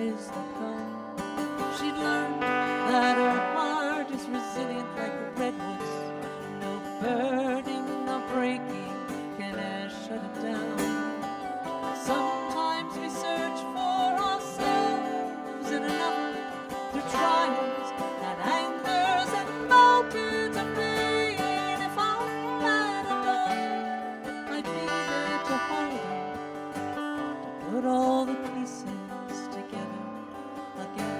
wishes that come. She'd learned that her heart is resilient like redwoods. No burning, no breaking can ever shut it down. Sometimes we search for ourselves in another through trials and angers and mountains of pain. If I had a daughter, I'd be there to hold her, to put all the pieces together again.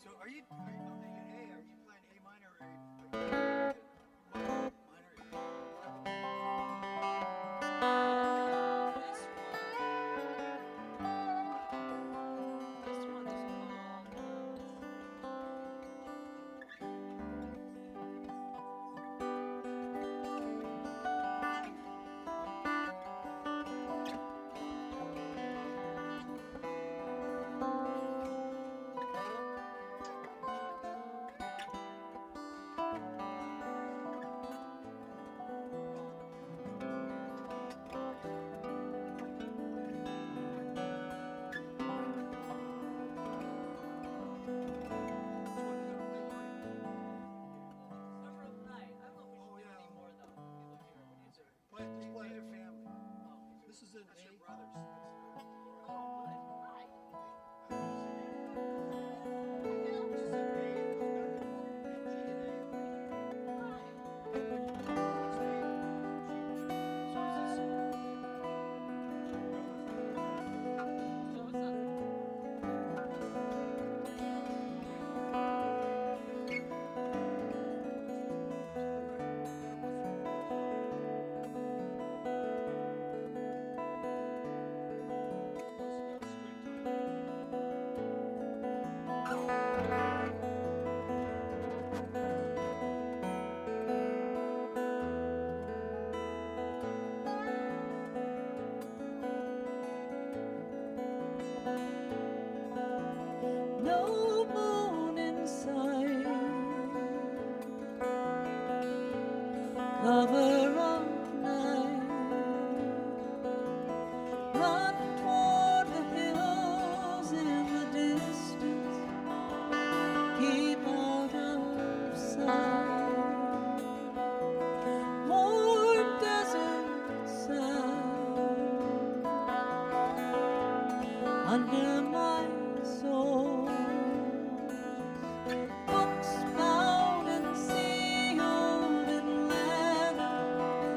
So are you playing A? Are you playing A minor or A minor? This one is Play your family. This is an A. Your brothers. no moon in sight. Cover of night. Run toward the hills in the distance. Keep out of sight. More desert sand under my soul. Books bound and sealed in leather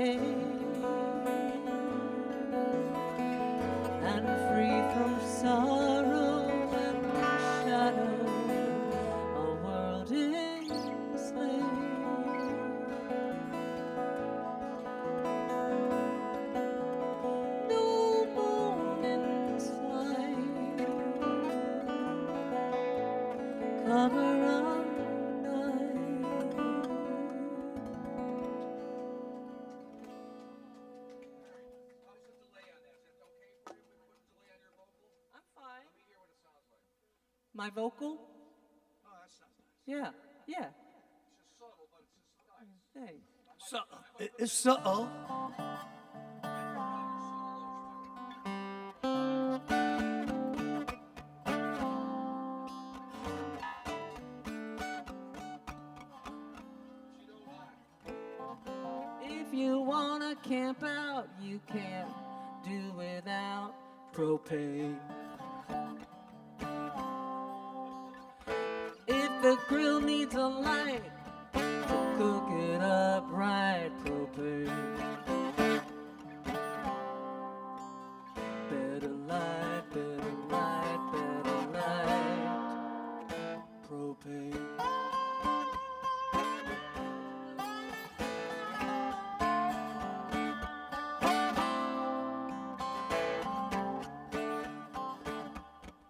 pain and free from sorrow and shadow, a world enslaved. No moon in sight, cover up night. How's the delay on that? Is that okay for you? We put a delay on your vocal? I'm fine. Let me hear what it sounds like. My vocal? Oh, that sounds nice. Yeah, yeah. It's just subtle, but it's just nice. Thanks. It's subtle. If you wanna camp out, you can't do without propane. If the grill needs a light to cook it up right, propane. Better light, better light, better light, propane.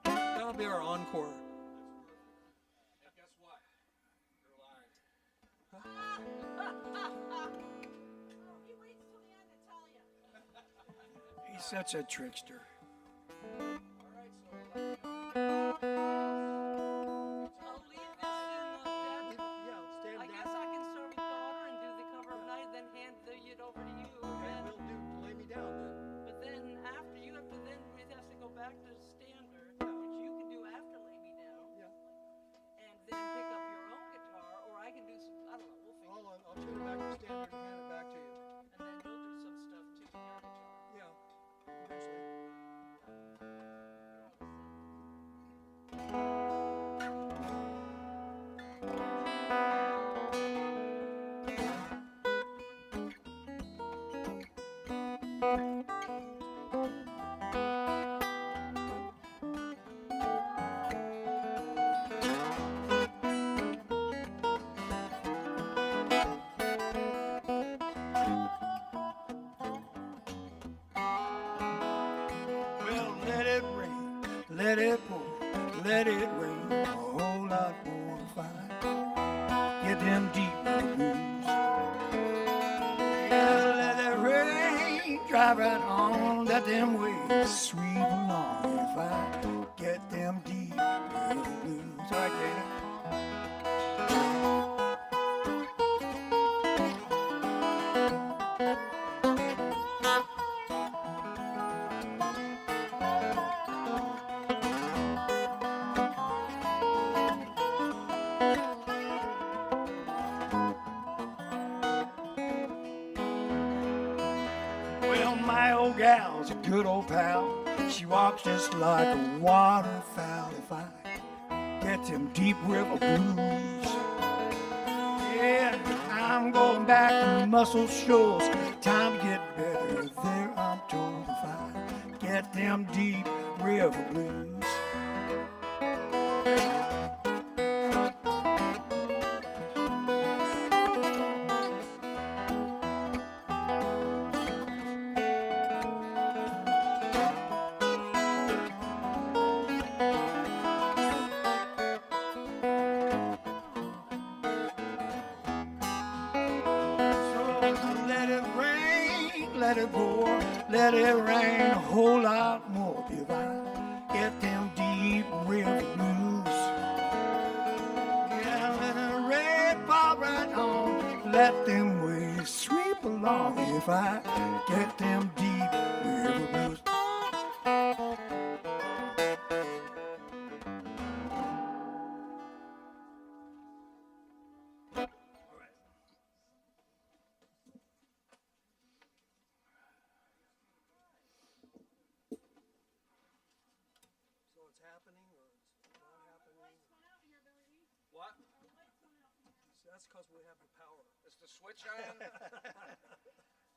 That'll be our encore. And guess what? You're lying. He waits till the end to tell you. He's such a trickster. I'll leave this in the bed. Yeah, stand I guess I can start with daughter and do the cover of night, then hand it over to you. Okay, we'll do Lay Me Down then. But then after you have to then it has to go back to standard, which you can do after Lay Me Down. Yeah. And then pick up your own guitar, or I can do some. I don't know. We'll figure. Hold on, I'll tune it back to standard and hand it back to you. And then you'll do some stuff too with your guitar. Yeah, eventually. Well, let it rain, let it pour, let it rain, a whole lot more fine. Get them deep blues. Yeah, let it rain, drive right on, let them waves sweep along. If I get them deep blues. All right, Dana. Well, my old gal's a good old pal. She walks just like a waterfowl. If I get them deep river blues, yeah, I'm going back to Muscle Shoals. Time to get better there, I'm told. If I get them deep river blues. Let it pour, let it rain a whole lot more. If I get them deep river blues, yeah, let it rain fall right on, let them waves sweep along. If I get them deep river blues. What? That's because we have the power. Is the switch on?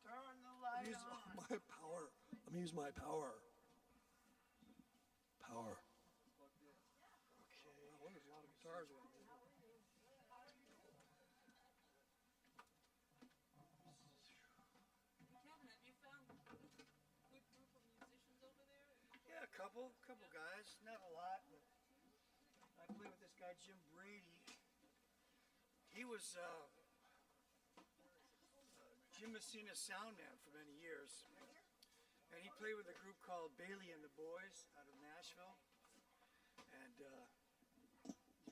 Turn the light Use on. my power. Let me use my power. Power. Okay. Wow, there's a lot of guitars around here. Kevin, have you found a good group of musicians over there? Yeah, a couple guys, not a lot, but I play with this guy Jim Brady. He was Jim Messina's sound man for many years, and he played with a group called Bailey and the Boys out of Nashville, and he's a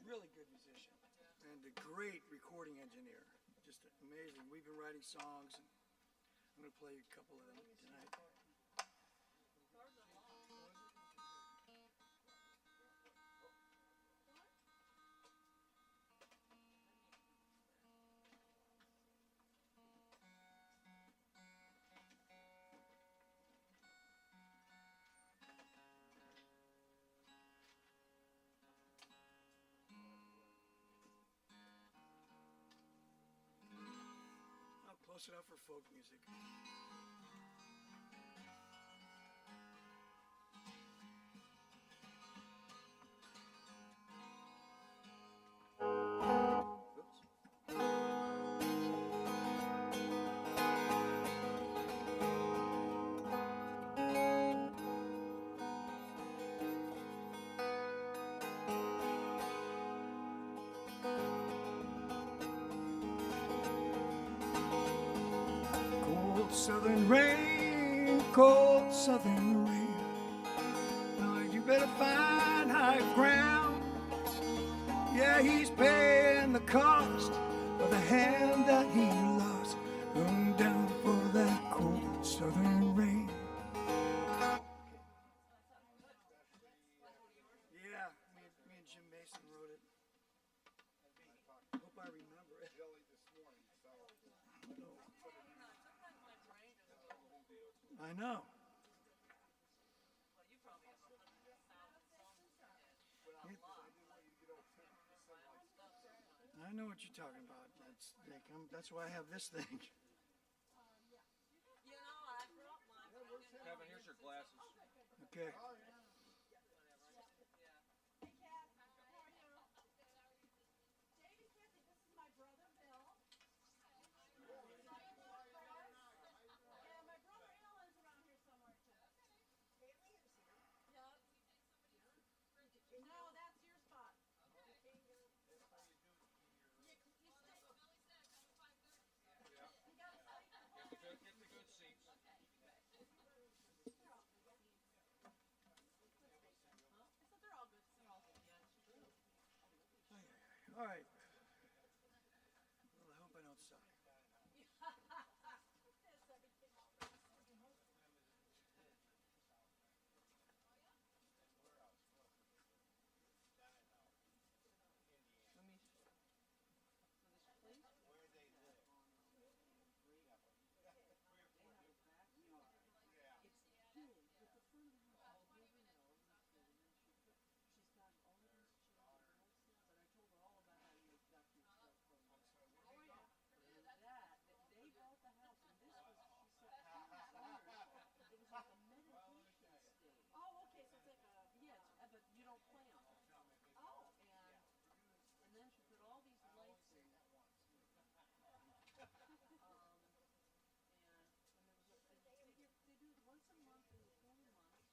really good musician and a great recording engineer, just amazing. We've been writing songs, and I'm going to play a couple of them tonight. Close enough for folk music. Southern rain, cold southern rain. Now you better find high ground. Yeah, he's paying the cost of the hand that he lost. Going down for that cold southern rain. Yeah, me and Jim Mason wrote it. I hope I remember it. I know. Well, you probably have 100,000 songs in your head. I know what you're talking about. That's why I have this thing. You know, I brought mine. Kevin, here's your glasses. Okay. No, that's your spot. Get the good seats. All right. Well, I hope I don't suck. Oh, okay, so it's like a, yeah, but you don't play on it. Oh, and then she put all these lights in. And there was a, they do it once a month in the cooler months.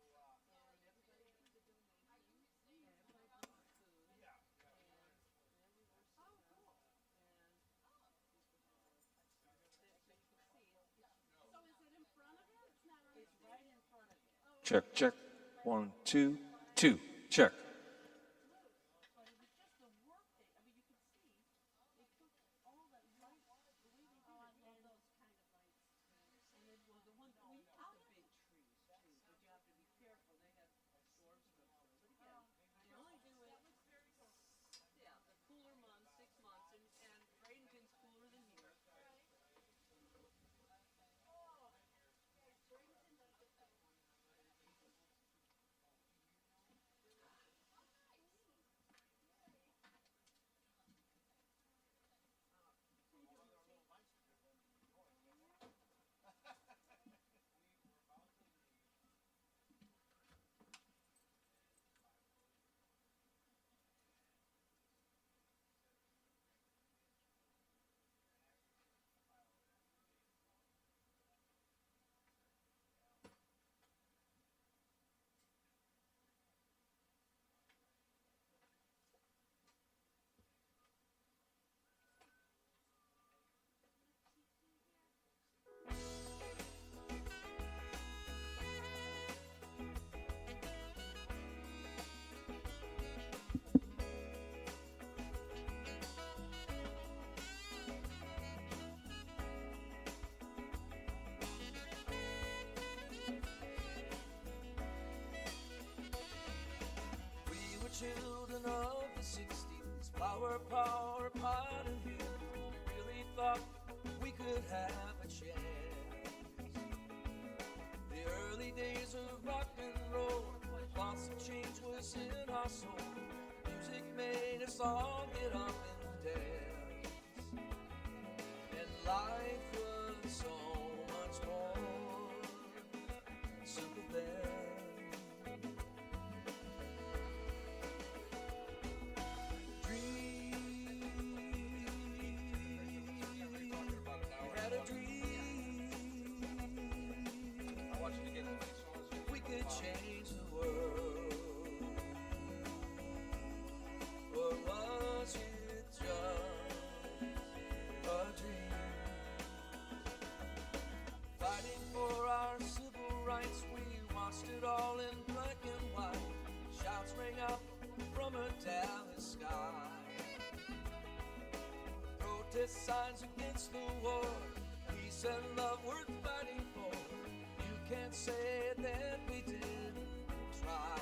And everybody puts a donation, and everybody brings food. And then we were sitting up, and so you can see it. So is it in front of it? It's not right. It's right in front of it. Oh, Check, check. 1, 2, 2. Check. but it was just the work they, I mean, you could see, they took all that light, the way they did it, all those kind of lights. And it was the one, we put the big trees too, but you have to be careful, they have storms come through. But again, They only do it, yeah, the cooler months, 6 months, and Bradenton's cooler than here. have a chance. The early days of rock and roll, thoughts of change was in our soul. Music made us all get up and dance, and life was so much more simple then. Dream, had a dream. I want you to get as many songs as We could change the world, or was it just a dream? Fighting for our civil rights, we watched it all in black and white. Shouts rang out from a Dallas sky. Protest signs against the war, peace and love worth fighting for. You can't say that we didn't try,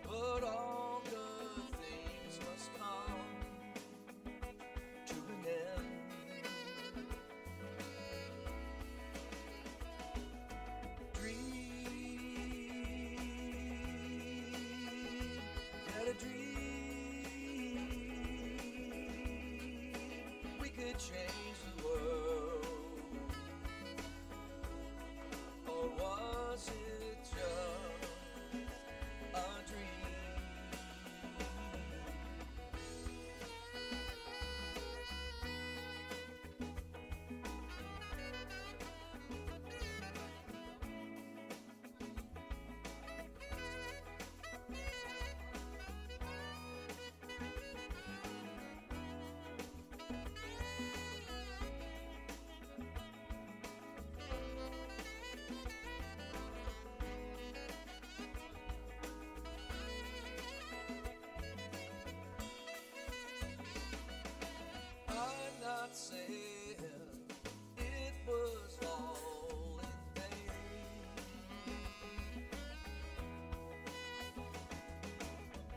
but all good things must come to an end. Dream, had a dream. We could change the world, or was it just a dream? I'm not saying it was all in vain.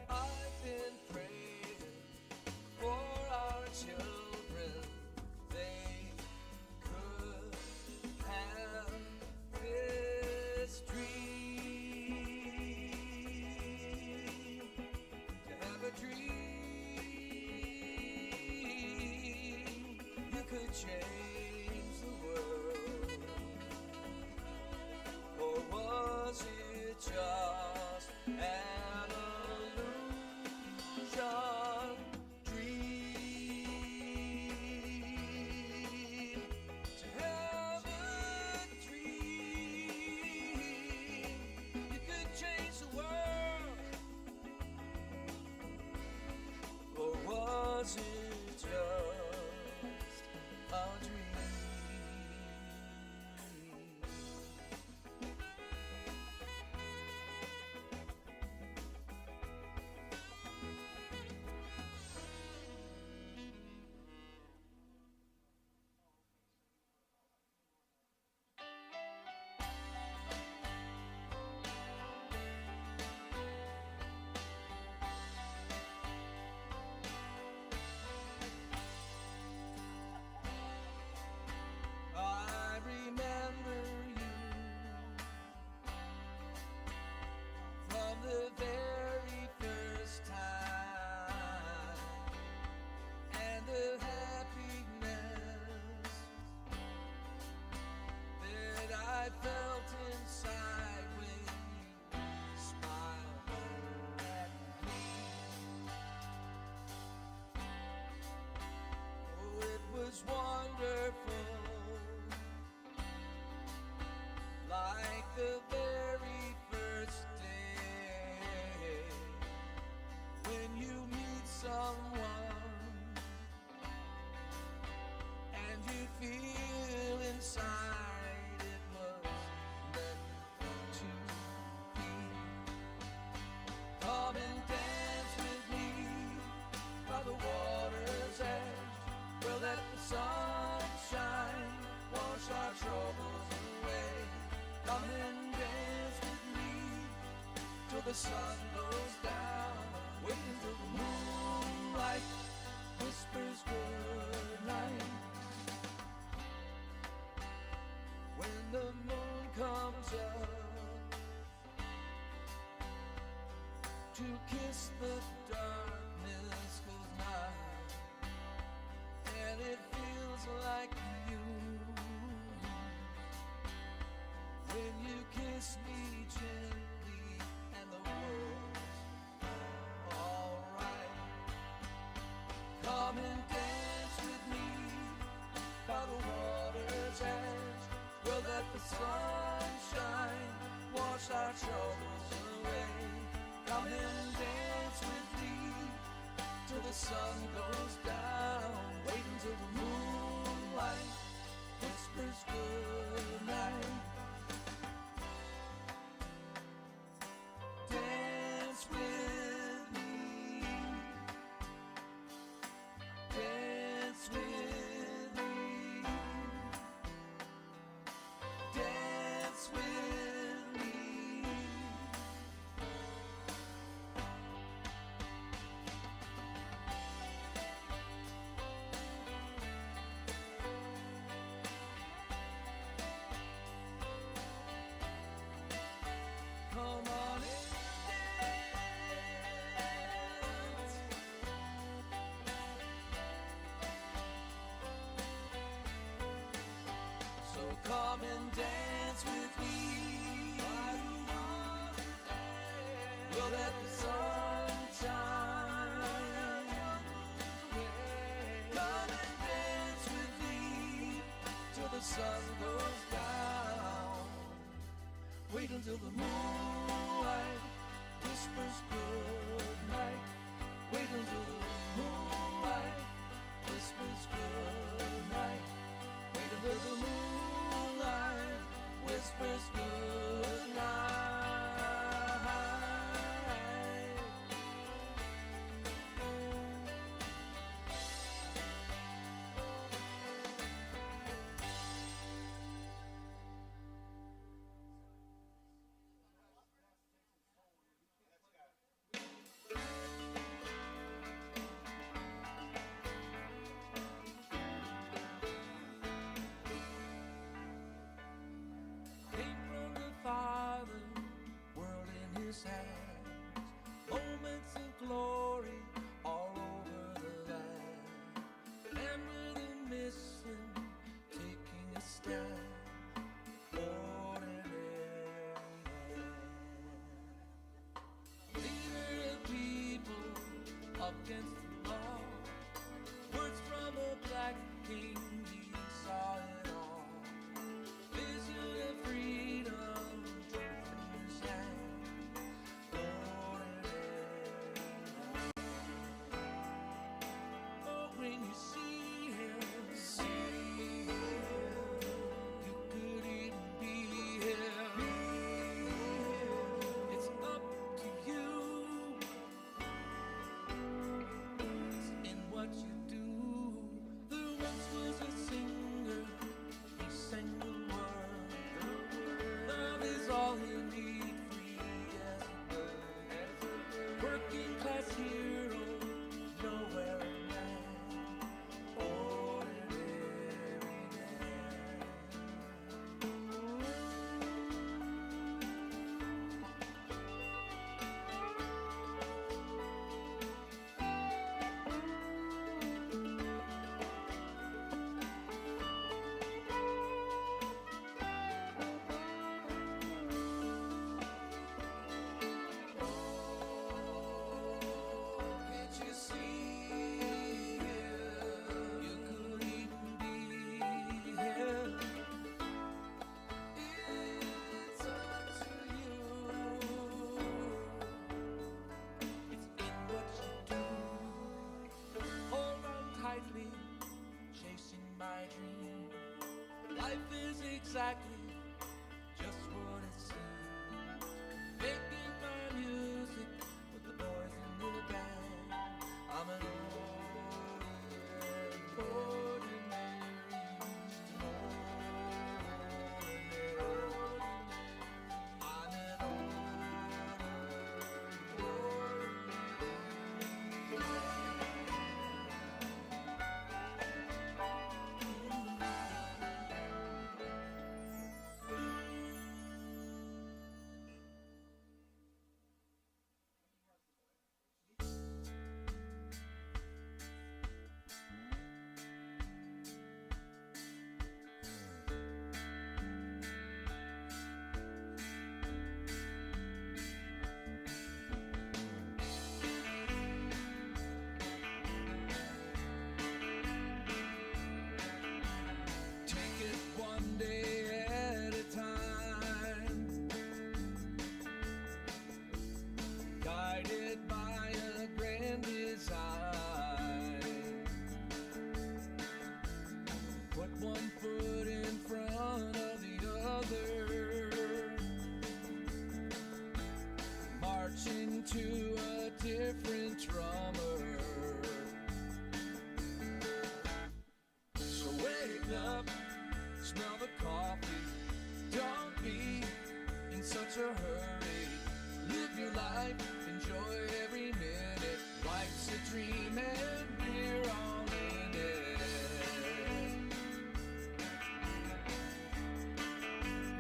I've been praying for our children. They could have this dream, to have a dream. You could change the world, or was it just an illusion? Dream, to have a dream. You could change the world, or was it just a dream? I remember you from the very first time, and the happiness that I felt inside when you smiled at me. Oh, it was wonderful, like the very first day when you meet someone and you feel inside it was meant to be. Come and dance with me by the water's edge. We'll let the sun shine, wash our troubles away. Come and dance with me till the sun goes down. Wait until the moonlight whispers good night. the sunshine wash our troubles away. Come and dance with me till the sun goes down. Wait until the moonlight whispers good night. Dance with me. Dance with me. Dance with me. Come on and dance. So come and dance with me. We'll let the sun shine. Come and dance with me till the sun goes down. Wait until the moonlight whispers good night. Wait until the moonlight whispers good night. Wait until the moonlight whispers good night. Came from the Father, world in his hands, moments of glory all over the land. Man with a mission, taking a stand, ordinary man. Leader of people against the law, words from a black king, he saw it all. Vision of freedom, truth in his hand, ordinary man. Oh, when you see him, you could even be him. It's up to you. It's in what you do. There once was a singer, he sang the word. Love is all he needs, free as a bird. Working class hero, nowhere a man, ordinary man. Can't you see you could even be here? It's up to you. It's in what you do. Hold on tightly, chasing my dream. Life is exactly just what it seems. Making my music with the boys in the band. I'm an such a hurry. Live your life, enjoy every minute. Life's a dream and we're all in it.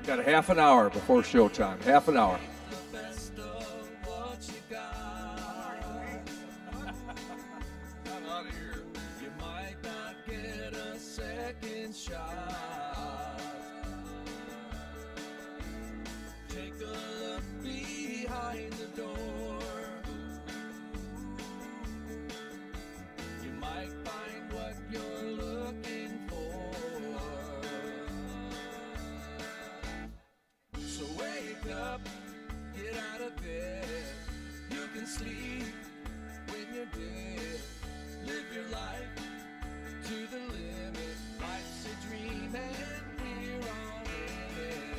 Got a half an hour before showtime. Half an hour. The best of what you got. I'm out of here. You might not get a second shot. Take a look behind the door. You might find what you're looking for. So wake up, get out of bed. You can sleep when you're dead. Live your life to the limit. Life's a dream and we're all in it.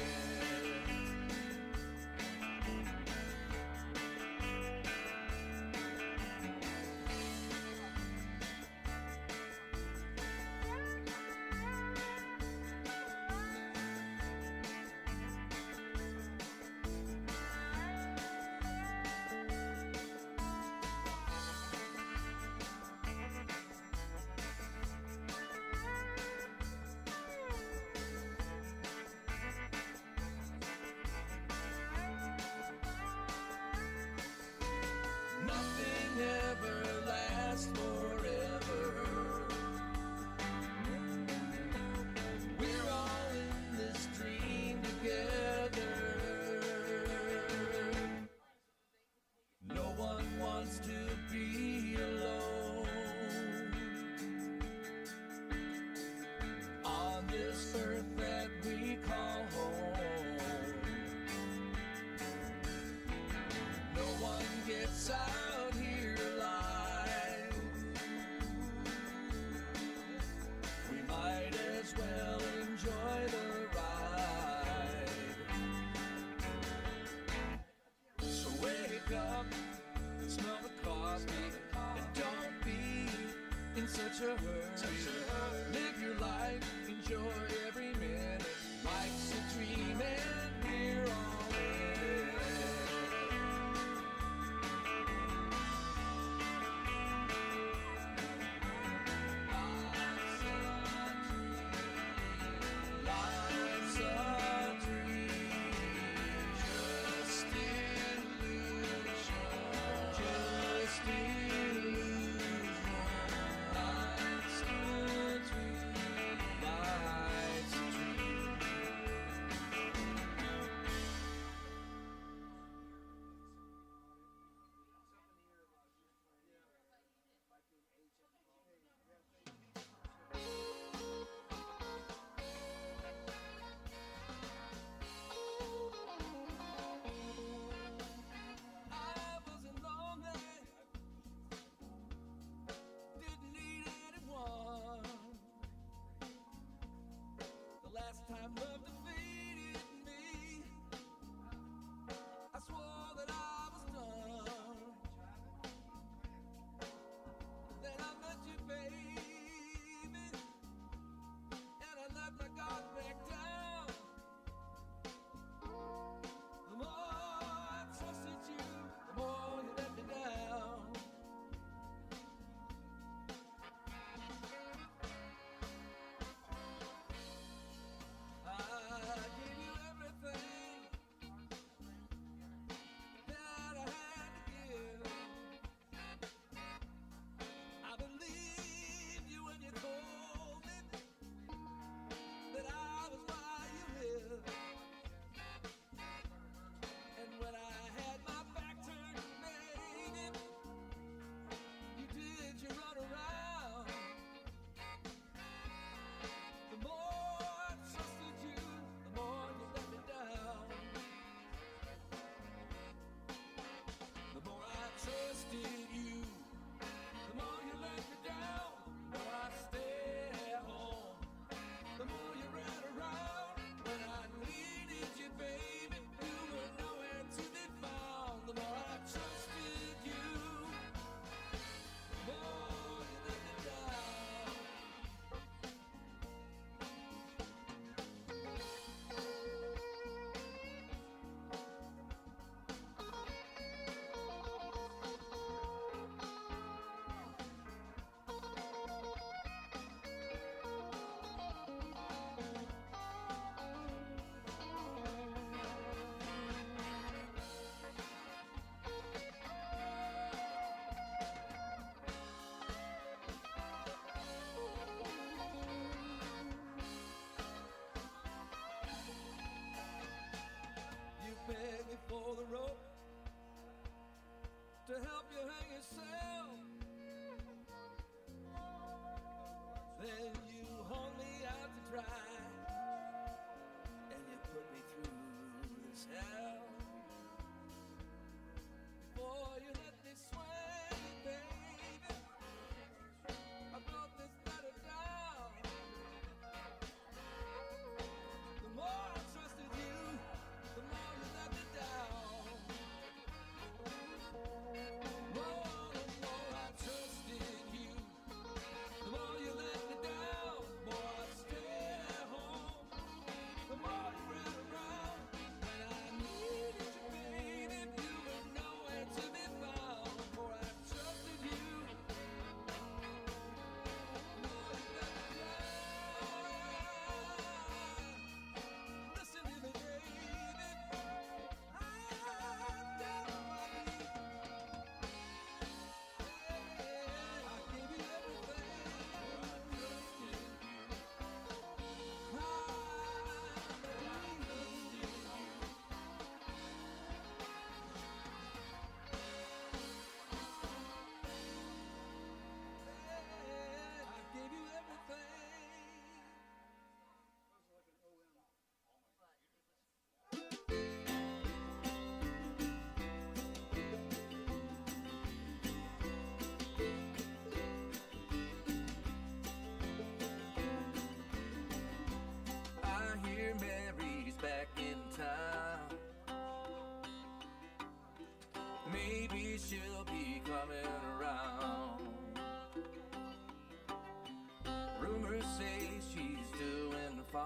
neighbors say she's doing fine.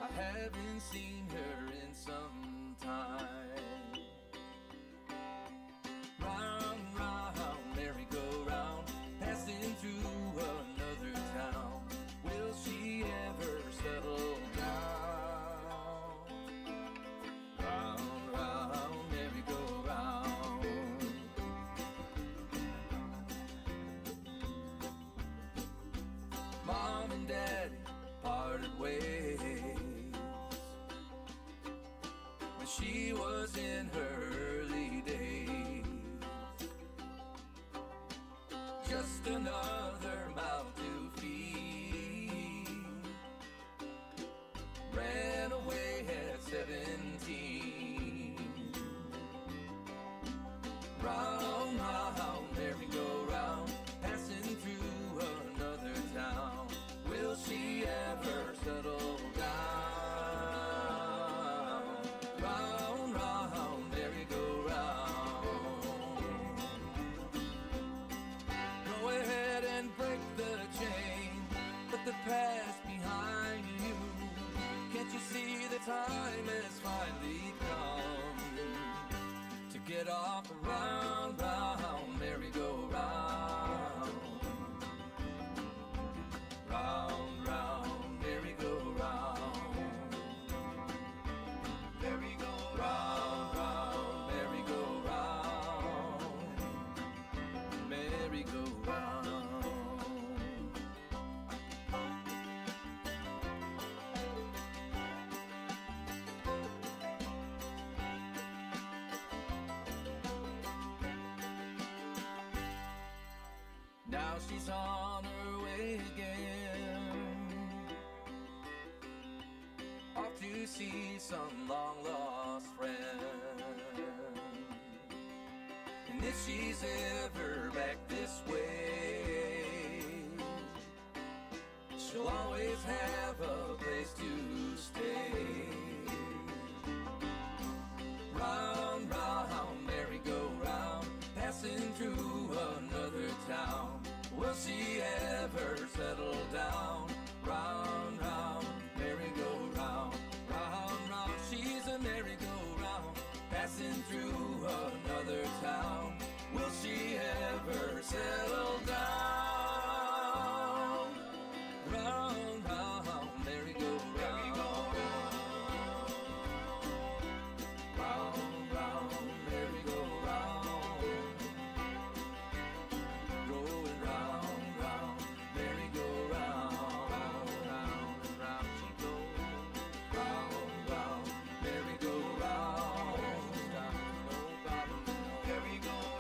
I haven't seen her in some time. Round, round, merry-go-round, passing through another town. Will she ever settle down? Round, round, merry-go-round. Mom and Daddy parted ways when she was in her early days. Just another mouth to feed. Ran away at 17. Round, round, merry-go-round, passing through another town. Will she ever settle down? Round, round, merry-go-round. Go ahead and break the chain, put the past behind you. Can't you see the time has finally come to get off the round, round, merry-go-round. Round, round, merry-go-round. Merry-go-round, round, merry-go-round. Merry-go-round. Now she's on her way again, off to see some long-lost friend. And if she's ever back this way, she'll always have a place to stay. Round, round, merry-go-round, passing through another town. Will she ever settle down? Round, round, merry-go-round. Round, round, she's a merry-go-round, passing through another town. Will she ever settle down? Round, round, merry-go-round. Round, round, merry-go-round. Going round, round, merry-go-round. Round, round, and round she goes. Round, round, merry-go-round. Stop, nobody knows.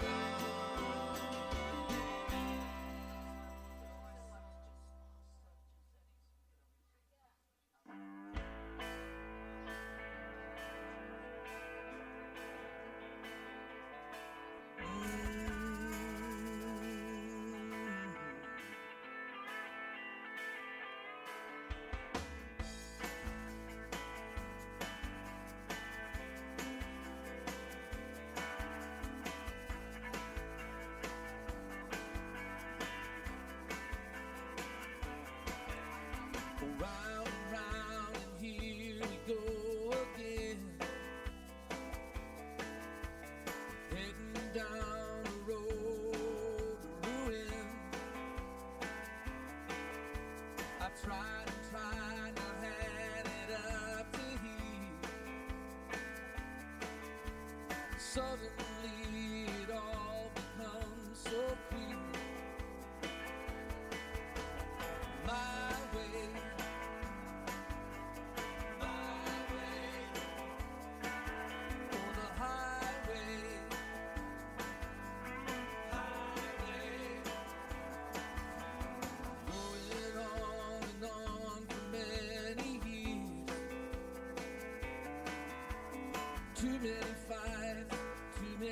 Round, round, and here we go again, heading down the road to ruin. I tried and tried, I had it up to here. Suddenly it all becomes so clear. My way, or the highway, going on and on for many years. Too many fights, too many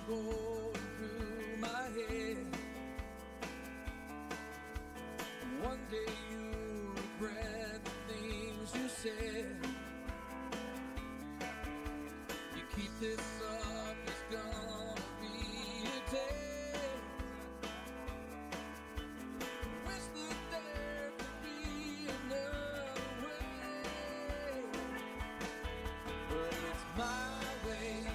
going through my head. One day you'll regret the things you said. You keep this up, it's gonna be a day. Wish that there could be another way, but it's my way.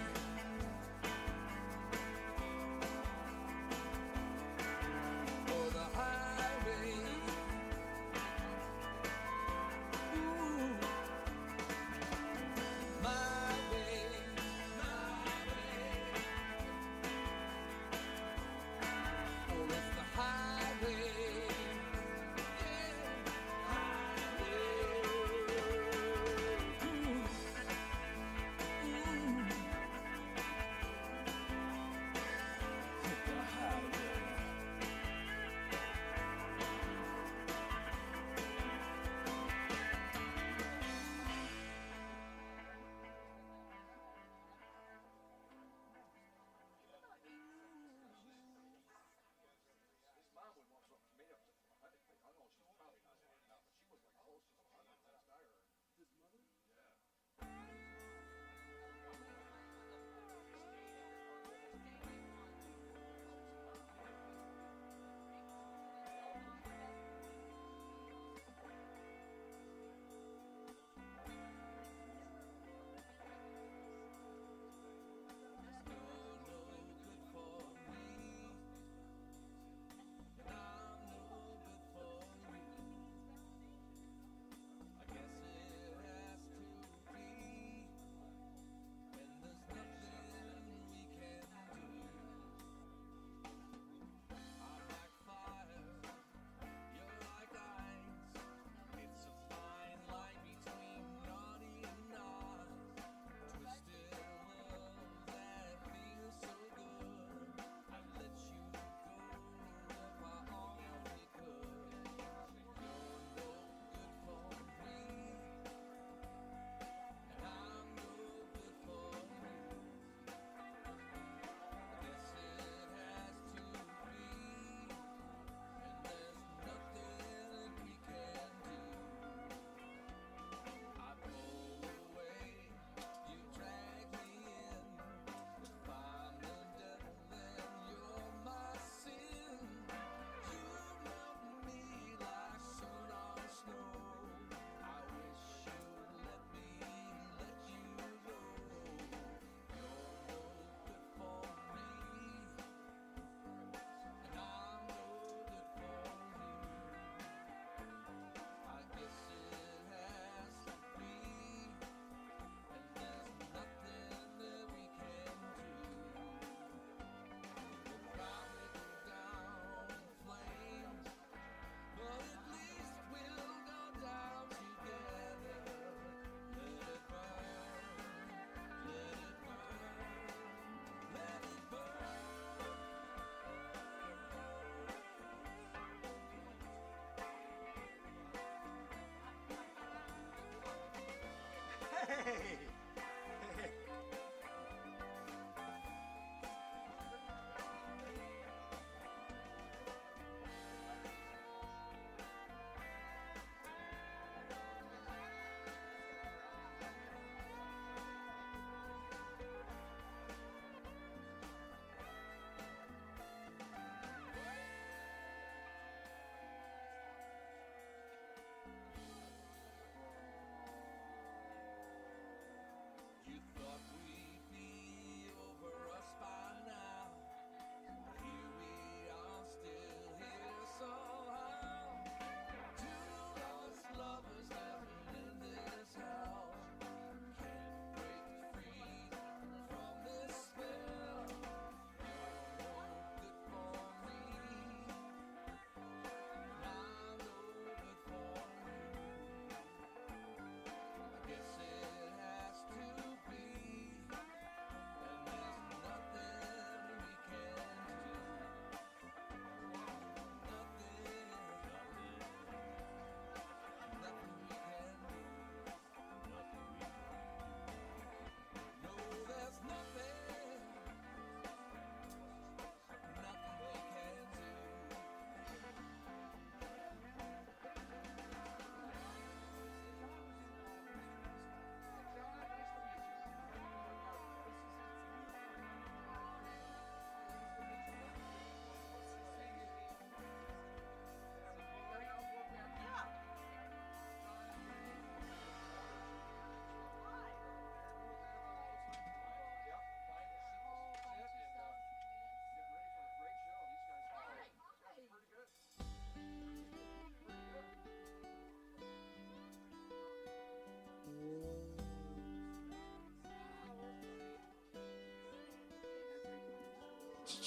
Or the highway. Ooh. My way. My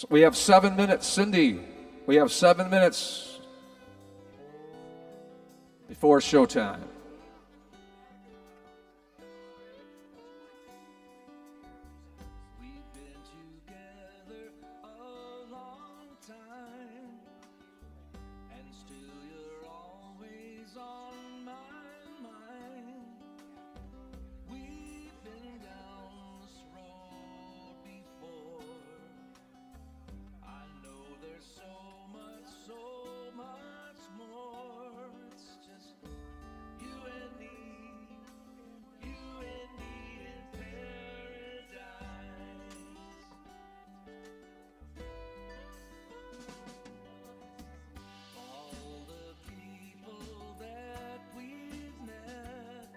We have 7 minutes. Cindy, we have 7 minutes before showtime. We've been together a long time, and still you're always on my mind. We've been down this road before. I know there's so much more. It's just you and me in paradise. All the people that we've met,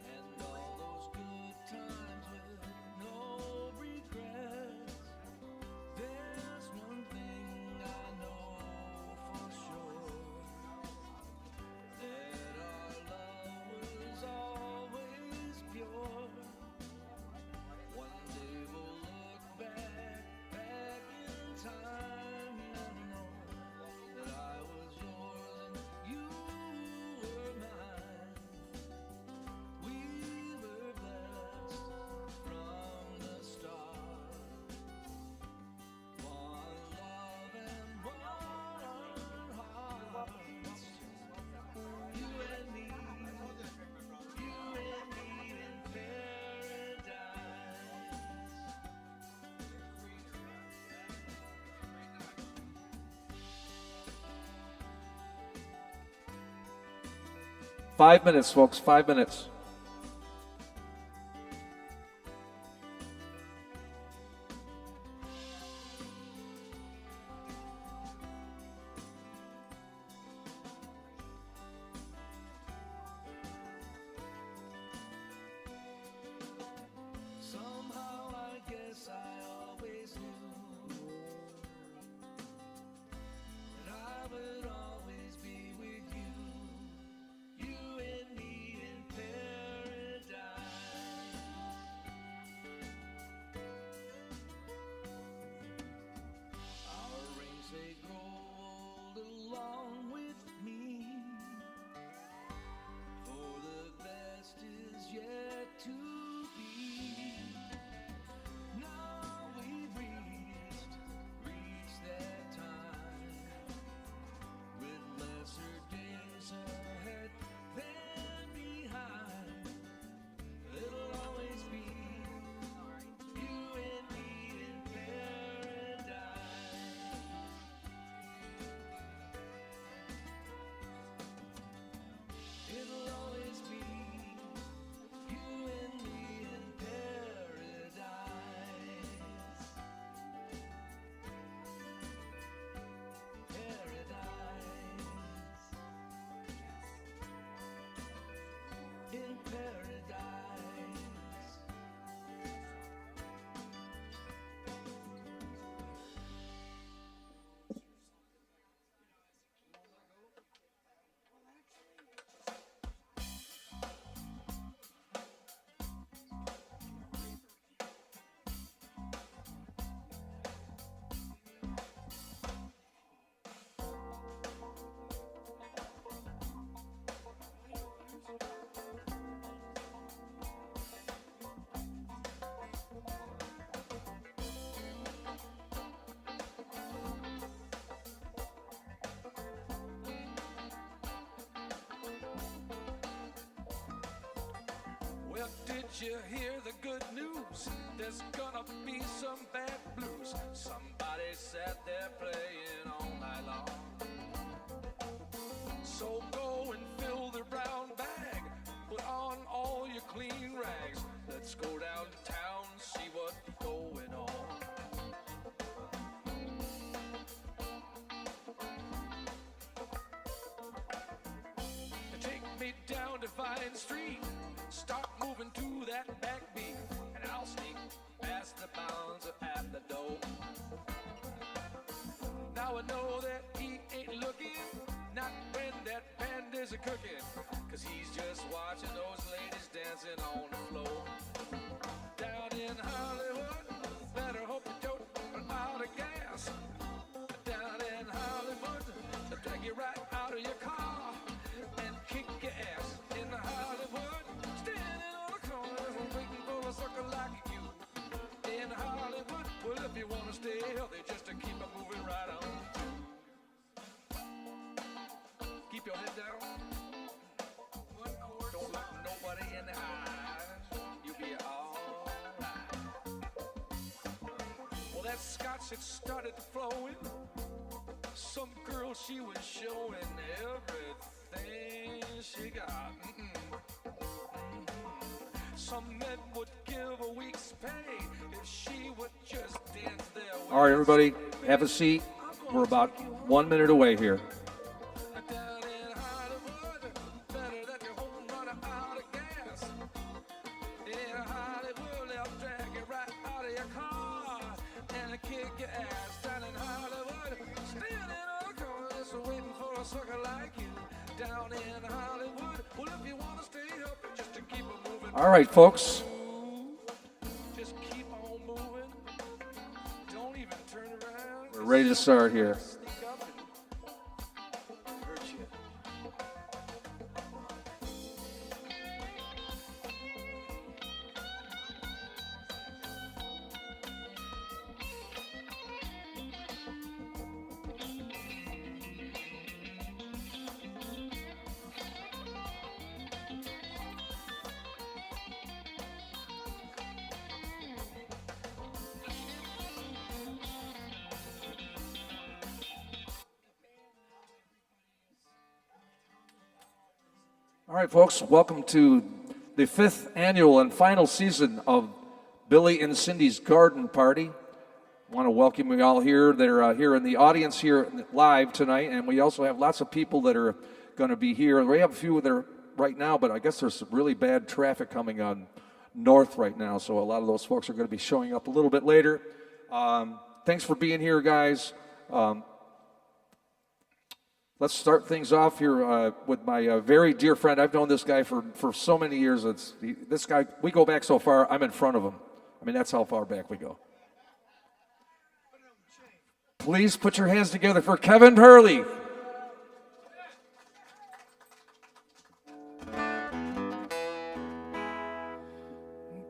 and all those good times with no regrets. There's one thing I know for sure, that our love was always pure. One day we'll look back in time and know that I was yours and you were mine. We were blessed from the start. One love and one heart. You and me in paradise. 5 minutes, folks, 5 minutes. Somehow I guess I always knew that I would always be with you, you and me in paradise. Our rings, they grow old along with me, for the best is yet to be. Now we've reached that time, with lesser days ahead than behind. It'll always be you and me in paradise. It'll always be you and me in paradise. Paradise. In paradise. Well, did you hear the good news? There's gonna be some bad blues. Somebody sat there playing all night long. So go and fill the brown bag, put on all your clean rags. Let's go down to town and see what's going on. Take me down to Vine Street, start moving to that backbeat, and I'll sneak past the bounds at the door. Now I know that he ain't looking, not when that band is a-cooking, 'cause he's just watching those ladies dancing on the floor. Down in Hollywood, better hope you don't, but you right out of your car and kick your ass in Hollywood. Standing on the corner waiting for a sucker like you. In Hollywood, well, if you want to stay healthy, just to keep it moving right on. Keep your head down. Don't look nobody in the eye. You'll be all right. Well, that scotch had started to flowing. Some girl, she was showing everything she got. Some men would give a week's pay if she would just dance there. All right, everybody, have a seat. We're about 1 minute away here. Down in Hollywood, better that you won't run out of gas. In Hollywood, they'll drag you right out of your car and kick your ass. Down in Hollywood, standing on the corner, just waiting for a sucker like you. Down in Hollywood, well, if you want to stay healthy, just to keep it moving. All right, folks. Just keep on moving. Don't even turn around. We're ready to start here. Sneak up and hurt you. All right, folks, welcome to the 5th annual and final season of Billy and Cindy's Garden Party. I want to welcome you all here. They're here in the audience here live tonight, and we also have lots of people that are going to be here. We have a few that are right now, but I guess there's some really bad traffic coming on north right now, so a lot of those folks are going to be showing up a little bit later. Thanks for being here, guys. Let's start things off here with my very dear friend. I've known this guy for so many years. This guy, we go back so far, I'm in front of him. I mean, that's how far back we go. Please put your hands together for Kevin Hurley.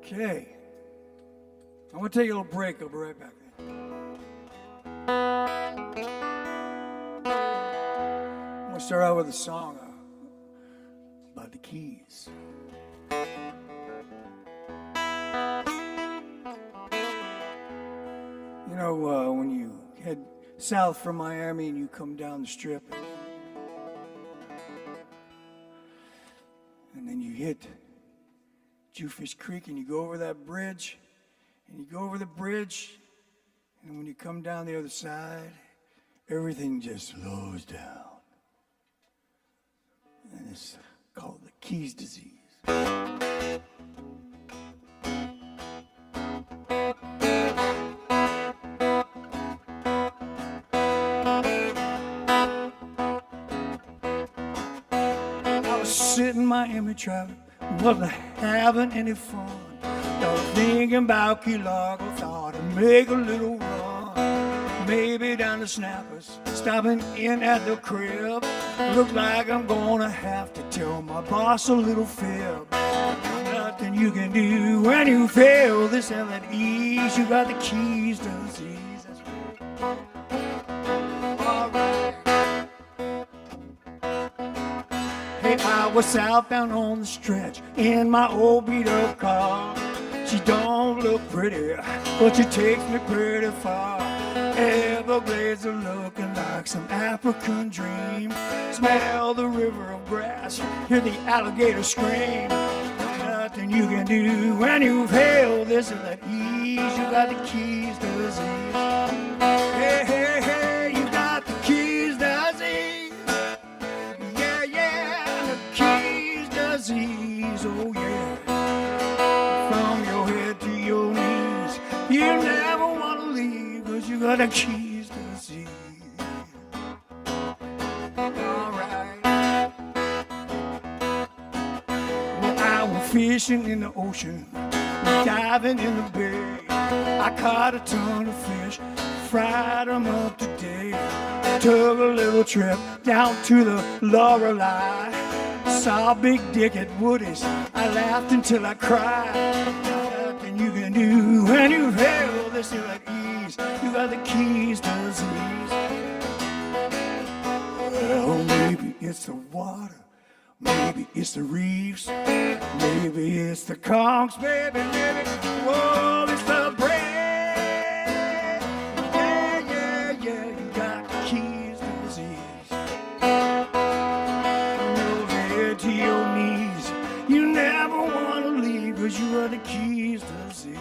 Okay. I'm going to take a little break. I'll be right back. I'm going to start out with a song about the Keys. You know, when you head south from Miami and you come down the strip, and then you hit Jewfish Creek and you go over that bridge, and you go over the bridge, and when you come down the other side, everything just slows down. And it's called the Keys disease. I was sitting in Miami traffic, wasn't having any fun. I was thinking about Key Largo, thought I'd make a little run. Maybe down to Snappers, stopping in at the crib. Looks like I'm gonna have to tell my boss a little fib. Nothing you can do when you fail this and that ease. You got the keys disease. That's right. All right. Hey, I was southbound on the stretch in my old beat-up car. She don't look pretty, but she takes me pretty far. Everglades are looking like some African dream. Smell the river of grass, hear the alligator scream. Nothing you can do when you fail this and that ease. You got the keys disease. Hey, hey, hey, you got the keys disease. Yeah, yeah, the keys disease. Oh, yeah. From your head to your knees, you never want to leave, 'cause you got the keys disease. All right. Well, I was fishing in the ocean, diving in the bay. I caught a ton of fish, fried 'em up today. Took a little trip down to the Lorelei. Saw Big Dick at Woody's. I laughed until I cried. Nothing you can do when you fail this is at ease. You got the keys to disease. Well, maybe it's the water. Maybe it's the reefs. Maybe it's the conchs, baby, maybe. Whoa, it's the bread. Yeah, yeah, yeah. You got the keys to disease. From your head to your knees. You never want to leave, 'cause you got the keys to disease.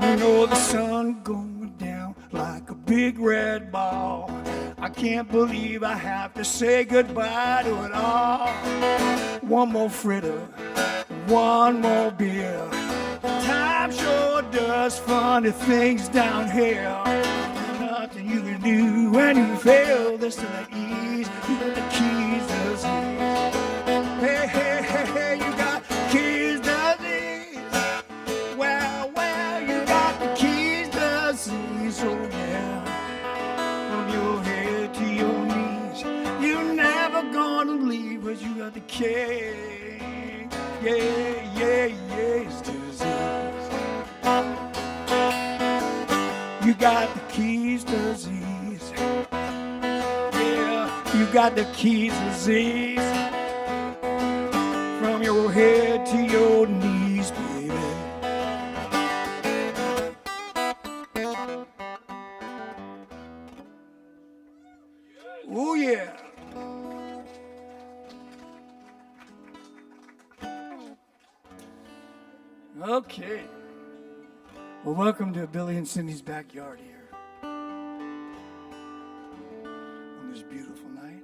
You know the sun going down like a big red ball. I can't believe I have to say goodbye to it all. One more fritter, one more beer. Time sure does funny things down here. Nothing you can do when you fail this to the ease. You got the keys to disease. Hey, hey, hey, hey, you got keys to disease. Well, well, you got the keys to disease. Oh yeah. From your head to your knees. You're never gonna leave, 'cause you got the key. Yeah, yeah, yeah, it's disease. You got the keys to disease. Yeah, you got the keys to disease. From your head to your knees, baby. Oh yeah. Okay. Well, welcome to Billy and Cindy's backyard here on this beautiful night.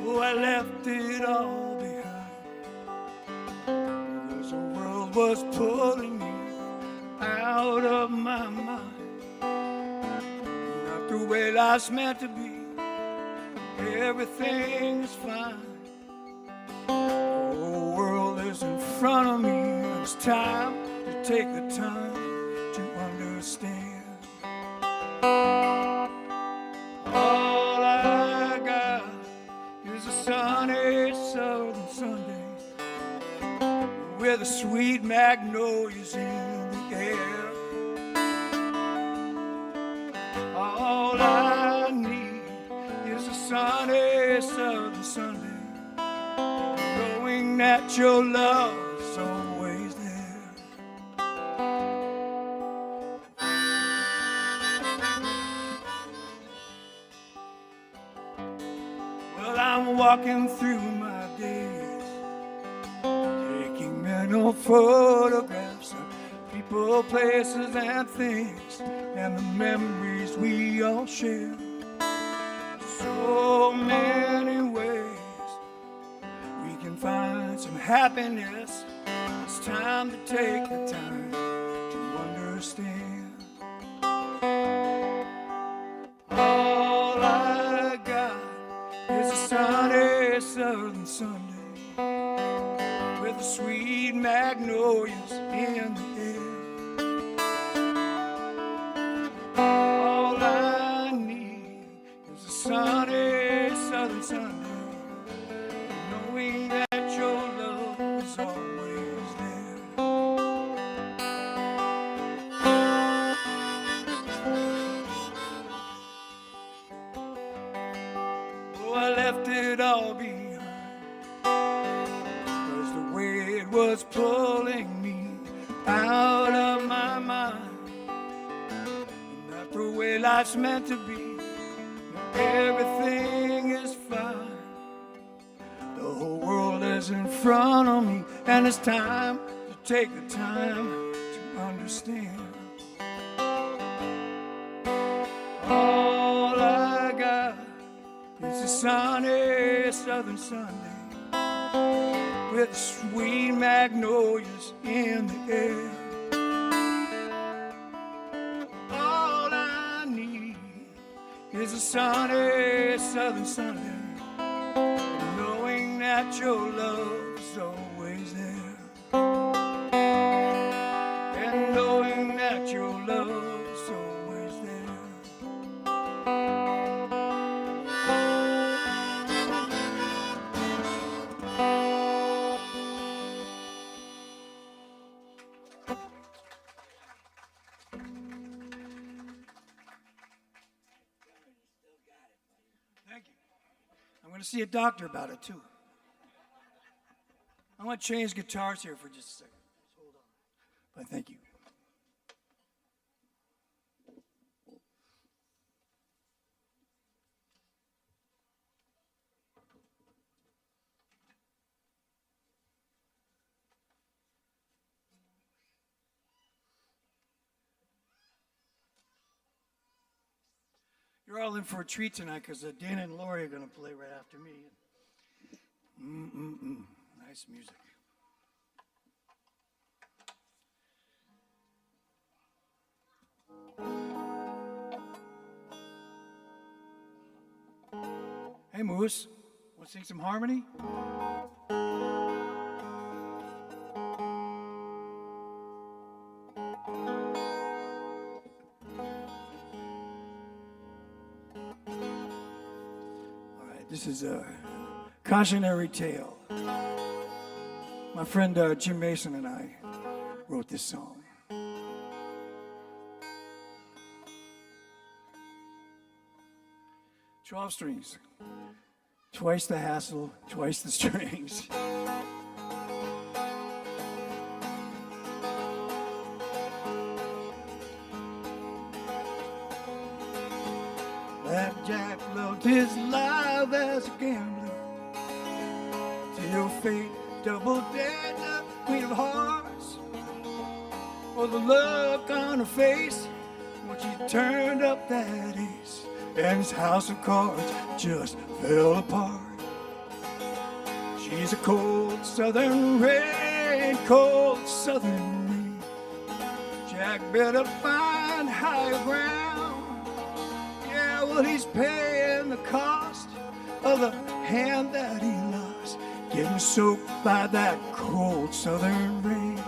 Oh, I left it all behind, because the world was pulling me out of my mind. Not the way life's meant to be, everything is fine. The whole world is in front of me, and it's time to take the time to understand. All I got is a sunny southern Sunday with the sweet magnolias in the air. All I need is a sunny southern Sunday, knowing that your love is always there. Well, I'm walking through my days, taking mental photographs of people, places, and things, and the memories we all share. So many ways we can find some happiness. It's time to take the time to understand. All I got is a sunny southern Sunday with the sweet magnolias in the air. All I need is a sunny southern Sunday, knowing that your love is always there. Oh, I left it all behind, 'cause the way it was pulling me out of my mind. Not the way life's meant to be, everything is fine. The whole world is in front of me, and it's time to take the time to understand. All I got It's a sunny southern Sunday with sweet magnolias in the air. All I need is a sunny southern Sunday, knowing that your love is always there, and knowing that your love is always there. Thank you. I'm going to see a doctor about it too. I want to change guitars here for just a second. Just hold on. But thank you. You're all in for a treat tonight because Dana and Laurie are going to play right after me. Nice music. Hey, Moose, want to sing some harmony? This is a cautionary tale. My friend Jim Mason and I wrote this song. 12 strings, twice the hassle, twice the strings. That Jack loved his life as a gambler, till fate doubled dead the Queen of Hearts. For the look on her face when she turned up that ace, and his house of cards just fell apart. She's a cold southern rain, cold southern rain. Jack better find higher ground. Well, he's paying the cost of the hand that he lost, getting soaked by that cold southern rain.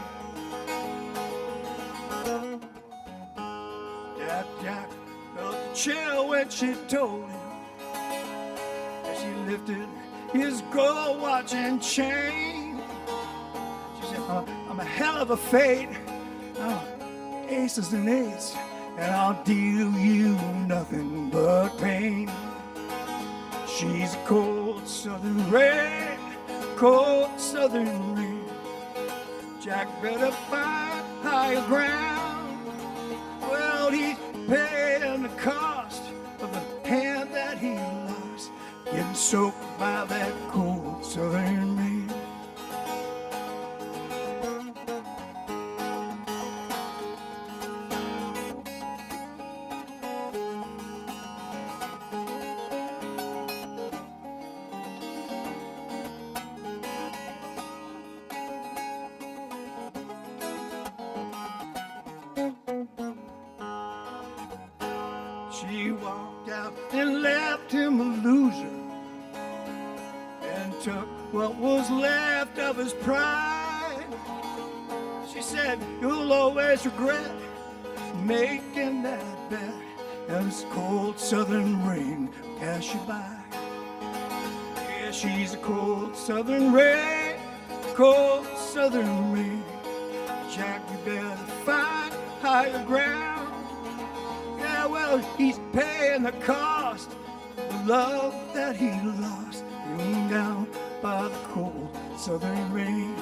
That Jack felt the chill when she told him, as she lifted his gold watch and chain. She said, I'm a hell of a fate, aces and eights, and I'll deal you nothing but pain. She's a cold southern rain, cold southern rain. Jack better find higher ground. Well, he's paying the cost of the hand that he lost, getting soaked by that cold southern rain. She walked out and left him a loser, and took what was left of his pride. She said, you'll always regret making that bet, and this cold southern rain pass you by. Yeah, she's a cold southern rain, cold southern rain. Jack, you better find higher ground. Yeah, well, he's paying the cost of the love that he lost, going down by the cold southern rain,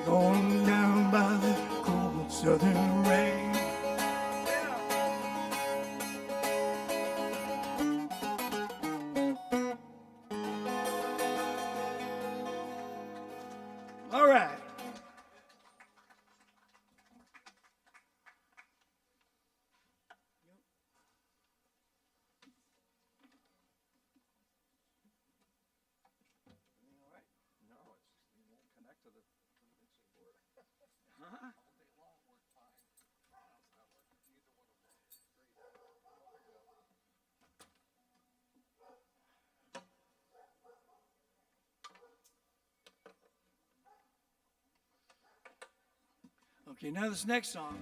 going down by the cold southern rain. All right. Okay, now this next song.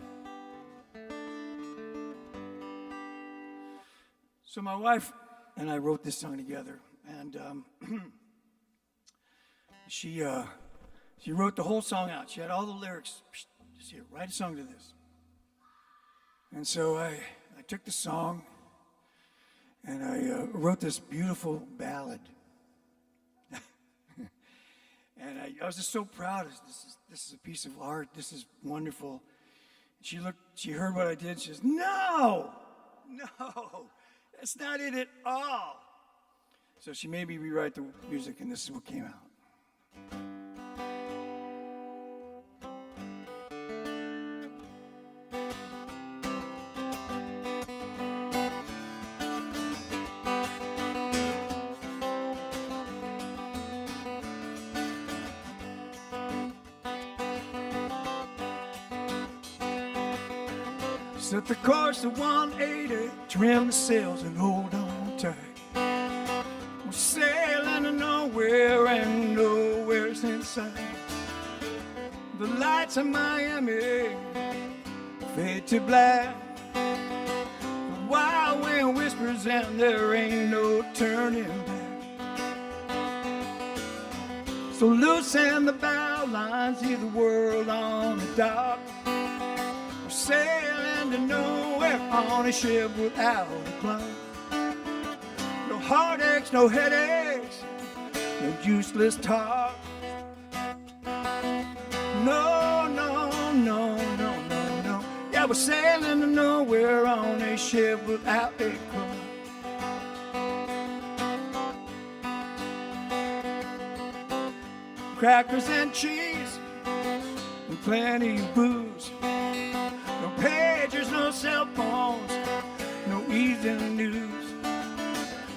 So my wife and I wrote this song together, and she wrote the whole song out. She had all the lyrics. Just here, write a song to this. And so I took the song and I wrote this beautiful ballad. And I was just so proud. This is a piece of art. This is wonderful. She heard what I did. She says, no, that's not it at all. So she made me rewrite the music, and this is what came out. Set the course to 180, trim the sails and hold on tight. We're sailing to nowhere and nowhere's in sight. The lights of Miami fade to black. The wild wind whispers and there ain't no turning back. So loosen the bow lines, leave the world on the dock. We're sailing to nowhere on a ship without a clock. No heartaches, no headaches, no useless talk. No, no, no, no, no, no. Yeah, we're sailing to nowhere on a ship without a clock. Crackers and cheese and plenty of booze. No pagers, no cell phones, no easy news,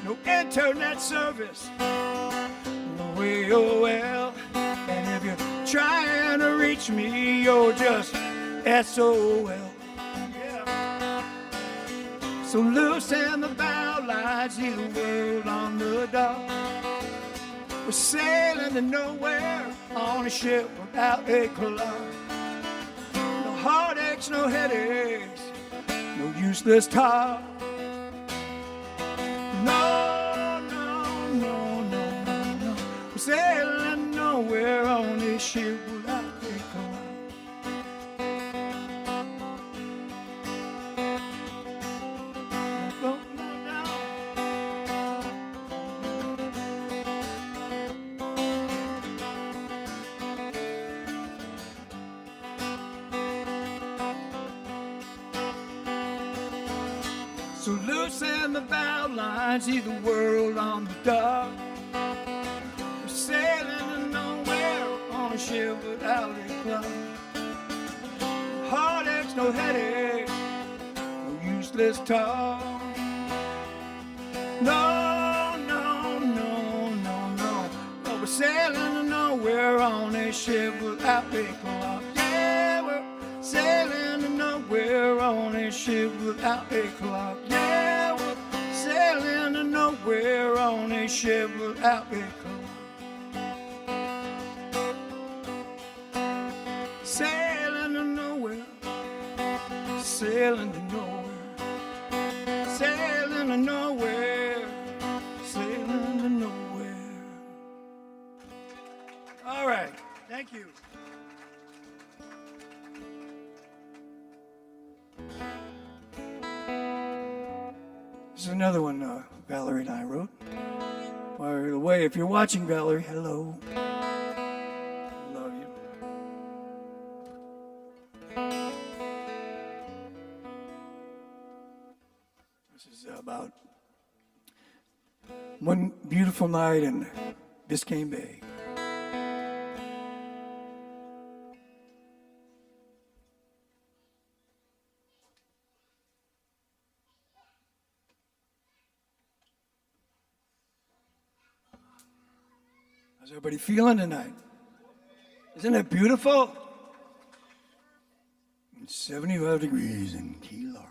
no internet service, no AOL. And if you're trying to reach me, you're just SOL. Yeah. So loosen the bow lines, see the world on the dock. We're sailing to nowhere on a ship without a clock. No heartaches, no headaches, no useless talk. No, no, no, no, no, no. We're sailing nowhere on a ship without a clock. So loosen the bow lines, see the world on the dock. We're sailing to nowhere on a ship without a clock. No heartaches, no headaches, no useless talk. No, no, no, no, no. But we're sailing to nowhere on a ship without a clock. Yeah, we're sailing to nowhere on a ship without a clock. Yeah, we're sailing to nowhere on a ship without a clock. Sailing to nowhere, sailing to nowhere, sailing to nowhere, sailing to nowhere. All right, thank you. This is another one Valerie and I wrote. By the way, if you're watching, Valerie, hello. Love you. This is about one beautiful night in Biscayne Bay. How's everybody feeling tonight? Isn't it beautiful? It's 75 degrees in Key Largo.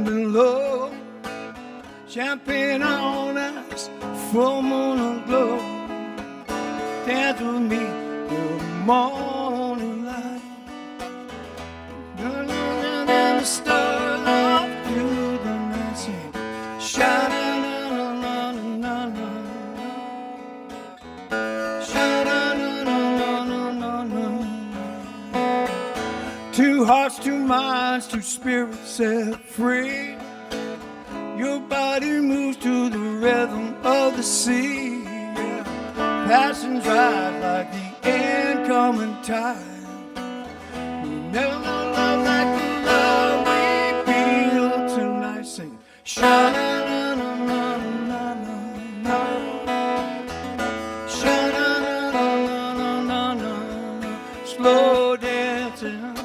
below. Champagne on ice, full moon aglow. Dance with me till the morning light. And the stars off through the night sing, sha-na-na-na-na-na-na. Sha-na-na-na-na-na-na. Two hearts, two minds, two spirits set free. Your body moves to the rhythm of the sea. Yeah. Passion dries like the incoming tide. We never know love like the love we feel tonight. Sing, sha-na-na-na-na-na-na. Sha-na-na-na-na-na-na. Slow dancing.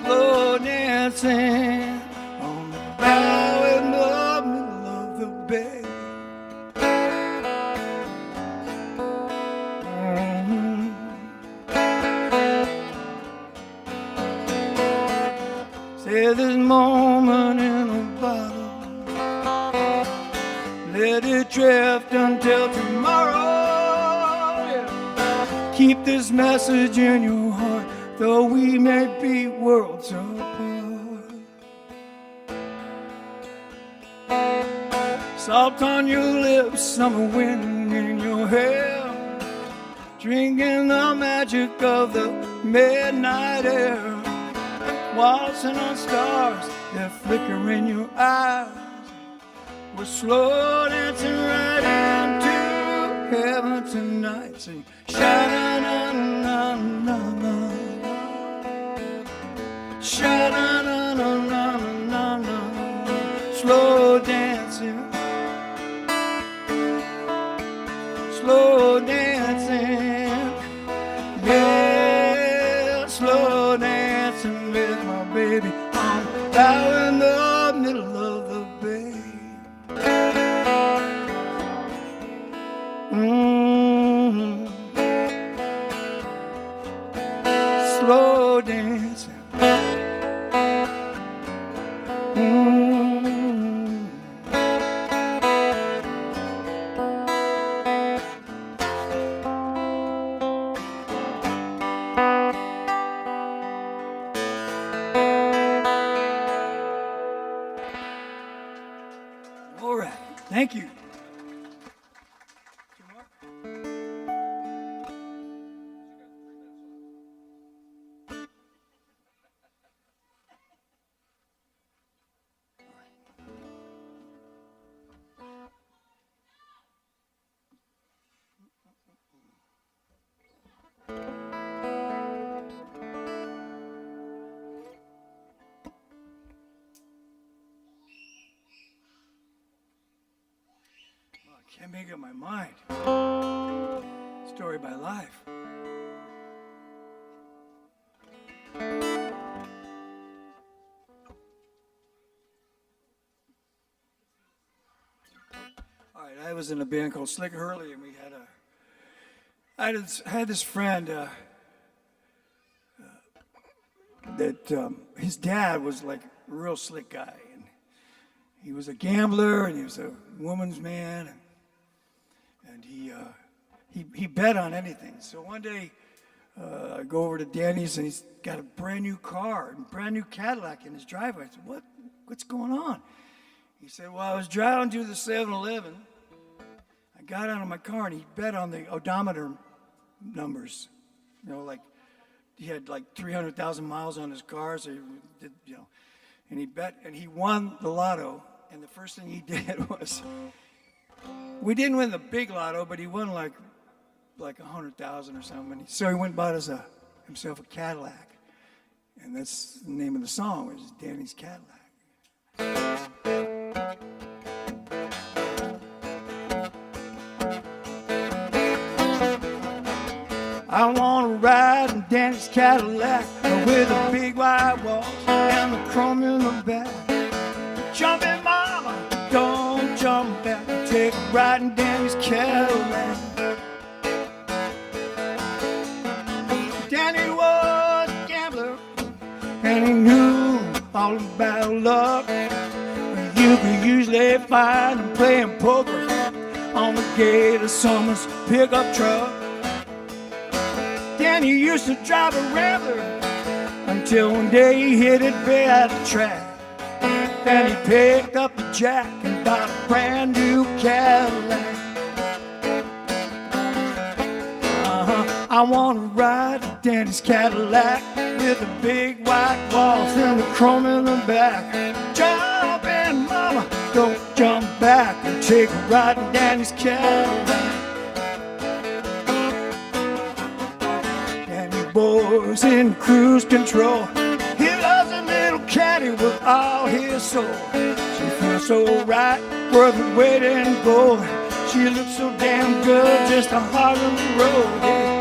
Slow dancing. Bow in the middle of the bay. Say this moment in a bottle, let it drift until tomorrow. Yeah. Keep this message in your heart, though we may be worlds apart. Salt on your lips, summer wind in your hair, drinking the magic of the midnight air, waltzing on stars that flicker in your eyes. We're slow dancing right into heaven tonight. Sing, sha-na-na-na-na-na, sha-na-na-na-na-na-na. Slow dancing. Slow dancing, yeah, slow dancing with my baby. I'm out in the middle of the bay. Slow dancing. Thank you. Can't make up my mind. Story by life. All right, I was in a band called Slick Hurley, and we had I had this friend that his dad was like a real slick guy, and he was a gambler, and he was a woman's man, and he bet on anything. So one day, I go over to Danny's, and he's got a brand new car, a brand new Cadillac in his driveway. I said, what's going on? He said, well, I was driving to the 7-Eleven. I got out of my car, and he bet on the odometer numbers. You know, like he had like 300,000 miles on his car, so he did, you know, and he bet, and he won the lotto. And the first thing he did was, we didn't win the big lotto, but he won like 100,000 or something. So he went and bought himself a Cadillac, and that's the name of the song, which is Danny's Cadillac. I want to ride in Danny's Cadillac with a big white wall and the chrome in the back. Jump in, mama, don't jump back. Take a ride in Danny's Cadillac. Danny was a gambler, and he knew all about luck. You could usually find him playing poker on the gate of someone's pickup truck. Then he used to drive a Rambler until one day he hit it bad at the track. Then he picked up the jack and bought a brand new Cadillac. I want to ride Danny's Cadillac with the big white walls and the chrome in the back. Jump in, mama, don't jump back and take a ride in Danny's Cadillac. Danny boy's in cruise control. He loves a little caddy with all his soul. She feels so right, worth the wait and go. She looks so damn good, just a heart on the road. Yeah.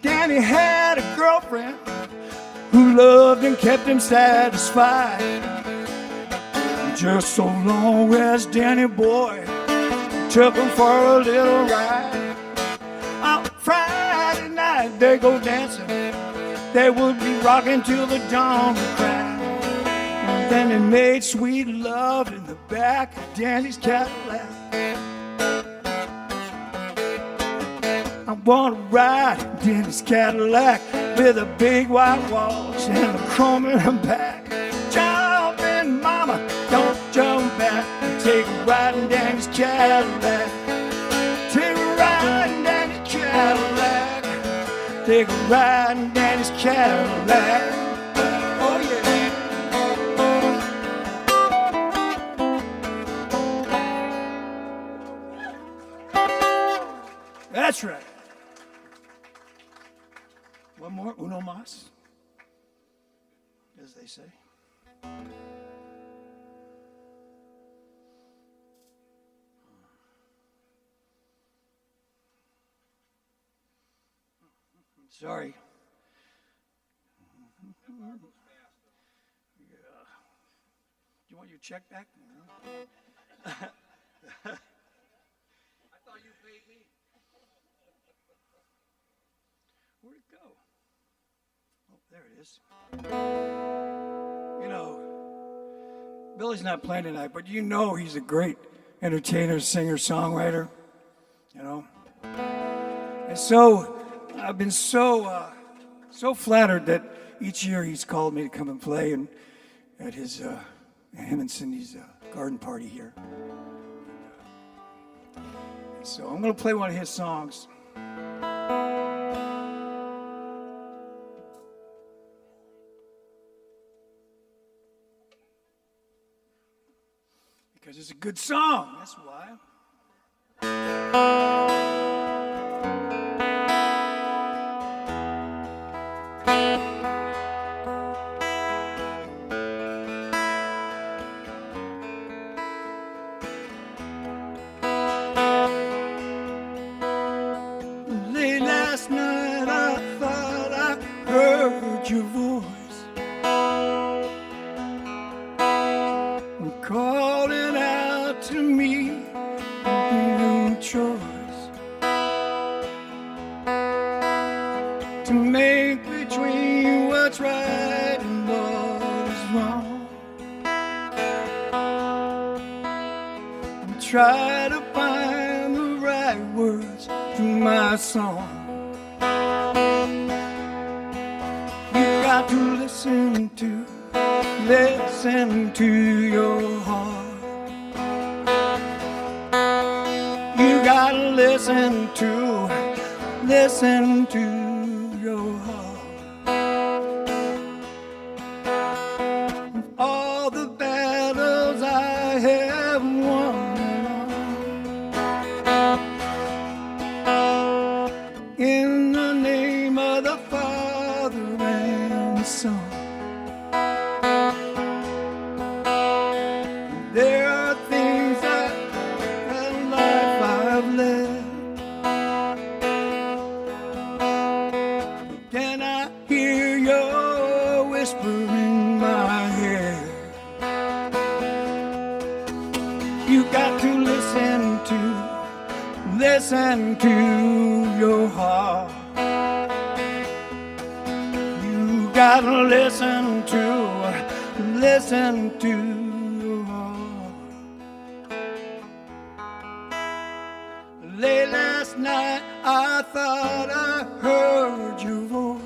Danny had a girlfriend who loved and kept him satisfied. Just so long as Danny boy took him for a little ride. On Friday night they go dancing. They would be rocking till the dawn would crack. And then they made sweet love in the back of Danny's Cadillac. I want to ride Danny's Cadillac with the big white walls and the chrome in the back. Jump in, mama, don't jump back. Take a ride in Danny's Cadillac. Take a ride in Danny's Cadillac. Take a ride in Danny's Cadillac. Oh yeah. That's right. One more, uno mas, as they say. Sorry. Yeah. You want your check back? I thought you paid me. Where'd it go? Oh, there it is. You know, Billy's not playing tonight, but you know he's a great entertainer, singer, songwriter. You know, and so I've been so flattered that each year he's called me to come and play and at his him and Cindy's garden party here. So I'm going to play one of his songs. Because it's a good song, that's why. Late last night I thought I heard your voice. Calling out to me, no choice to make between what's right and what is wrong. And try to find the right words to my song. You got to listen to your heart. You gotta listen to your heart. All the battles I have won in the name of the Father and the Son. There are things that in life I've led. Can I hear your whisper in my head? You got to listen to your heart. You got gotta listen to your heart. Late last night I thought I heard your voice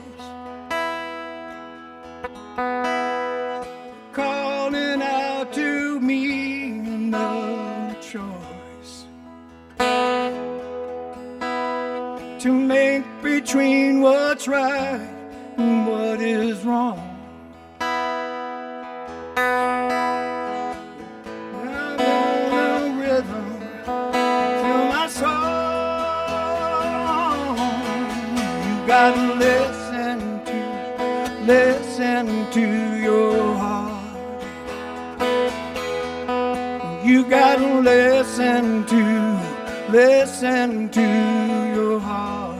calling out to me, another choice to make between what's right and what is wrong. I'm in a rhythm to my song. You gotta listen to your heart. You gotta listen to your heart.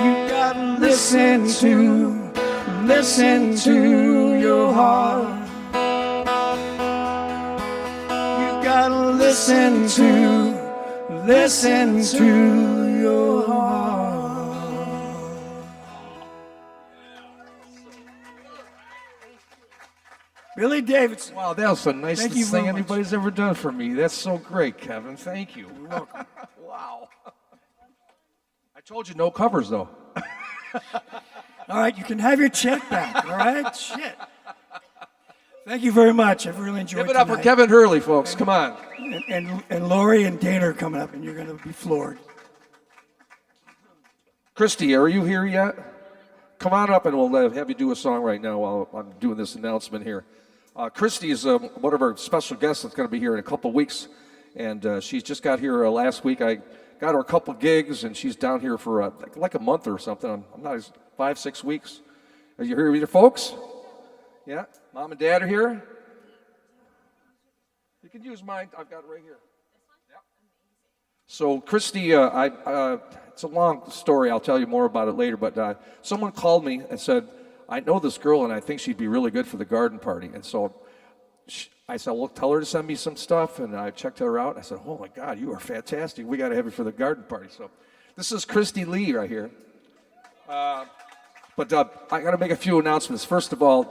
You gotta listen to your heart. You gotta listen to your heart. Billy Davidson. Wow, that was the Thank you nicest very thing much. anybody's ever done for me. That's so great, Kevin. Thank you. You're welcome. Wow. I told you no covers, though. All right, you can have your check back, all right? Shit. Thank you very much. I've really enjoyed it. Give it up for Kevin Hurley, folks. Come on. And Laurie and Dana are coming up, and you're going to be floored. Christy, are you here yet? Come on up, and we'll have you do a song right now while I'm doing this announcement here. Christy is one of our special guests that's going to be here in a couple weeks, and she's just got here last week. I got her a couple gigs, and she's down here for like a month or something. I'm not 5-6 weeks. Are you here with your folks? Yeah, Mom and Dad are here. You can use mine. I've got it right here. Yeah. So Christy, it's a long story. I'll tell you more about it later. But someone called me and said, I know this girl, and I think she'd be really good for the garden party. And so I said, well, tell her to send me some stuff. And I checked her out. I said, oh, my God, you are fantastic. We got to have you for the garden party. So this is Christy Lee right here. But I got to make a few announcements. First of all,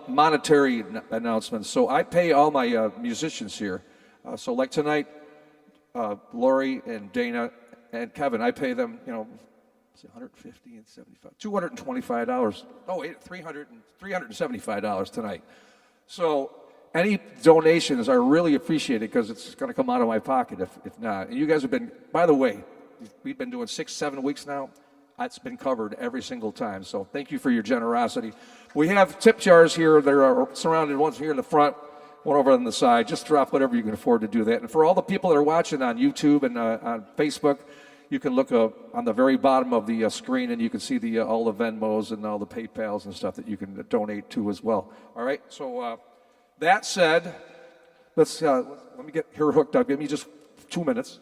monetary announcements. So I pay all my musicians here. So like tonight, Laurie and Dana and Kevin, I pay them, $150 and $75, $225. Oh, wait, $375 tonight. So any donations are really appreciated because it's going to come out of my pocket if not. And you guys have been, by the way, we've been doing 6-7 weeks now. It's been covered every single time. So thank you for your generosity. We have tip jars here. They're surrounded, one's here in the front, one over on the side. Just drop whatever you can afford to do that. And for all the people that are watching on YouTube and on Facebook, you can look on the very bottom of the screen, and you can see all the Venmos and all the PayPals and stuff that you can donate to as well. All right. So that said, let me get her hooked up. Give me just 2 minutes.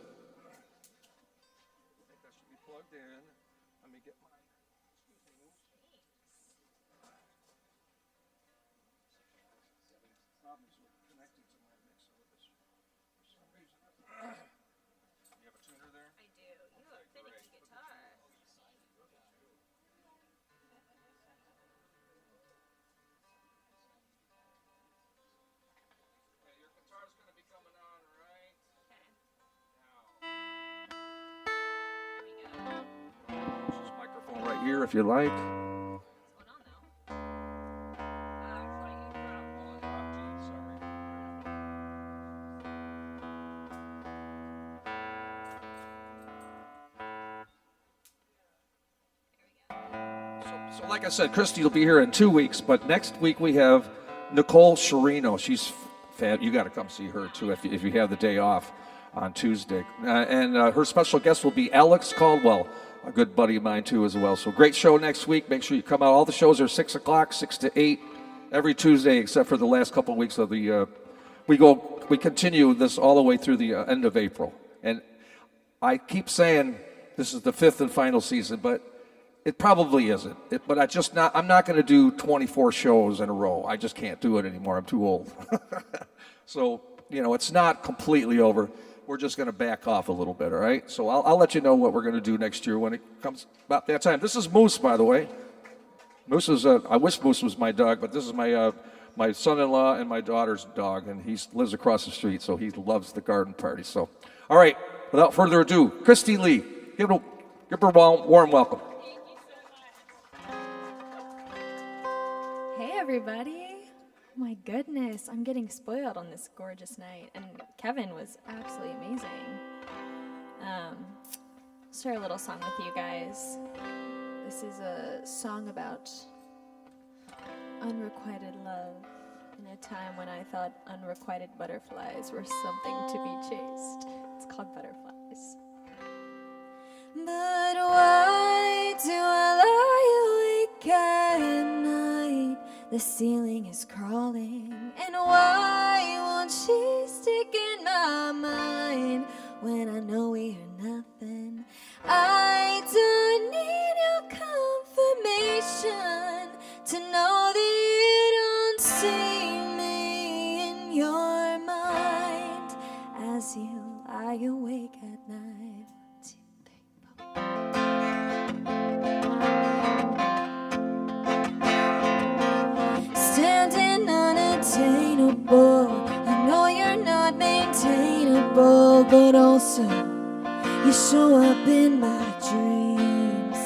Here if you like. So like I said, Christy will be here in 2 weeks, but next week we have Nicole Sherino. She's fab. You got to come see her too if you have the day off on Tuesday. And her special guest will be Alex Caldwell, a good buddy of mine too as well. So great show next week. Make sure you come out. All the shows are 6 o'clock, 6 to 8, every Tuesday except for the last couple of weeks of the. We continue this all the way through the end of April. And I keep saying this is the 5th and final season, but it probably isn't. But I'm not going to do 24 shows in a row. I just can't do it anymore. I'm too old. So it's not completely over. we're just going to back off a little bit, all right? So I'll let you know what we're going to do next year when it comes about that time. This is Moose, by the way. Moose is, I wish Moose was my dog, but this is my son-in-law and my daughter's dog, and he lives across the street, so he loves the garden party. So, all right, without further ado, Christy Lee, give her a warm welcome. Hey everybody. My goodness, I'm getting spoiled on this gorgeous night, and Kevin was absolutely amazing. Share a little song with you guys. This is a song about unrequited love in a time when I thought unrequited butterflies were something to be chased. It's called Butterflies. But why do I lie awake at night? The ceiling is crawling, and why won't she stick in my mind when I know we are nothing? I don't need your confirmation to know that you don't see me in your mind as you lie awake at night. 1, 2, 3, standing unattainable. I know you're not maintainable, but also you show up in my dreams.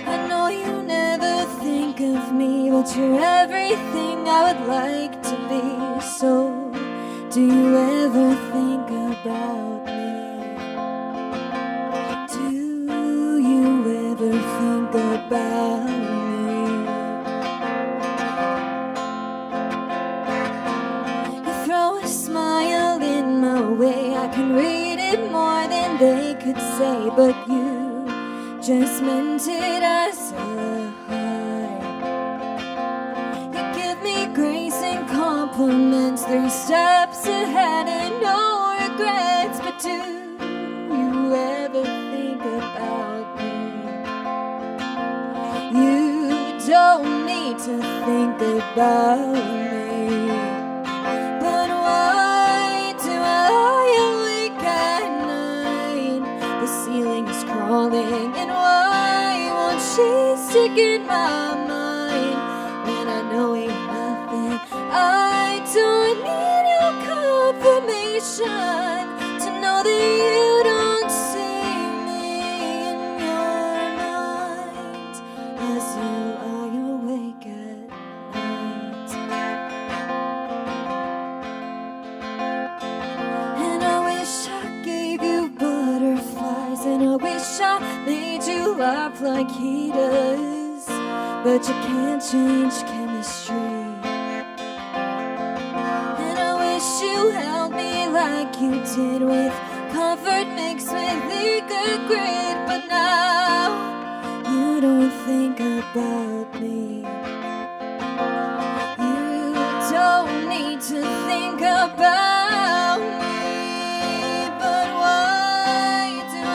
I know you never think of me, but you're everything I would like to be. So, do you ever think about me? Do you ever think about me? You throw a smile in my way, I can read it more than they could say, but you just meant it as a high. You give me grace and compliments, 3 steps ahead and no regrets. But do you ever think about me? You don't need to think about me. But why do I lie awake at night? The ceiling is crawling, and why won't she stick in my mind when I know ain't nothing? I don't need your confirmation to know that you don't see me in your mind as you lie awake at night. And I wish I gave you butterflies, and I wish I made you laugh like he does, but you can't change chemistry. And I wish you held me like you did, with comfort mixed with eager grit. But now you don't think about me. You don't need to think about me. But why do I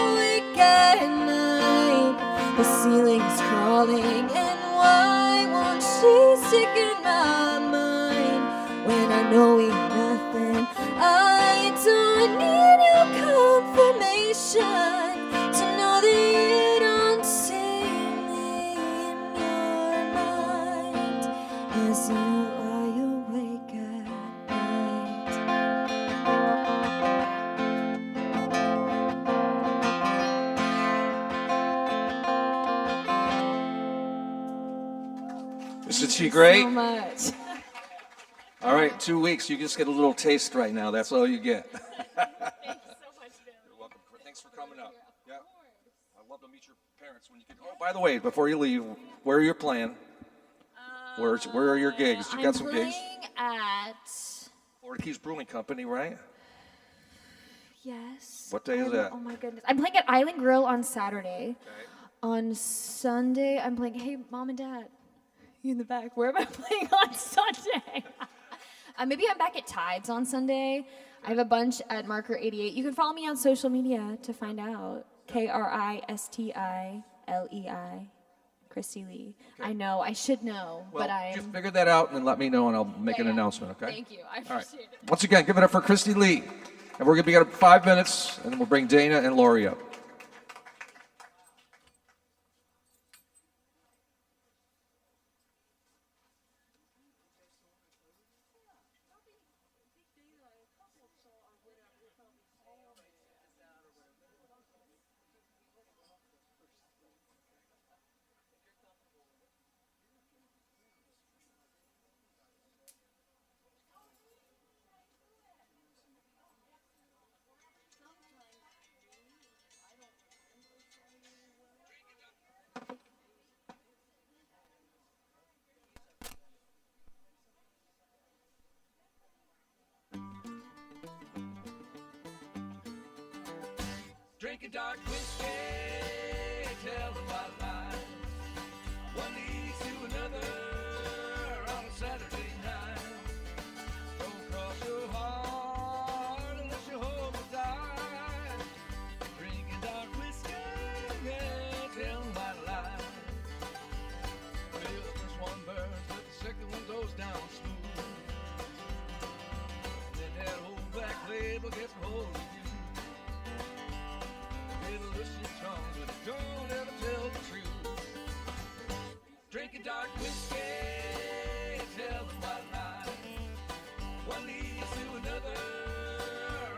awake at night? The ceiling's crawling, and why won't she stick in my mind when I know we nothing? I don't need your confirmation to know that you don't see me in your mind as you lie awake at night. Isn't she great? So much. All right, 2 weeks. You just get a little taste right now. That's all you get. Thanks so much, Bill. You're welcome. Thanks for coming up. Yeah. I'd love to meet your parents when you can. Oh, by the way, before you leave, where are you playing? Where are your gigs? You got some gigs? I'm playing at... Florida Keys Brewing Company, right? Yes. What day is that? Oh my goodness. I'm playing at Island Grill on Saturday. Okay. On Sunday, I'm playing... Hey, Mom and Dad. You in the back. Where am I playing on Sunday? Maybe I'm back at Tides on Sunday. I have a bunch at Marker 88. You can follow me on social media to find out. KRISTILEI. Christy Lee. I know, I should know, Well, but I just am. figure that out and then let me know and I'll make an Yeah. announcement, okay? Thank you, I All right. appreciate it. Once again, give it up for Christy Lee. And we're going to be at 5 minutes, and then we'll bring Dana and Laurie up. Drinking dark whiskey, tell about life. One leads to another on a Saturday night. Don't cross your heart unless you hope to die. Drinking dark whiskey, tell about life. Well, the first one burns, but the second one goes down smooth. And then that old black label gets a hold of you. It'll listen your tongue, but it don't ever tell the truth. Drinking dark whiskey, tell them what life. One leads to another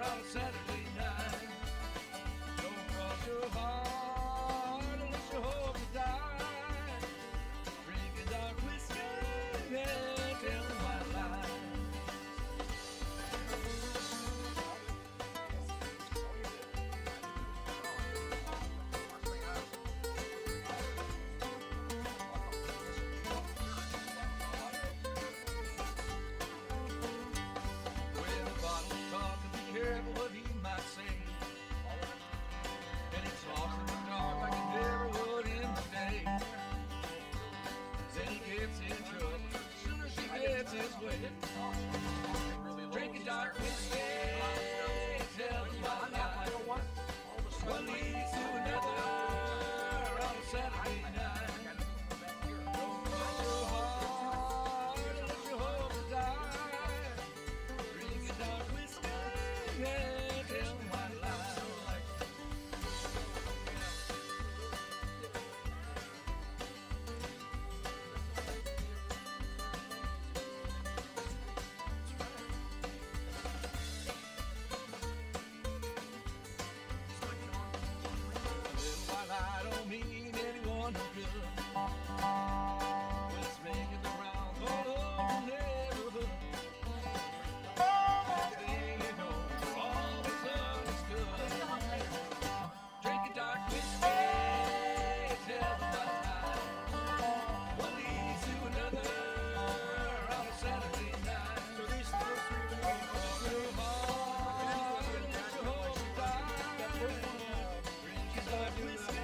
on a Saturday night. Don't cross your heart unless you hope to die. Drinking dark whiskey, tell them what life. When the bottle's talking, be careful what he might say. And he talks in the dark like he never would in the day. Then he gets in trouble as soon as he gets his way. Drinking dark whiskey, tell him about life. One leads to another on a Saturday night. Don't cross your heart unless you hope to die. Drinking dark whiskey, tell him about life. Little white lie don't mean anyone no good. When it's making the rounds all over the neighborhood. Everything you know, all is understood. Drinking dark whiskey, tell them about life. One leads to another on a Saturday night. So these first three will go your heart unless you hope to die. Drinking dark whiskey,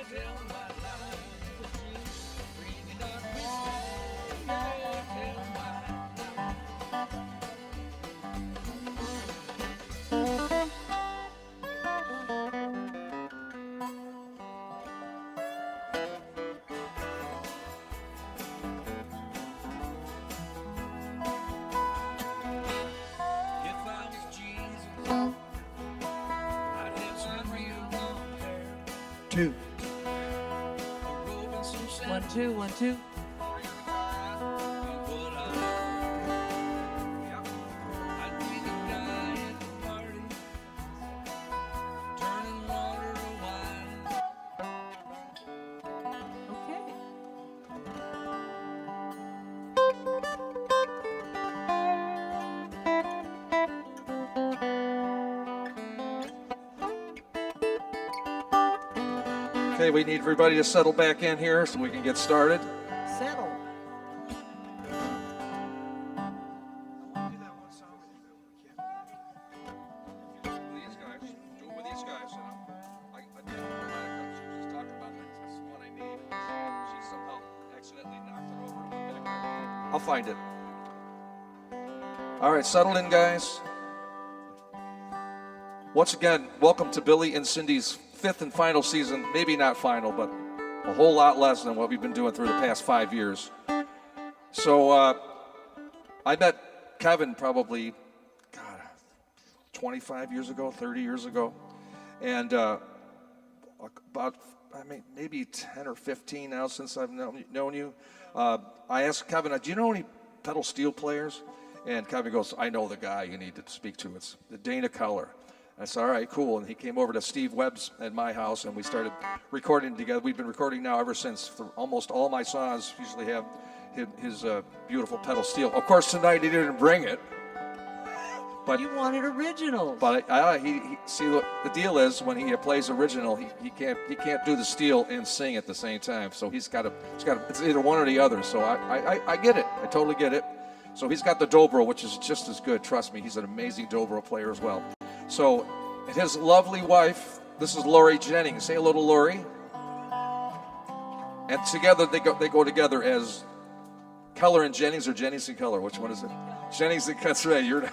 tell them about life. Drinking dark whiskey, tell them about life. If I was Jesus, I'd have some real long hair, 2. a robe and some sand. 1, 2, 1, 2. What I'd be the guy at the party, turning water to wine. Okay. Okay, we need everybody to settle back in here so we can get started. Settle. These guys, do it with these guys. I did she was just talking about that. This is what I need. She somehow accidentally knocked it over. I'll find it. All right, settle in, guys. Once again, welcome to Billy and Cindy's 5th and final season. Maybe not final, but a whole lot less than what we've been doing through the past 5 years. So I met Kevin probably, 25 years ago, 30 years ago. And about, maybe 10 or 15 now since I've known you. I asked Kevin, do you know any pedal steel players? And Kevin goes, I know the guy you need to speak to. It's Dana Keller. I said, all right, cool. And he came over to Steve Webb's at my house, and we started recording together. We've been recording now ever since. Almost all my songs usually have his beautiful pedal steel. Of course, tonight he didn't bring it. But You wanted originals. But he see, look, the deal is when he plays original, he can't do the steel and sing at the same time. So it's either one or the other. So I get it. I totally get it. So he's got the dobro, which is just as good. Trust me, he's an amazing dobro player as well. So his lovely wife, this is Laurie Jennings. Say hello to Laurie. And together they go together as Keller and Jennings, or Jennings and Keller. Which one is it? Jennings and that's right. You're.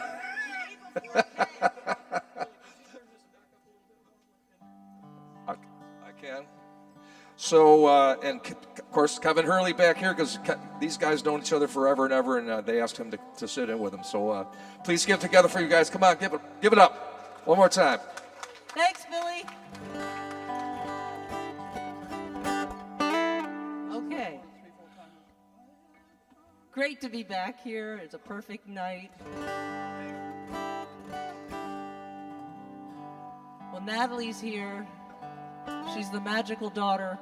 I can. So, and of course, Kevin Hurley back here, because these guys know each other forever and ever, and they asked him to sit in with them. So please give together for you guys. Come on, give it up. One more time. Thanks, Billy. Okay. Great to be back here. It's a perfect night. Well, Natalie's here. She's the magical daughter.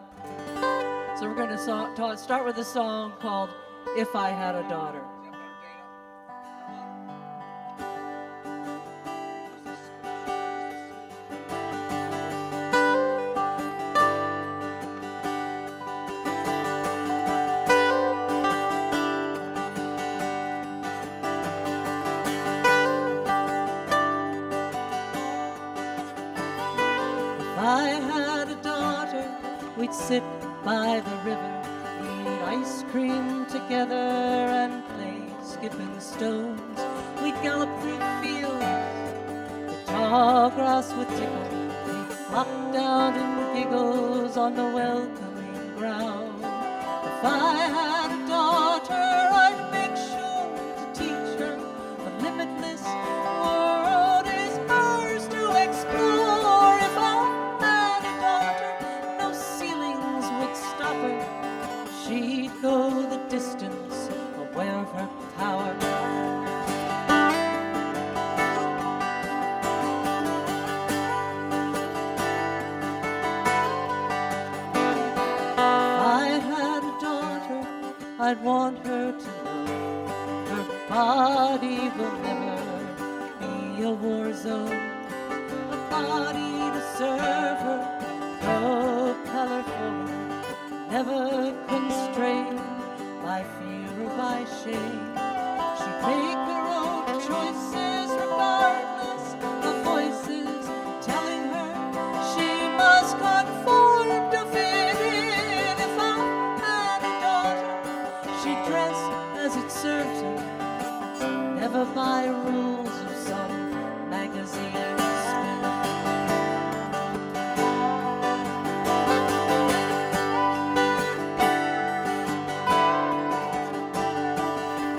So we're going to start with a song called If I Had a Daughter. Sit by the river, eat ice cream together, and play skipping stones. We'd gallop through fields, the tall grass would tickle. We'd flop down in giggles on the welcoming ground. If I had a daughter, I'd make sure to teach her the limitless world is hers to explore. If I had a daughter, no ceilings would stop her. She'd go the distance, aware of her power. I'd want her to know her body will never be a war zone. A body to serve her, propel her forward, never constrained by fear or by shame. She'd make her own choices regardless of voices telling her she must conform to fit in. If I had a daughter, she'd dress as it served her, never by rules of some magazine spin.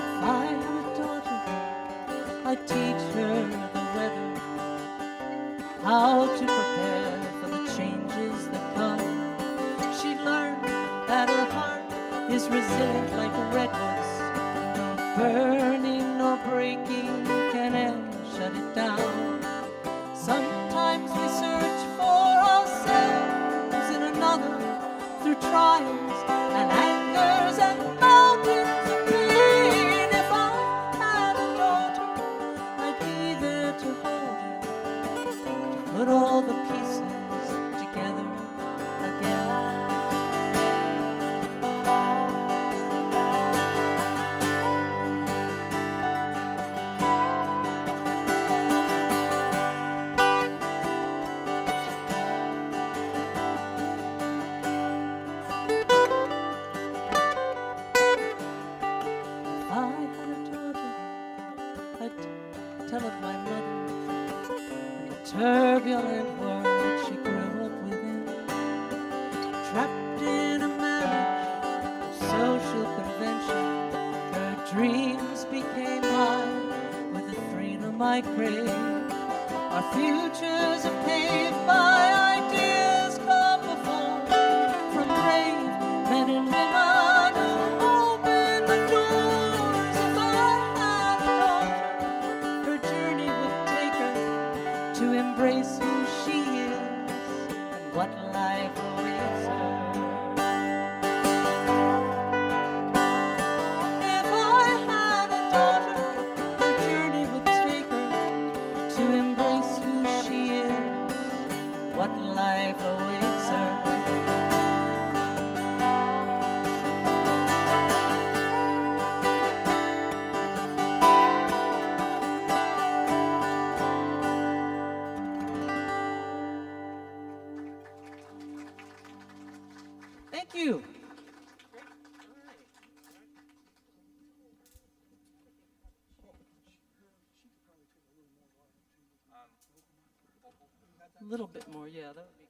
If I had a daughter, I'd teach her the weather, how to prepare for the changes that come. She'd learn that her heart is resilient like redwoods. No burning, no breaking can ever shut it down. Sometimes we search for ourselves in another through trials and angers and mountains of pain. If I had a daughter, I'd be there to hold her, to put all the pieces together again. If I had a daughter, I'd tell of my mother and the turbulent world she grew up within, trapped in I crave. Our futures are paved by ideas come before from brave men and women who open the doors. If I had a daughter, her journey would take her to embrace who she is and what life awaits her. If I had a daughter, her journey would take her to embrace who she is, what life awaits her. Thank you. A little bit more, yeah, that would be.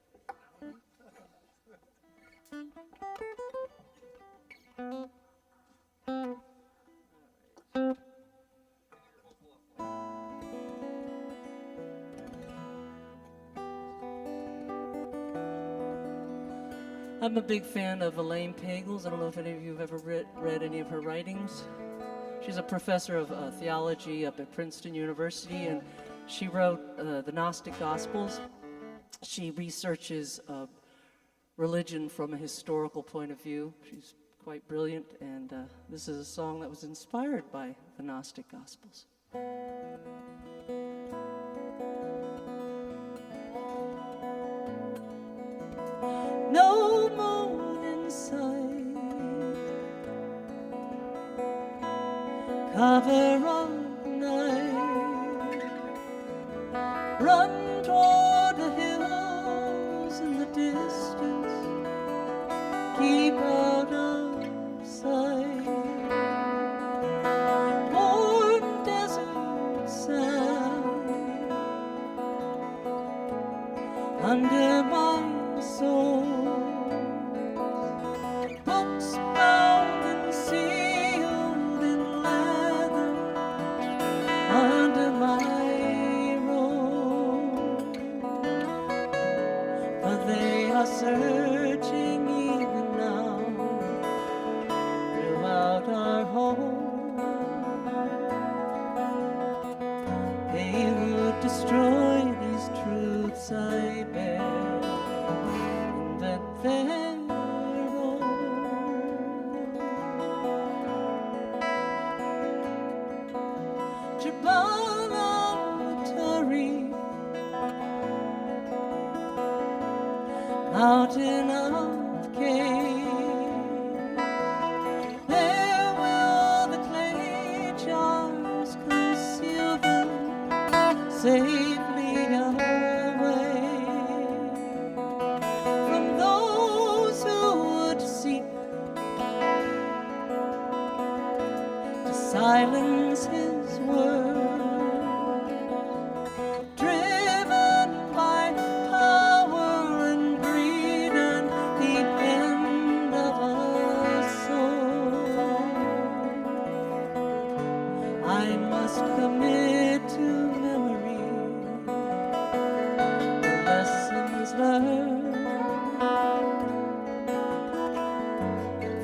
I'm a big fan of Elaine Pagels. I don't know if any of you have ever read any of her writings. She's a professor of theology up at Princeton University, and she wrote the Gnostic Gospels. She researches religion from a historical point of view. She's quite brilliant, and this is a song that was inspired by the Gnostic Gospels. No moon in sight, cover of night, run toward the hills in the distance, keep out of sight. Warm desert sand under my soul. Books bound and sealed in leather under my robe, for they are searching even now throughout our home. They would destroy these truths I bear, invent their mountain of caves, there will the clay jars conceal them safely away from those who would seek to silence his word. Commit to memory the lessons learned,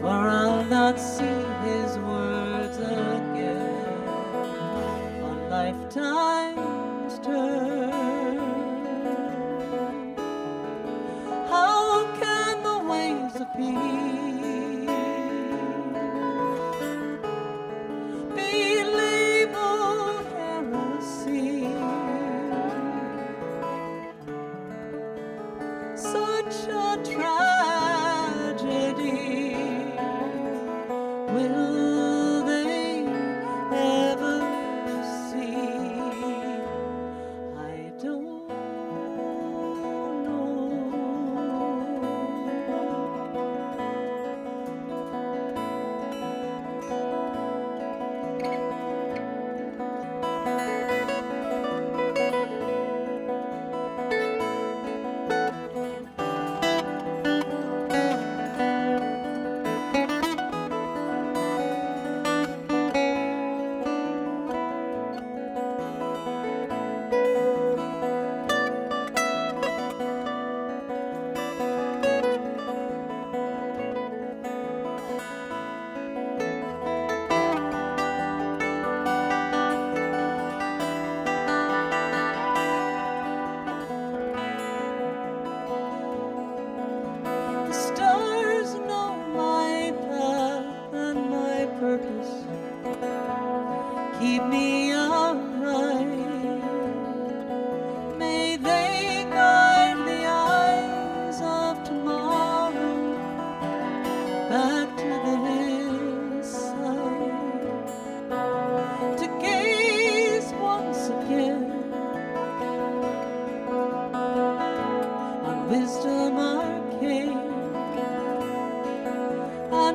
for I'll not see his words again on lifetime's turn. How can the ways of peace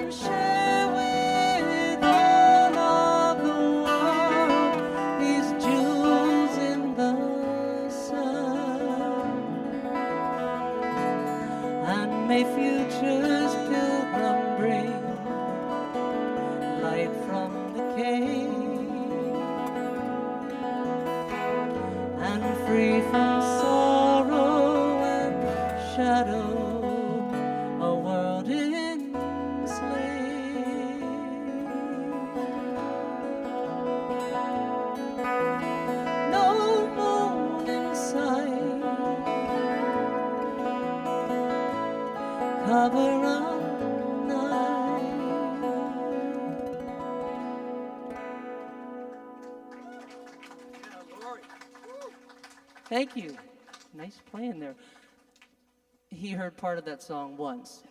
and share with all of the world these jewels in the sun. And may future's pilgrim bring light from the cave, and free from sorrow and shadow, a world enslaved. No moon in sight, cover up night. Yeah, Laurie. Thank you. Nice playing there. He heard part of that song once.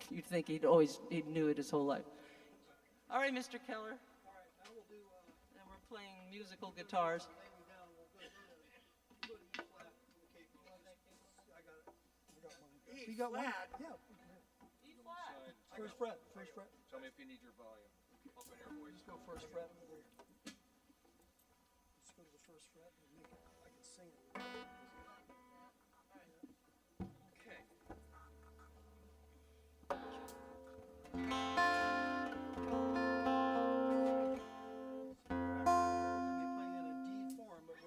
You'd think he knew it his whole life. All right, Mr. Keller. All right, now we'll do, And we're playing musical guitars. lay me down. We'll go to E flat. Okay, I got it. I got mine. You got one? Yeah. E flat. First fret. First fret. Tell me if you need your volume. Up in your voice. Let's go first fret. Let's go to the first fret and make it. I can sing it. Okay. We'll be playing in a D form, but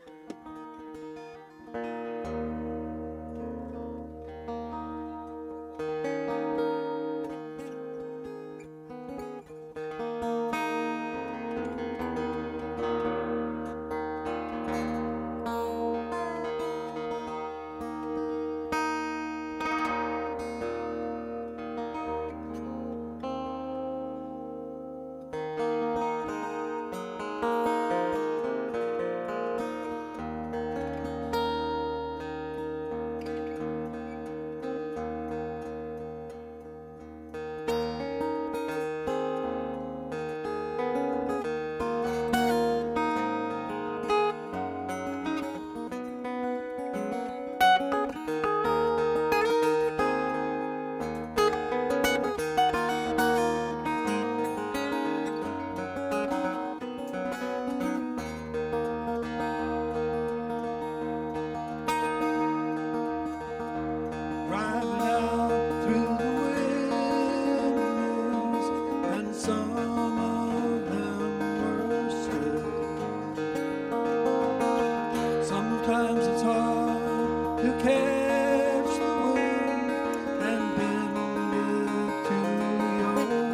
driving out through the wilderness, and some of them were still. Sometimes it's hard to catch the wind and bend it to your will.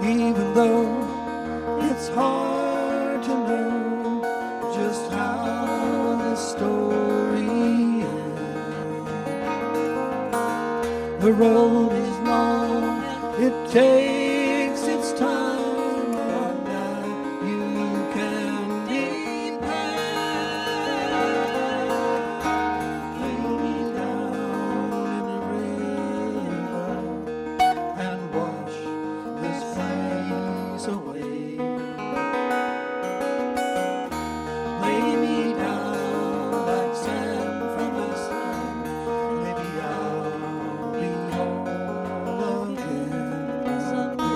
Even though it's hard to know just how the story ends. The road is long, it takes its time, on that you can depend. Lay me down in a river and wash this place away. Lay me down like sand from the sun. Maybe I'll be whole again someday.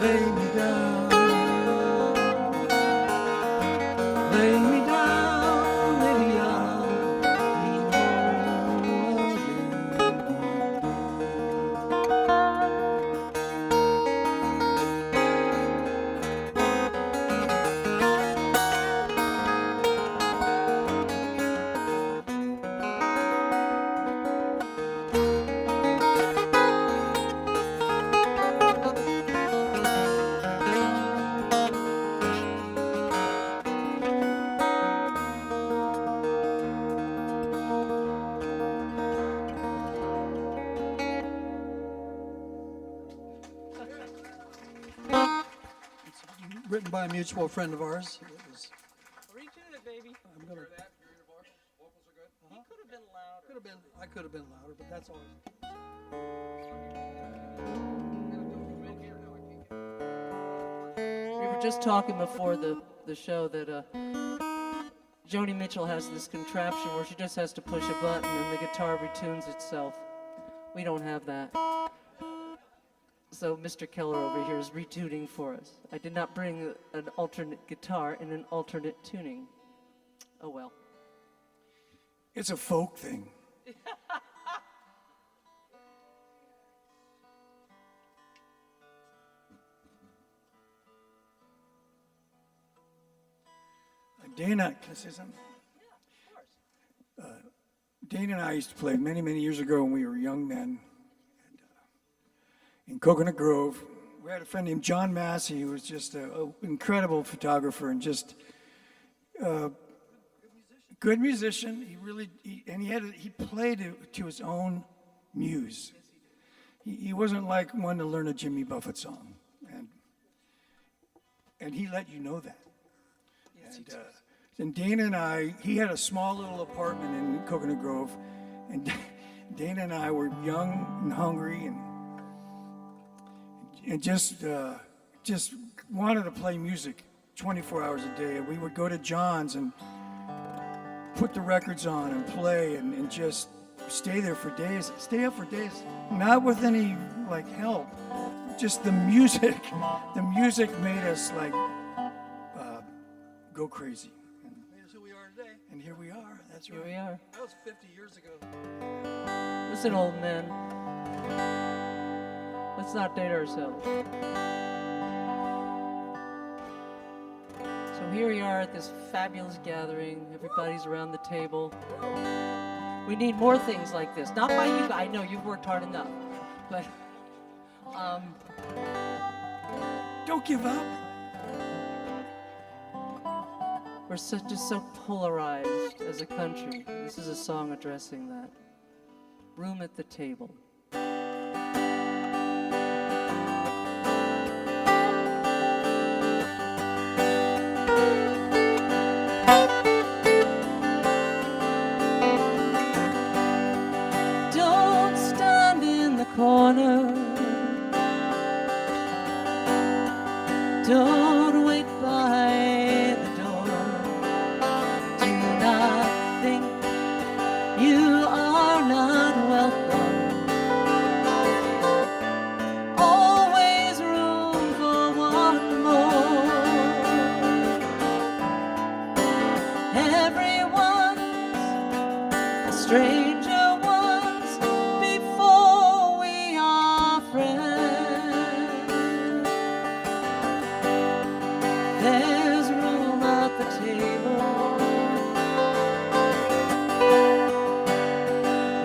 lay me down, lay me down, maybe I'll be whole written by a mutual friend of ours. It was, Retune it, baby. I'm gonna, He could have been louder. I could have been louder, but that's always. We were just talking before the show that Joni Mitchell has this contraption where she just has to push a button and the guitar retunes itself. We don't have that. So Mr. Keller over here is retuning for us. I did not bring an alternate guitar and an alternate tuning. Oh well. It's a folk thing. Dana, can I say something? Yeah, of course. Dana and I used to play many, many years ago when we were young men. And, in Coconut Grove, we had a friend named John Massey who was just an incredible photographer and just a good musician. He played to his own muse. He wasn't like one to learn a Jimmy Buffett song, and he let you know that. And Dana and I, he had a small little apartment in Coconut Grove, and Dana and I were young and hungry and just wanted to play music 24 hours a day. And we would go to John's and put the records on and play and just stay there for days, stay up for days, not with any like help, just the music. The music made us like go crazy. Here's who we are today. And here we are. That's Here right. we are. That was 50 years ago. Listen, old man. Let's not date ourselves. So here we are at this fabulous gathering. Everybody's around the table. We need more things like this. Not by you. I know you've worked hard enough, but Don't give up. we're just so polarized as a country. This is a song addressing that. Room at the table. Don't stand in the corner. Don't wait by the door. Do not think you are not welcome. Always room for one more. Everyone's a stranger once before we are friends. There's room at the table.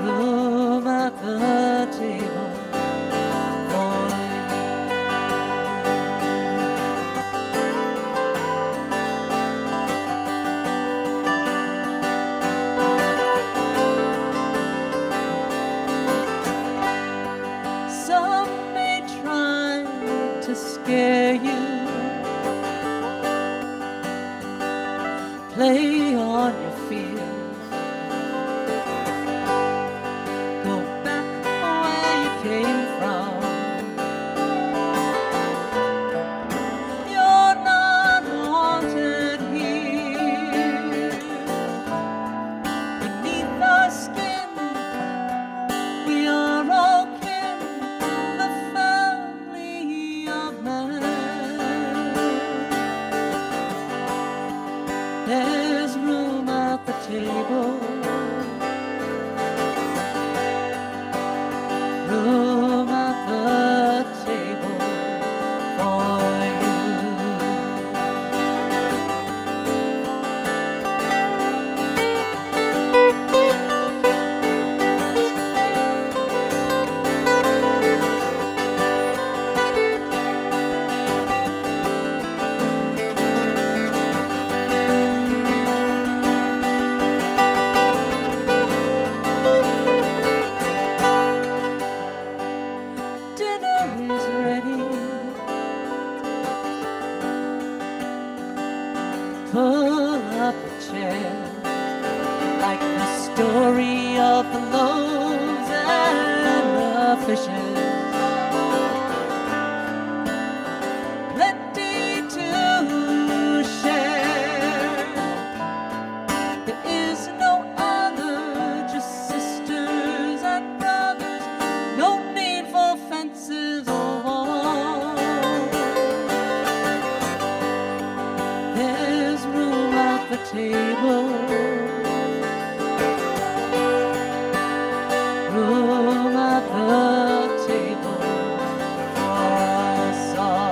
Room at the table for you. Some may try to scare you. Play on your fears. Go back where you came from. You're not wanted here. Beneath our skin, we are all kin, the family of man. room at the table for you. Dinner is ready. Pull up a chair, like the story of the loaves and the fishes. Plenty to share. There is no other, just sisters and brothers. No need for fences or walls. There's room at the table. Room at the table for us all.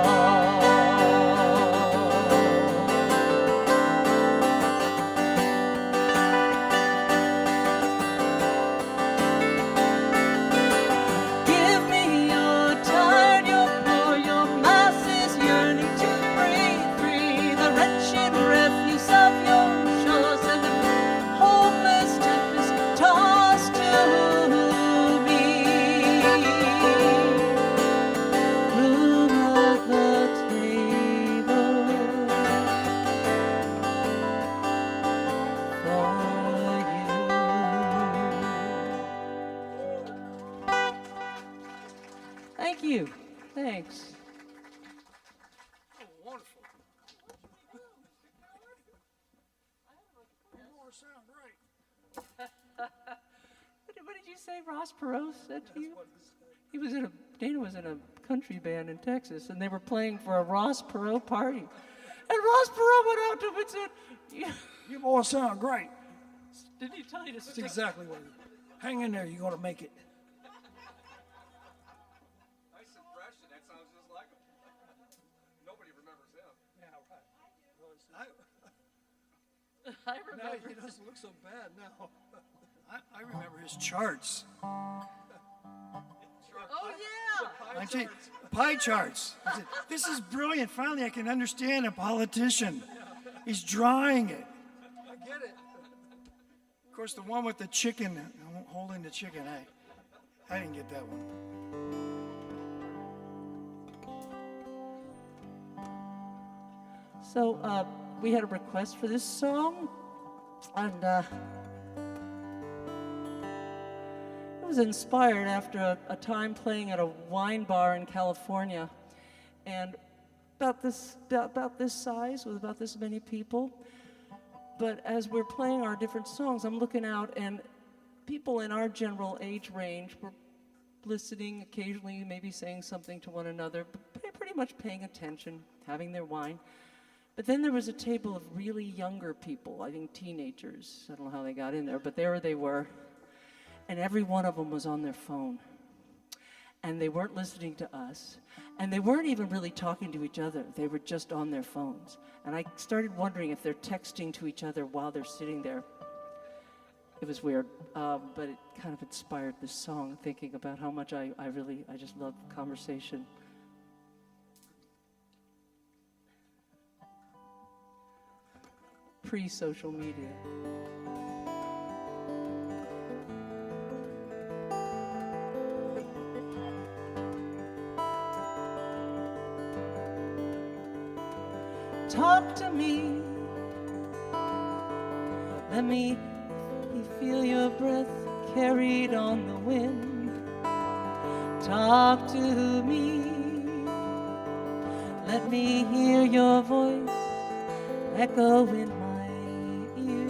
Give me your tide, your poor, your masses yearning to breathe free. The wretched refuse of your shores and the hopeless tempest tossed to me. Room at the table for you. Thank you. Thanks. Oh, wonderful. More sound great. What did you say Ross Perot said to you? He was in a, Dana was in a country band in Texas, and they were playing for a Ross Perot party. And Ross Perot went out to him and said, You boys sound great. didn't he tell you to That's stick? exactly what it is. Hang in there, you're going to make it. Nice impression. That sounds just like him. Nobody remembers him. Yeah, right. I Now remember. he doesn't look so bad now. I remember his charts. Oh, yeah. I tell you, pie charts. I said, this is brilliant. Finally, I can understand a politician. He's drawing it. I get it. Of course, the one with the chicken, holding the chicken, I didn't get that one. So we had a request for this song, and it was inspired after a time playing at a wine bar in California, and about this size with about this many people. But as we're playing our different songs, I'm looking out, and people in our general age range were listening, occasionally maybe saying something to one another, but pretty much paying attention, having their wine. But then there was a table of really younger people, I think teenagers. I don't know how they got in there, but there they were. And every one of them was on their phone. And they weren't listening to us. And they weren't even really talking to each other. They were just on their phones. And I started wondering if they're texting to each other while they're sitting there. It was weird, but it kind of inspired this song, thinking about how much I just love conversation. Pre-social media. Talk to me. Let me feel your breath carried on the wind. Talk to me. Let me hear your voice echo in my ear.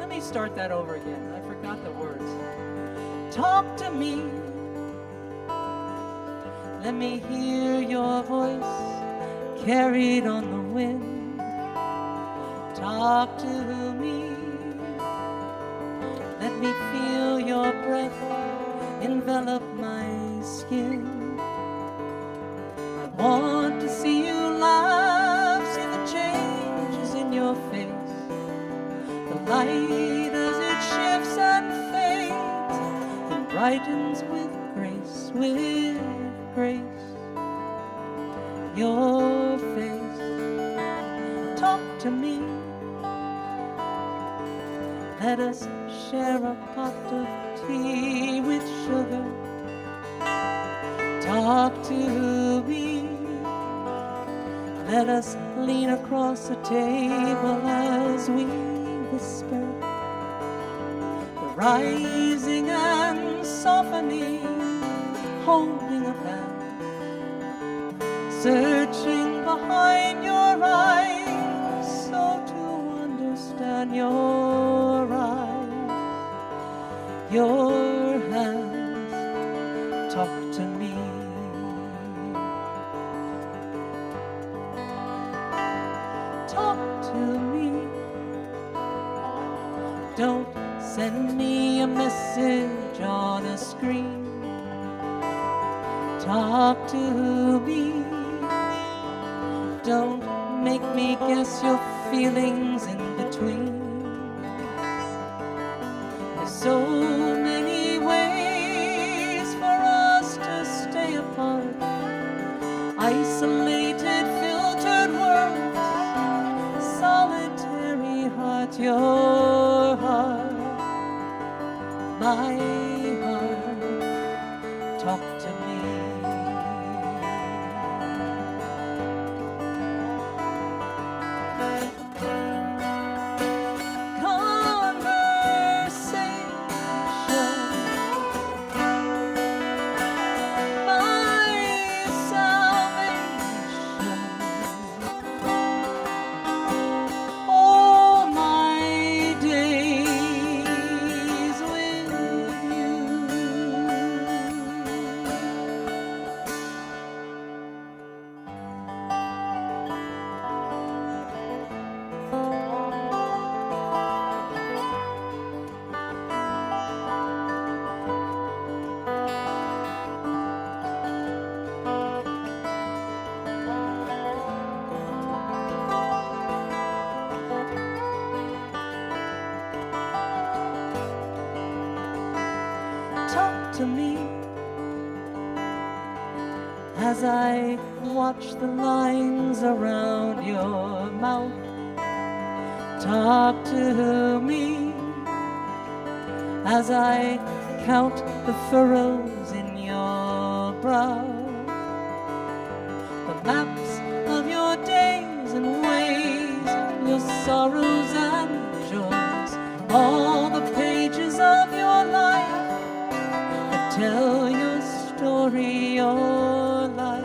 Let me start that over again. I forgot the words. Talk to me. Let me hear your voice carried on the wind. Talk to me. Let me feel your breath envelop my skin. I want to see you laugh, see the changes in your face, the light as it shifts and fades and brightens with grace, your face. Talk to me, let us share a pot of tea with sugar. Talk to me, let us lean across the table as we whisper, the rising and softening, holding a hand, searching behind your eyes, so to understand your eyes, your hands. Talk to me. Talk to me. Don't send me a message on a screen. Talk to me. Don't make me guess your feelings in between. There's so many ways for us to stay apart. Isolated, filtered words, solitary heart, your heart, my heart. Talk to me. To me as I watch the lines around your mouth. Talk to me as I count the furrows in your brow, the maps of your days and ways, your sorrows and joys, all the pages of your life. Tell your story, your life,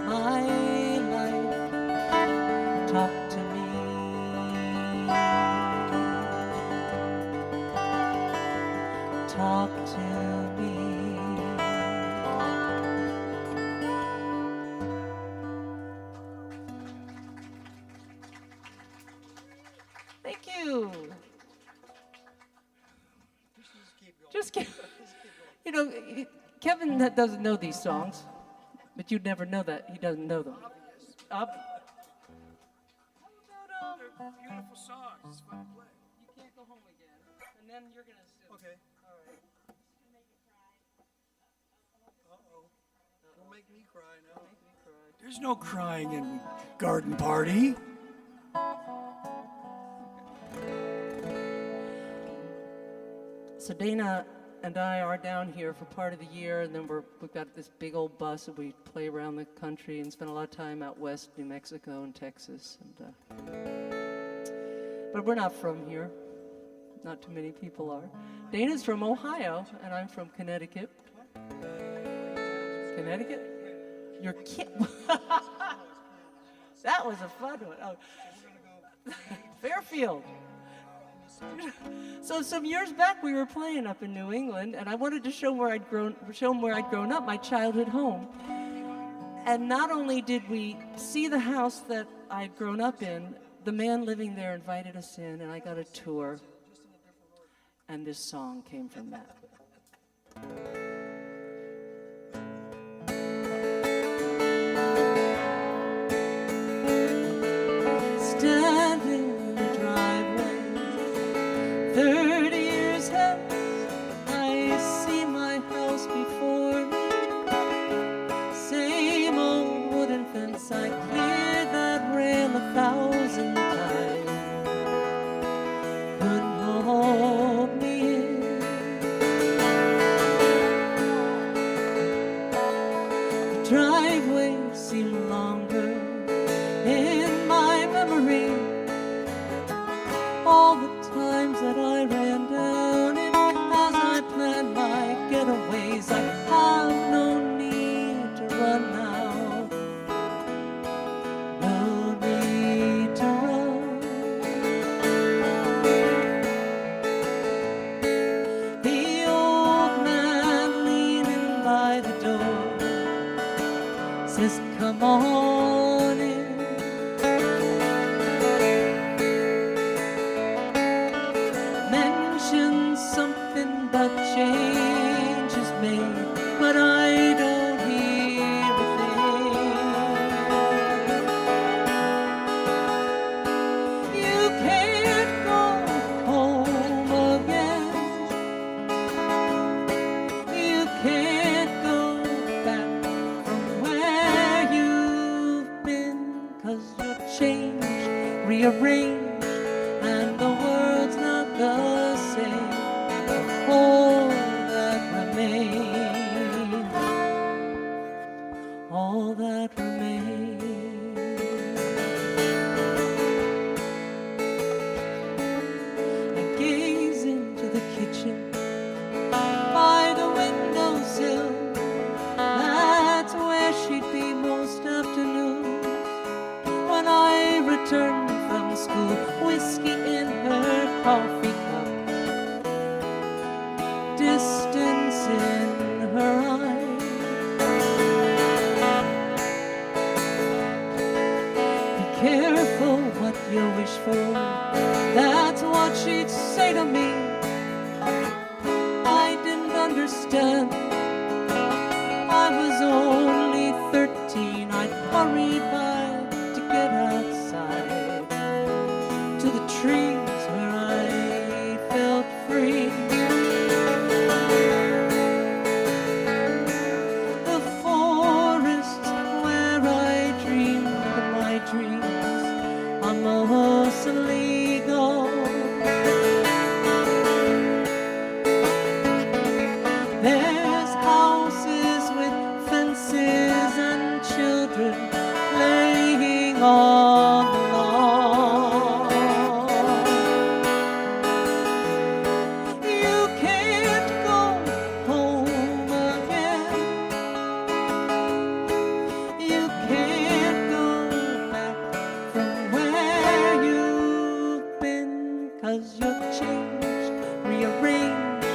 my life. Talk to me. Talk to me. Thank you. Just keep, you know, Kevin doesn't know these songs, but you'd never know that. He doesn't know them. They're beautiful songs. It's fun to play. You can't go home again, and then you're going to sit. Okay. All right. Uh-oh. Don't make me cry now. There's no crying in Garden Party. So Dana and I are down here for part of the year, and then we've got this big old bus that we play around the country and spend a lot of time out west, New Mexico and Texas. But we're not from here. Not too many people are. Dana's from Ohio, and I'm from Connecticut. Connecticut? You're kidding. That was a fun one. Oh. Fairfield. So some years back we were playing up in New England, and I wanted to show them where I'd grown up, my childhood home. And not only did we see the house that I'd grown up in, the man living there invited us in, and I got a tour. And this song came from that. driveway seemed longer in my memory. All the times that I ran down it as I planned my getaways. I have no need to run now. No need to run. The old man leaning by the door says, come on in. Mention something about changes made, but I don't hear a thing. You can't go home again. You can't go back from where you've been, 'cause you're changed, rearranged, and the world's not the same. All that remains, all that remains. I gaze into the kitchen by the windowsill. That's where she'd be most afternoons when I returned from school. Whiskey in her coffee cup, distance in her eyes. Be careful what you wish for, that's what she'd say to me. I didn't understand, I was only 13. I'd hurry by to get outside to the trees where I felt free. The forest where I dreamed my dreams are mostly gone. There's houses with fences and children playing on the lawn. You can't go home again. You can't go back from where you've been, 'cause you're changed, rearranged,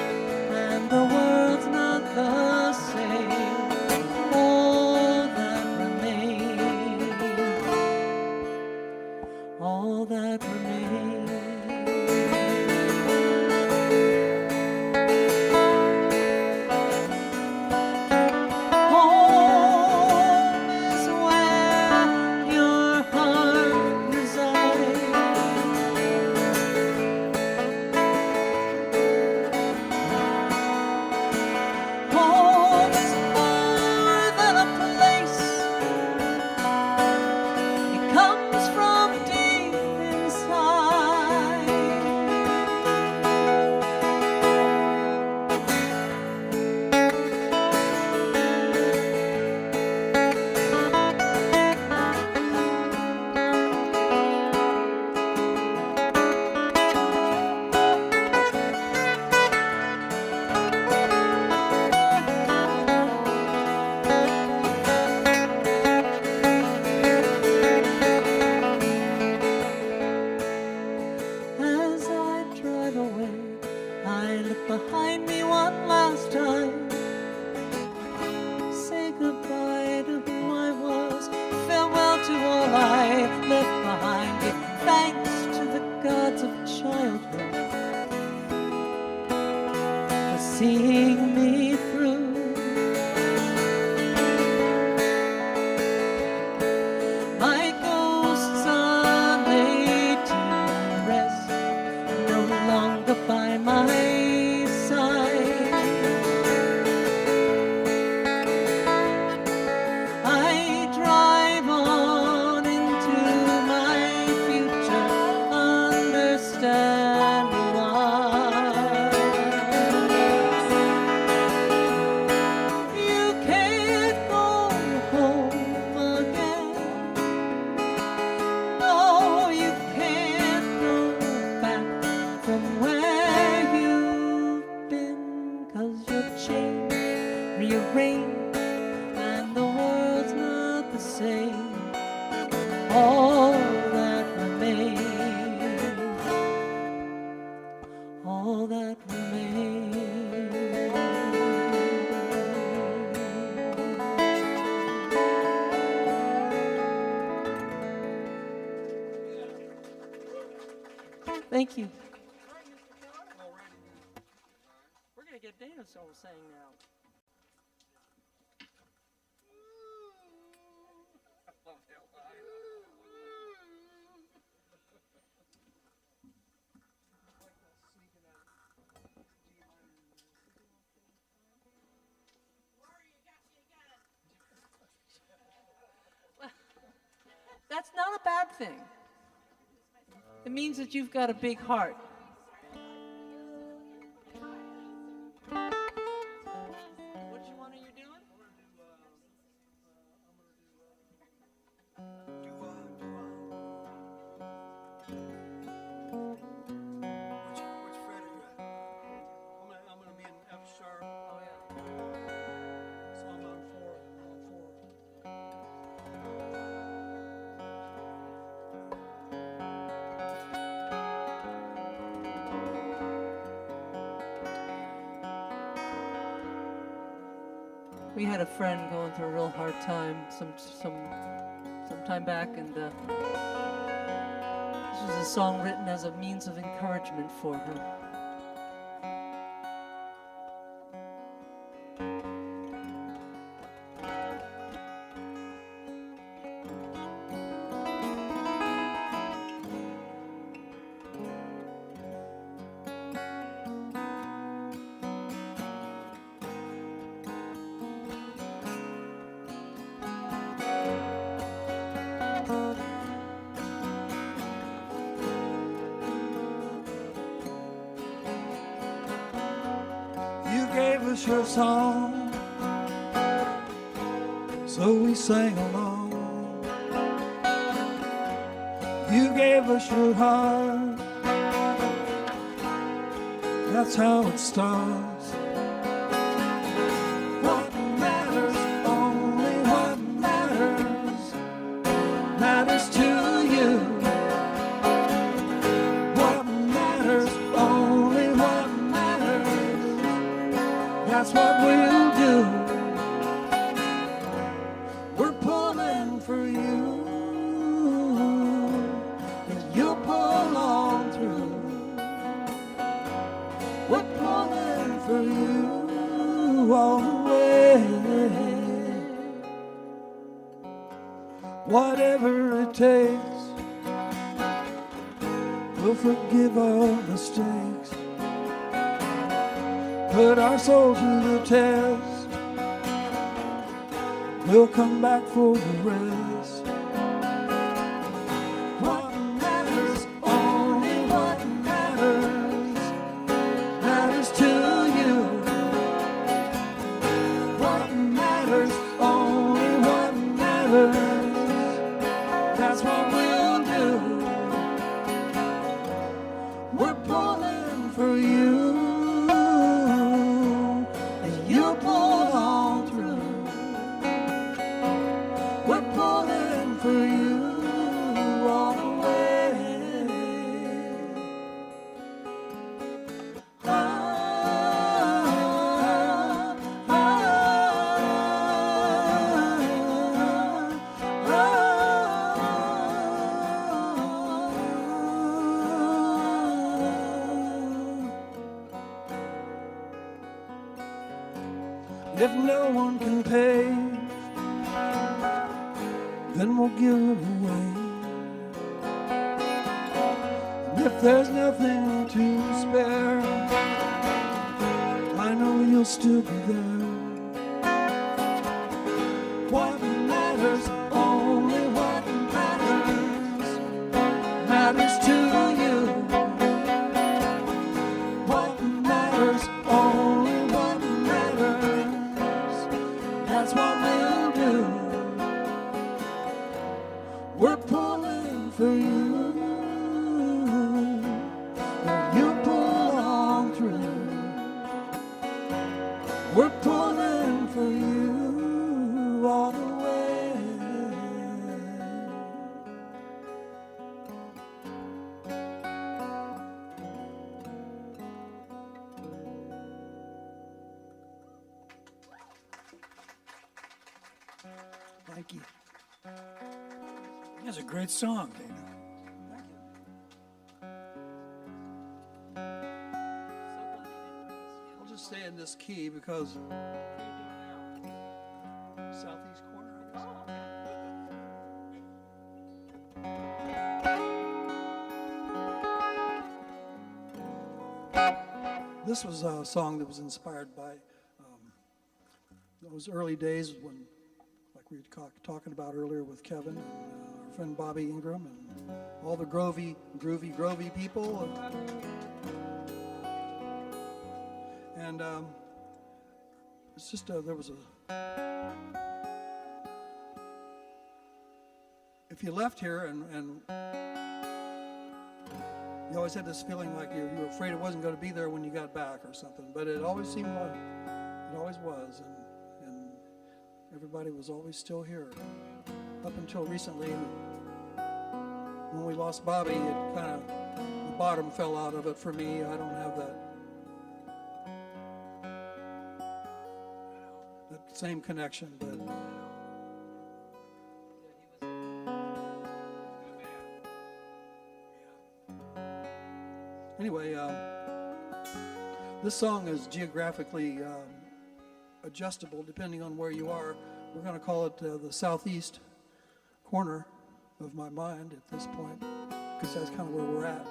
and the world's not the same. All that remains, all that remains. Home is where your heart resides. Home is more than a place. It comes from deep inside. As I drive away, I look behind me one last time. Say goodbye to who I was, farewell to all I left behind. Give thanks to the gods of childhood for seeing me through. My ghosts are laid to rest, no longer by my side. I drive on into my future, rearrange, and the world's not the same. All that remains, all that remains. Thank you. We're going to get Dana song sang now. That's not a bad thing. It means that you've got a big heart. Which one are you doing? Which fret are you at? I'm gonna be in F sharp. Oh, yeah. So I'm on 4. We had a friend going through a real hard time some time back, and this was a song written as a means of encouragement for her. Your song, so we sang along. You gave us your heart, that's how it starts. What matters, only what matters, matters to you. What matters, only what matters, that's what we'll do. We're pulling for you, and you'll pull on through. We're pulling for you all the way. Whatever it takes, we'll forgive our mistakes. Put our soul to the test, we'll come back for the rest. What matters, only what matters, matters to you. What matters, only what matters, that's what we'll do. We're pulling for you. If no one can pay, then we'll give it away. And if there's nothing to spare, I know you'll still be there. What matters, only what matters, matters to you. What matters, only what matters, that's what we'll do. We're pulling for you, and you pull on through. We're pulling for for you all the way. Thank you. That's a great song, Dana. I'll just stay in this key because southeast corner, I guess. This was a song that was inspired by those early days when, like we were talking about earlier with Kevin and our friend Bobby Ingram and all the groovy people. And it's just there was a. If you left here and you always had this feeling like you were afraid it wasn't going to be there when you got back or something, but it always seemed like it always was, and everybody was always still here. Up until recently, when we lost Bobby, it kind of, the bottom fell out of it for me. I don't have that same connection, but anyway, this song is geographically adjustable depending on where you are. We're going to call it the southeast corner of my mind at this point, because that's kind of where we're at.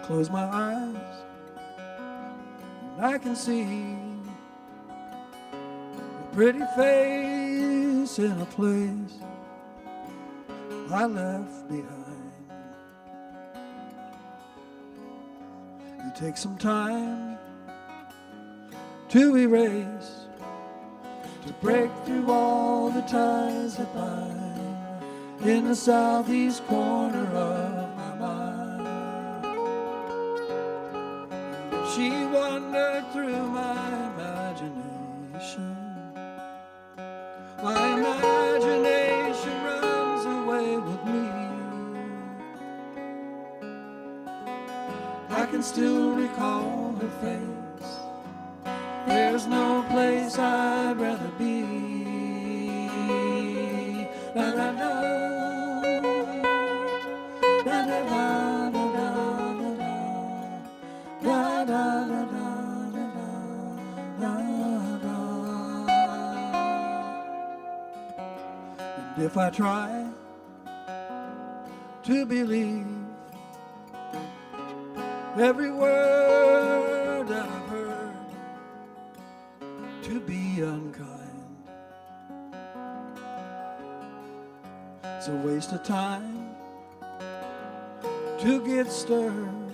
Close my eyes and I can see a pretty face in a place I left behind. It takes some time to erase, to break through all the ties that bind in the southeast corner of my mind. She wandered through my imagination. My imagination runs away with me. I can still recall her face. There's no place I'd rather be. La la la, la la la. And if I try to believe every word that I've heard, to be unkind, it's a waste of time to get stirred,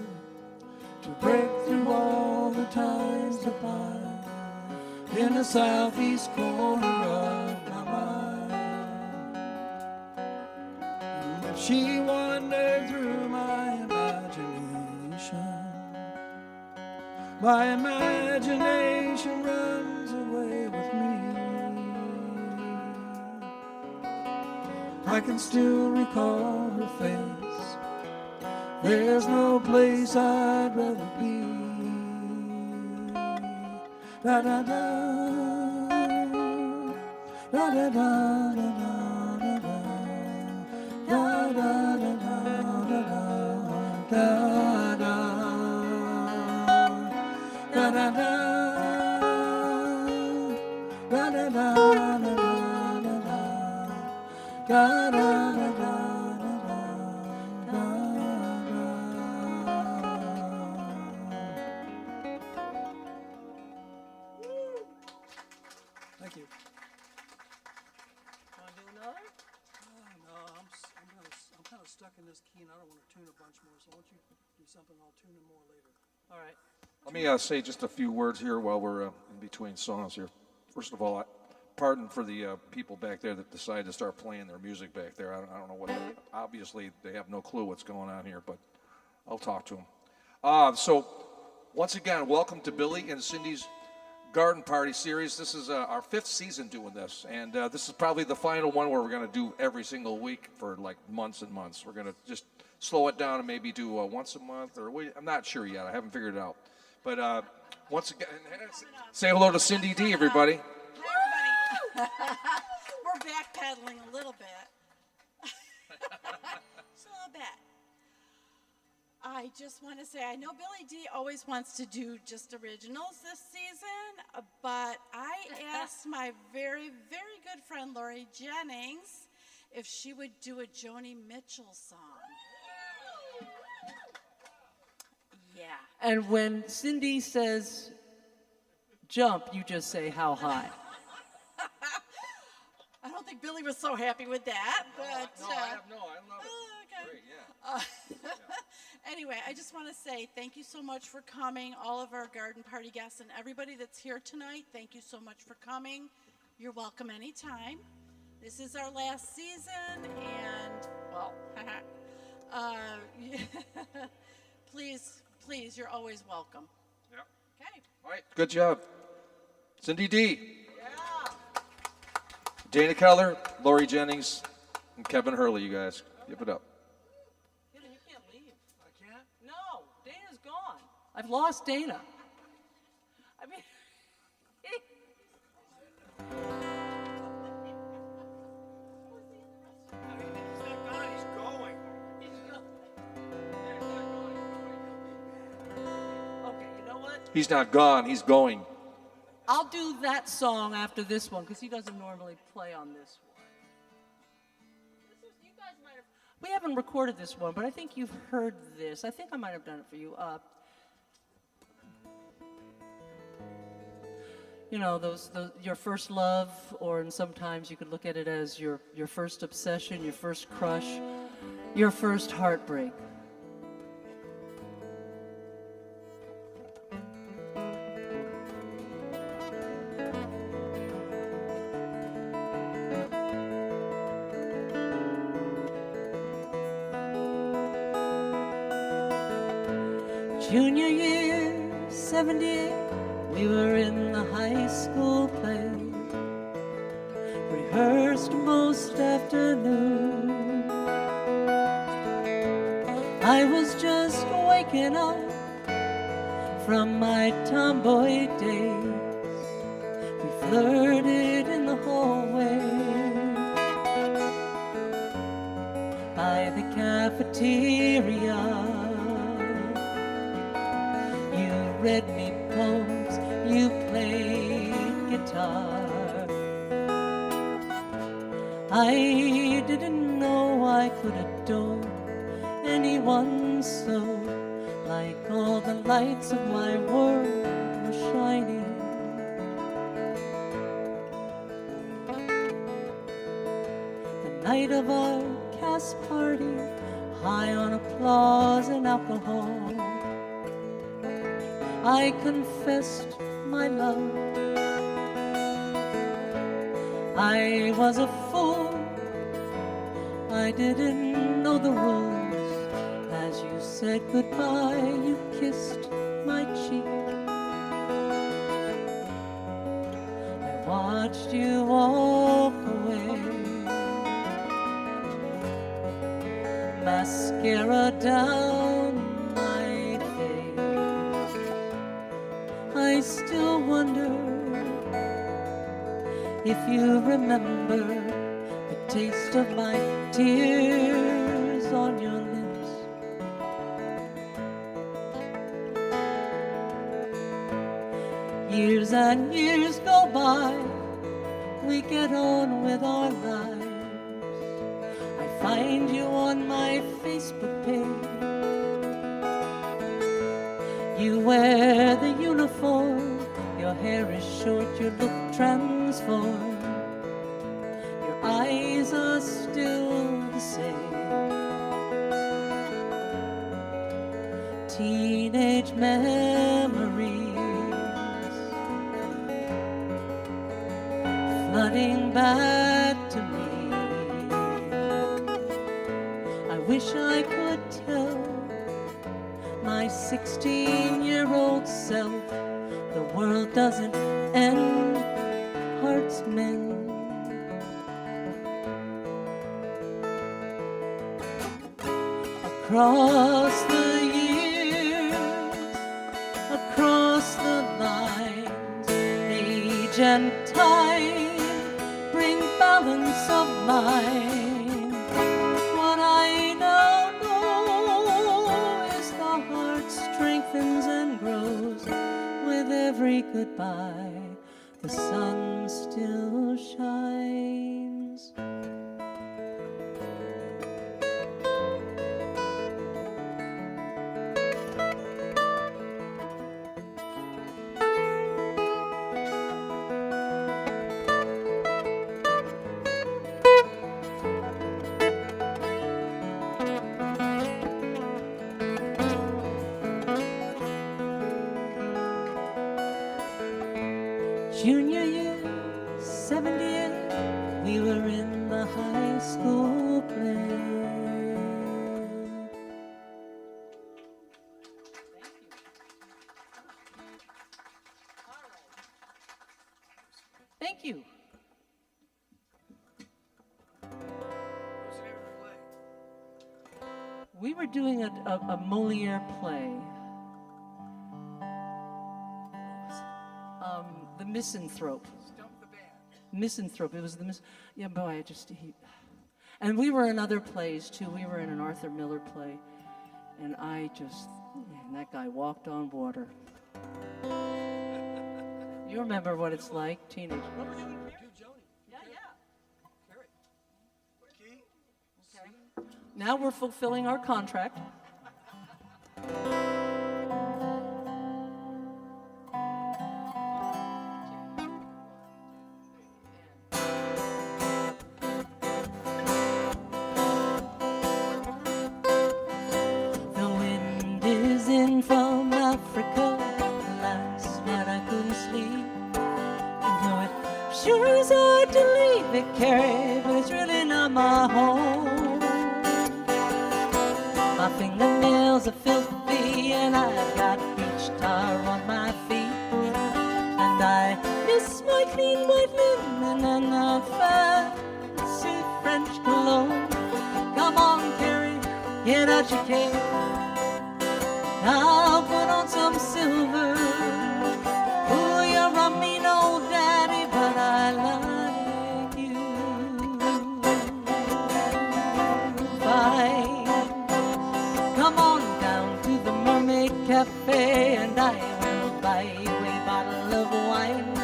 to break through all the ties that bind in the southeast corner of my mind. And if she wandered through my imagination runs away with me. I can still recall her face. There's no place I'd rather be. Da da da, da da da da da da da da da da da da. Da da da, da da da, da da da, da da da. Thank you. Want to do another? No, I'm kind of stuck in this key, and I don't want to tune a bunch more. So why don't you do something? I'll tune in more later. All right. Let me say just a few words here while we're in between songs here. First of all, pardon for the people back there that decided to start playing their music back there. I don't know what. Obviously, they have no clue what's going on here, but I'll talk to them. So, once again, welcome to Billy and Cindy's Garden Party series. This is our 5th season doing this, and this is probably the final one where we're going to do every single week for like months and months. We're going to just slow it down and maybe do once a month, or I'm not sure yet. I haven't figured it out. But once again, say hello to Cindy D, everybody. Hi, everybody. We're backpedaling a little bit. Just a little bit. I just want to say, I know Billy D always wants to do just originals this season, but I asked my very, very good friend Laurie Jennings if she would do a Joni Mitchell song. Yeah. And when Cindy says jump, you just say how high. I don't think Billy was so happy with that, but I love it. okay. Great, yeah. Anyway, I just want to say thank you so much for coming, all of our garden party guests and everybody that's here tonight. Thank you so much for coming. You're welcome anytime. This is our last season, and well, please, you're always welcome. Yeah. Okay. All right, good job. Cindy D. Yeah. Dana Keller, Laurie Jennings, and Kevin Hurley, you guys. Give it up. You can't leave. I can't? No, Dana's gone. I've lost Dana. I mean, He's not gone, he's going. okay, you know what? He's not gone, he's going. I'll do that song after this one because he doesn't normally play on this one. You guys might have. We haven't recorded this one, but I think you've heard this. I think I might have done it for you. You know, those your first love, or and sometimes you could look at it as your first obsession, your first crush, your first heartbreak. Junior year, 78, we were in the high school play. Rehearsed most afternoon. I was just waking up from my tomboy days. We flirted in the hallway by the cafeteria. Read me poems, you played guitar. I didn't know I could adore anyone so, like all the lights of my world were shining. The night of our cast party, high on applause and alcohol, I confessed my love. I was a fool. I didn't know the rules. As you said goodbye, you kissed my cheek. I watched you walk away. Mascara down. I still wonder if you remember the taste of my tears on your lips. Years and years go by, we get on with our lives. I find you on my Facebook page. You wear the uniform, your hair is short, you look transformed. Your eyes are still the same. Teenage memories flooding back to me. I wish I could tell my 16-year-old self the world doesn't end, hearts mend. Across the years, across the lines, age and time bring balance of mind. What I now know is the heart strengthens and grows with every goodbye. The sun still shines. Junior year, 70th, we were in the high school play. Thank you. We were doing a Moliere play. The Misanthrope. Misanthrope. It was the yeah, boy, and we were in other plays too. We were in an Arthur Miller play, and that guy walked on water. You remember what it's like, teenage. What were we doing here? Yeah. Okay. Now we're fulfilling our contract. From Africa, last night I couldn't sleep. You know it sure is hard to leave it, Carrie, but it's really not my home. My fingernails are filthy and I've got beach tar on my feet. And I miss my clean white linen and a fancy French cologne. Come on, Carrie, get out your cane. I'll put on some silver. Oh, you're a mean old daddy, but I like you. Fine. Come on down to the Mermaid Cafe and I will buy you a bottle of wine.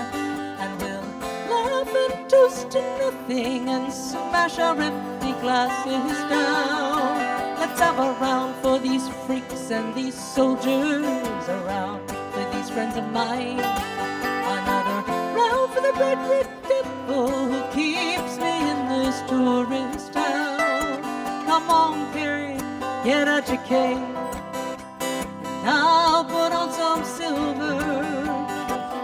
And we'll laugh and toast to nothing and smash our empty glasses down. Let's have a round for these freaks and these soldiers, around for these friends of mine. Another round for the bright red devil who keeps me in this tourist town. Come on, Carrie, get out your cane. And I'll put on some silver.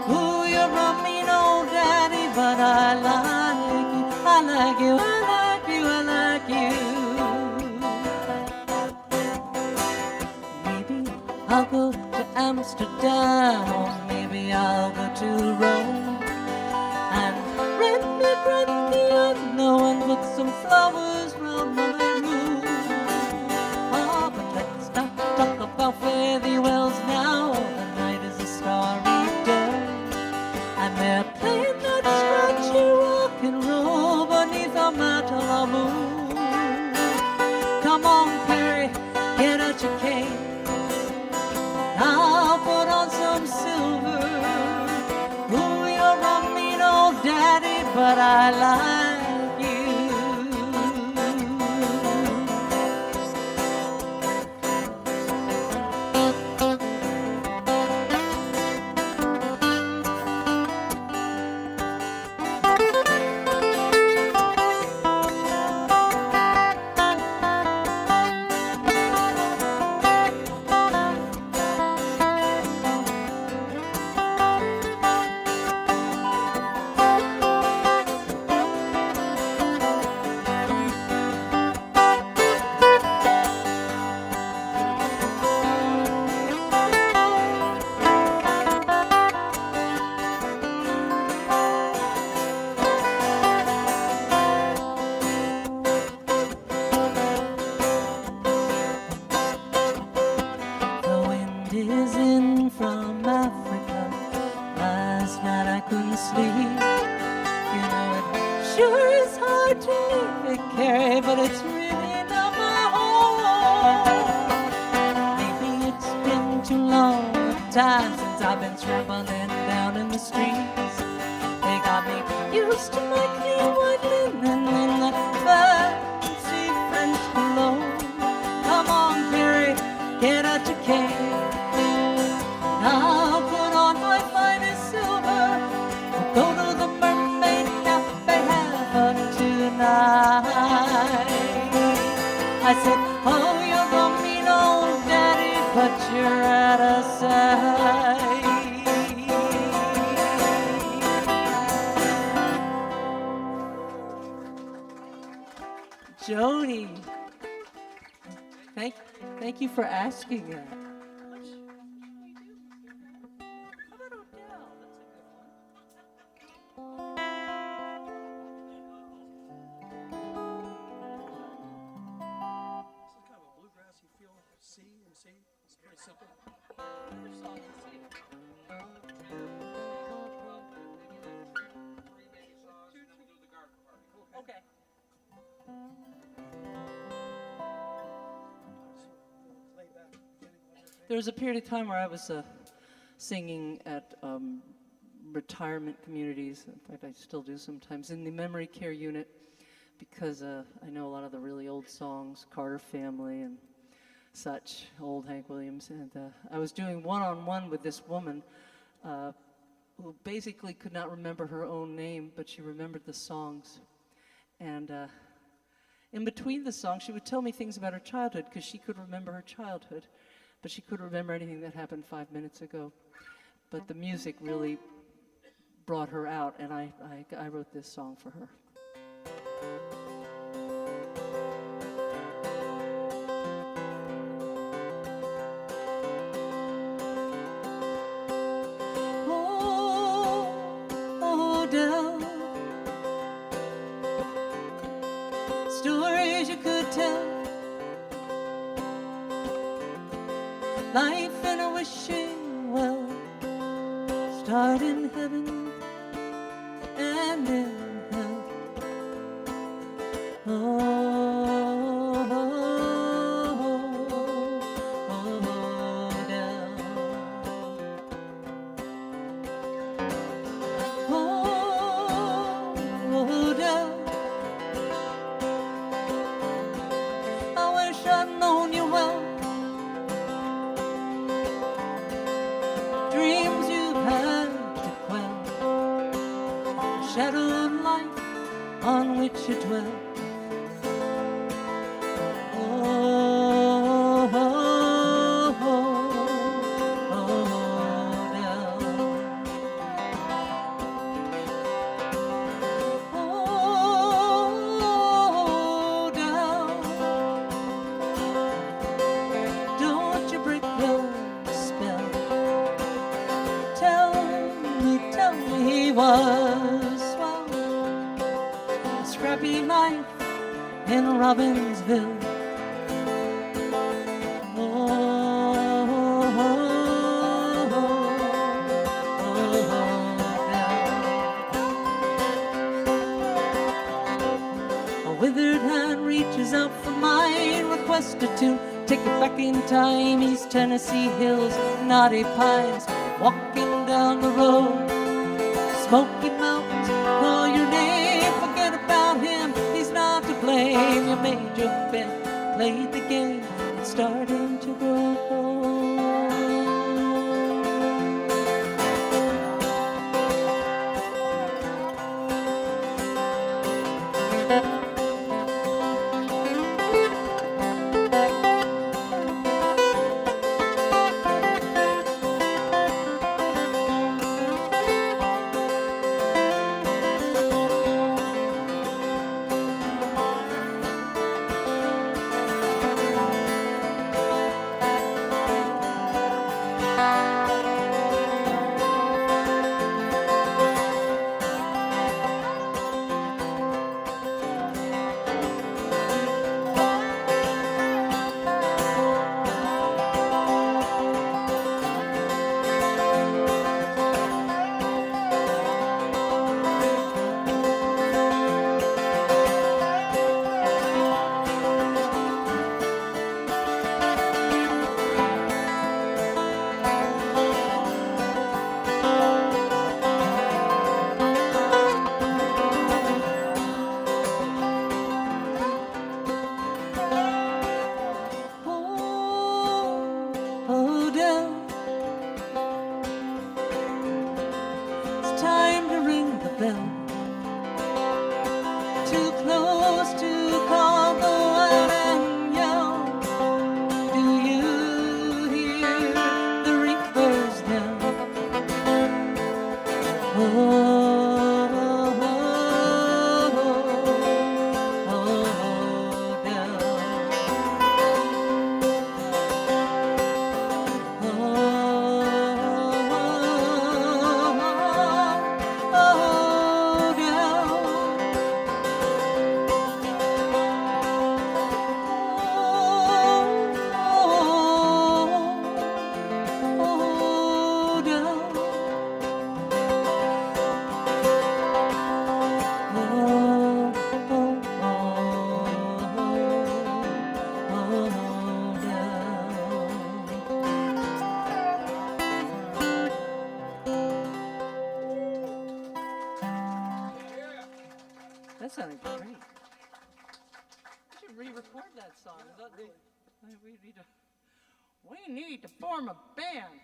Ooh, you're a mean old daddy, but I like you, I like you, I like you, I like you. I'll go to Amsterdam, or maybe I'll go to Rome and rent me brand piano and put some flowers round my room. Oh, but let's not talk about fare thee wells now. The night is a starry dome, and they're playing that scratchy rock and roll beneath a metal moon. Come on, Carrie, get out your cane. I'll put on some silver. Ooh, you're a mean old daddy, but I like you. You know it sure is hard to leave it, Carrie, but it's really not my home. Maybe it's been too long a time since I've been traveling down in the streets. They got me used to my clean white linen and the fancy French cologne. Come on, Carrie, get out your cane. I'll put on my finest silver. We'll go to the Mermaid Cafe, have fun tonight. I said, oh, you're a mean old daddy, but you're out of sight. Jody, thank you for asking that. There was a period of time where I was singing at retirement communities. In fact, I still do sometimes in the memory care unit because I know a lot of the really old songs, Carter Family and such, old Hank Williams. And I was doing one-on-one with this woman who basically could not remember her own name, but she remembered the songs. And in between the songs, she would tell me things about her childhood because she could remember her childhood. But she couldn't remember anything that happened 5 minutes ago. But the music really brought her out, and I wrote this song for her. Oh, Dell, stories you could tell. Life in a wishing well, start in heaven and in hell. Oh, down. Oh, down. I wish I'd known you well. Shadow of life on which you dwell. Oh, down. Oh, down. Don't you break the spell. Tell me what scrappy life in Robbinsville. A withered hand reaches out for mine, request a tune, take it back in time. East Tennessee hills, knotty pines, walking down the road, Smoky Mountains, call your name, forget about him, he's not to blame. You made your bet, played the game, it's starting to grow cold. bell. Too close to call go out and yell. Do you hear the reapers now? Oh, oh, oh, down. Oh, that sounded great. We should re-record that song. We need to form a band.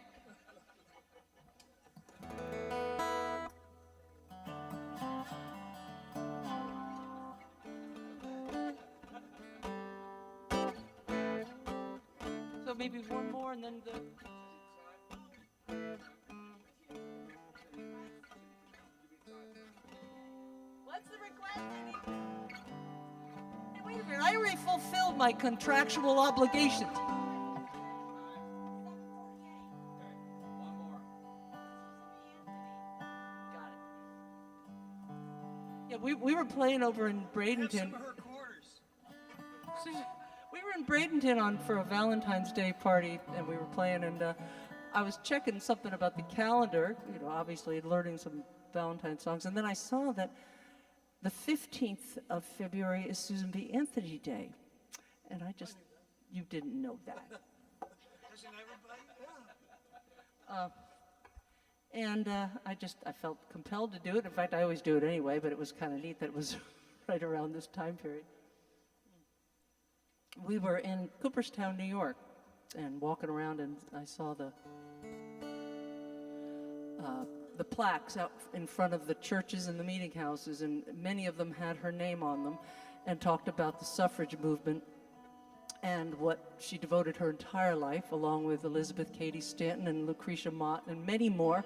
So maybe one more and then the... What's the request? Hey, wait a minute. I already fulfilled my contractual obligations. Got it. Yeah, we were playing over in Bradenton. We were in Bradenton for a Valentine's Day party, and we were playing, and I was checking something about the calendar, you know, obviously learning some Valentine songs, and then I saw that the 15th of February is Susan B. Anthony Day, and you didn't know that. Doesn't everybody? I felt compelled to do it. In fact, I always do it anyway, but it was kind of neat that it was right around this time period. We were in Cooperstown, New York, and walking around, and I saw the plaques out in front of the churches and the meeting houses, and many of them had her name on them and talked about the suffrage movement and what she devoted her entire life, along with Elizabeth Cady Stanton and Lucretia Mott and many more.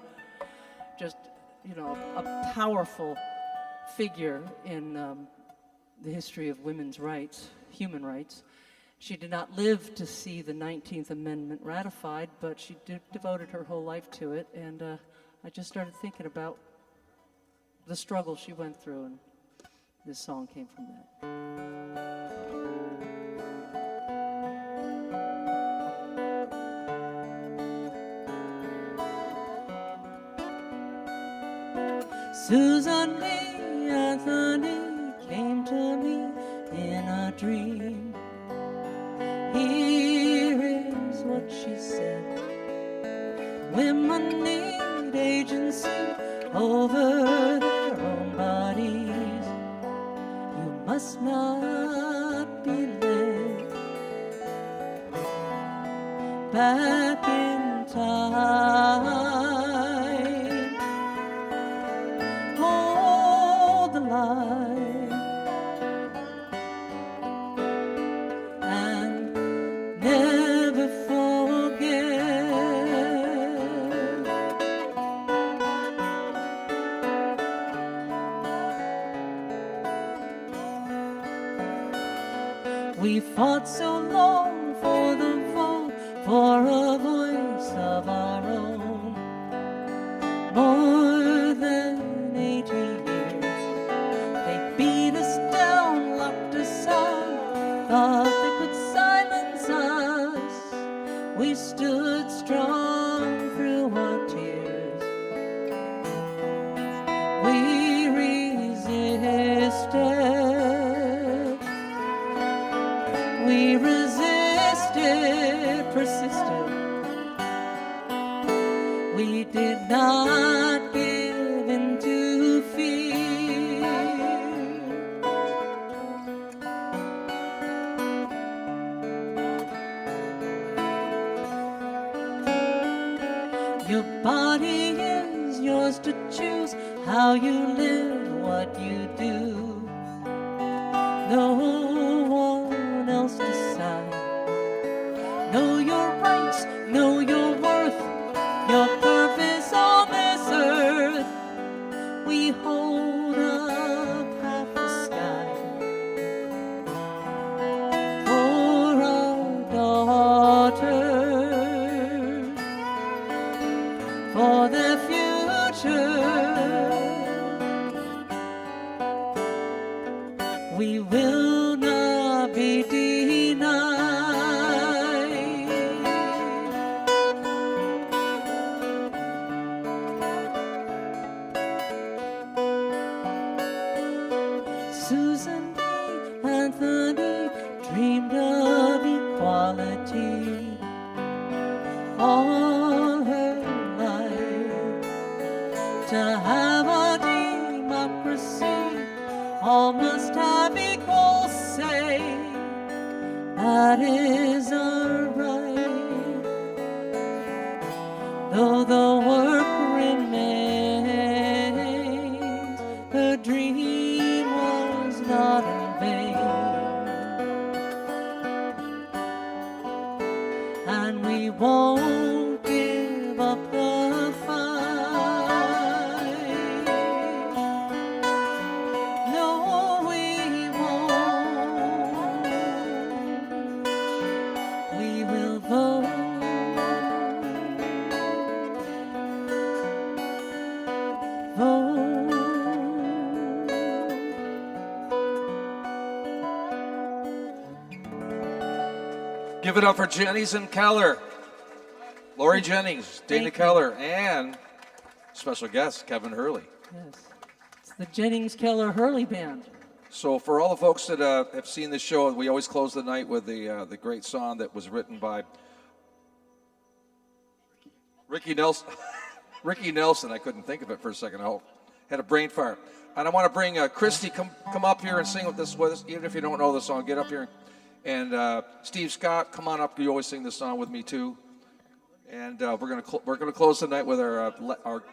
Just, you know, a powerful figure in the history of women's rights, human rights. She did not live to see the 19th Amendment ratified, but she devoted her whole life to it, and I just started thinking about the struggle she went through, and this song came from that. Susan B. Anthony came to me in a dream. Here is what she said. Women need agency over their own bodies. You must not be led back in time. Hold the line and never forget. We fought so long for the vote, for a voice of our own. More than 80 years, they beat us down, locked us out, thought they could silence us. We stood strong through our tears. We resisted. We resisted, persisted, how you live, what you do. No one else decides. Know your rights, know your worth, your purpose on this earth. We hold up half the sky for our daughters, for their future. We will not be denied. Susan B. Anthony dreamed of equality all her life. To have a democracy, all must have equal say. That is our right. Though the work remains, the dream was not in vain. And we won't give up the fight. No, we won't. We will vote. Give it up for Jennings and Keller. Laurie Jennings, Dana Thank you. Keller, and special guest Kevin Hurley. Yes. It's the Jennings Keller Hurley Band. So for all the folks that have seen this show, we always close the night with the great song that was written by Ricky Nelson. Ricky Nelson, I couldn't think of it for a second. I had a brain fart. And I want to bring Christy, come up here and sing with us. Even if you don't know the song, get up here. And Steve Scott, come on up. You always sing this song with me too. And we're gonna close the night with our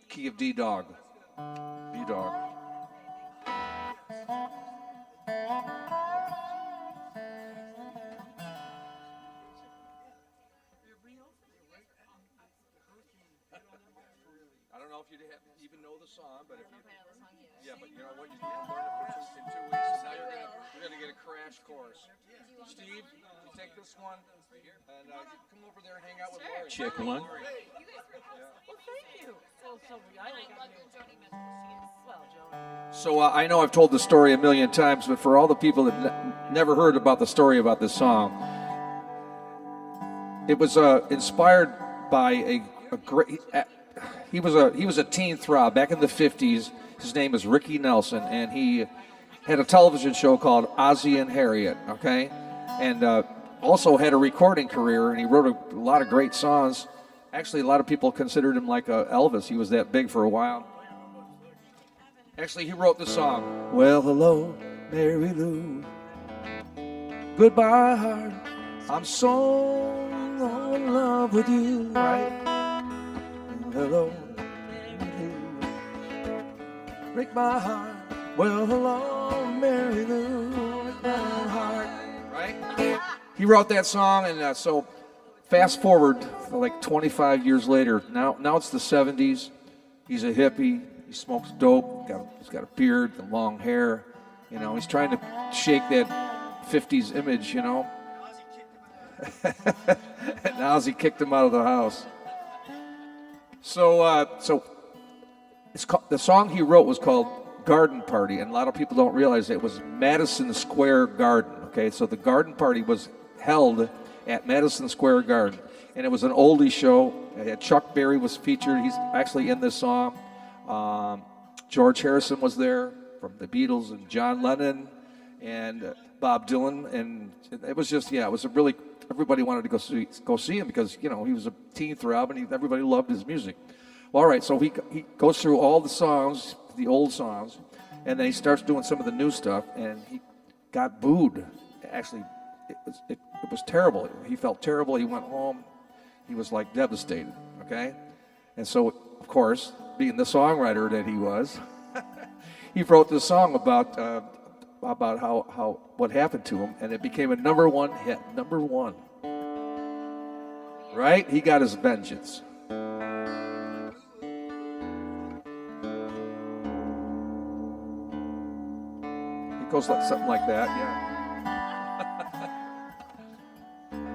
key of D Dog. D Dog. I don't know if you even know the song, but if you yeah, but you know what, you didn't learn it for in 2 weeks, so now you're gonna get a crash course. Steve, you take this one, and you come over there and hang out with Laurie. Check one. Well, thank you. So I know I've told the story a million times, but for all the people that never heard about the story about this song, it was inspired by a great. He was a teen throb back in the 50s. His name is Ricky Nelson, and he had a television show called Ozzie and Harriet. Okay, and also had a recording career, and he wrote a lot of great songs. Actually, a lot of people considered him like Elvis. He was that big for a while. Actually, he wrote the song, Well, hello, Mary Lou. Goodbye, heart. I'm so in love with you, right? And hello, Mary Lou. Break my heart. Well, hello, Mary Lou. Break my heart. Right? He wrote that song, and so fast forward like 25 years later. Now it's the 70s. He's a hippie. He smokes dope. He's got a beard and long hair. You know, he's trying to shake that 50s image, you know. And Ozzie kicked him out of the house. So the song he wrote was called Garden Party, and a lot of people don't realize it was Madison Square Garden. Okay, so the garden party was held at Madison Square Garden, and it was an oldie show. Chuck Berry was featured. He's actually in this song. George Harrison was there from the Beatles, and John Lennon, and Bob Dylan, and it was just, it was a really, everybody wanted to go see him because, you know, he was a teen throb, and everybody loved his music. Well, all right, so he goes through all the songs, the old songs, and then he starts doing some of the new stuff, and he got booed. Actually, it was terrible. He felt terrible. He went home. He was like devastated, okay? And so, of course, being the songwriter that he was, he wrote this song about how what happened to him, and it became a #1 hit. #1. Right? He got his vengeance. It goes like something like that, yeah.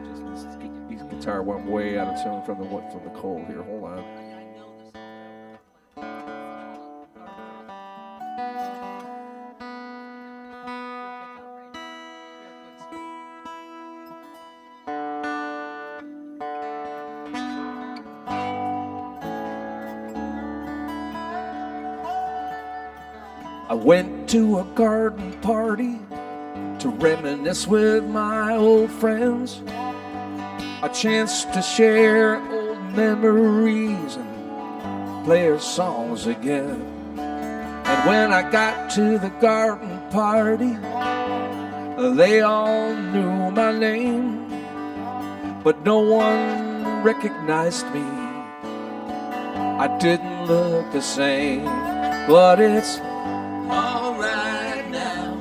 Just his guitar went way out of tune from the cold here. Hold on. I went to a garden party to reminisce with my old friends. A chance to share old memories and play our songs again. And when I got to the garden party, they all knew my name, but no one recognized me. I didn't look the same, but it's all right now.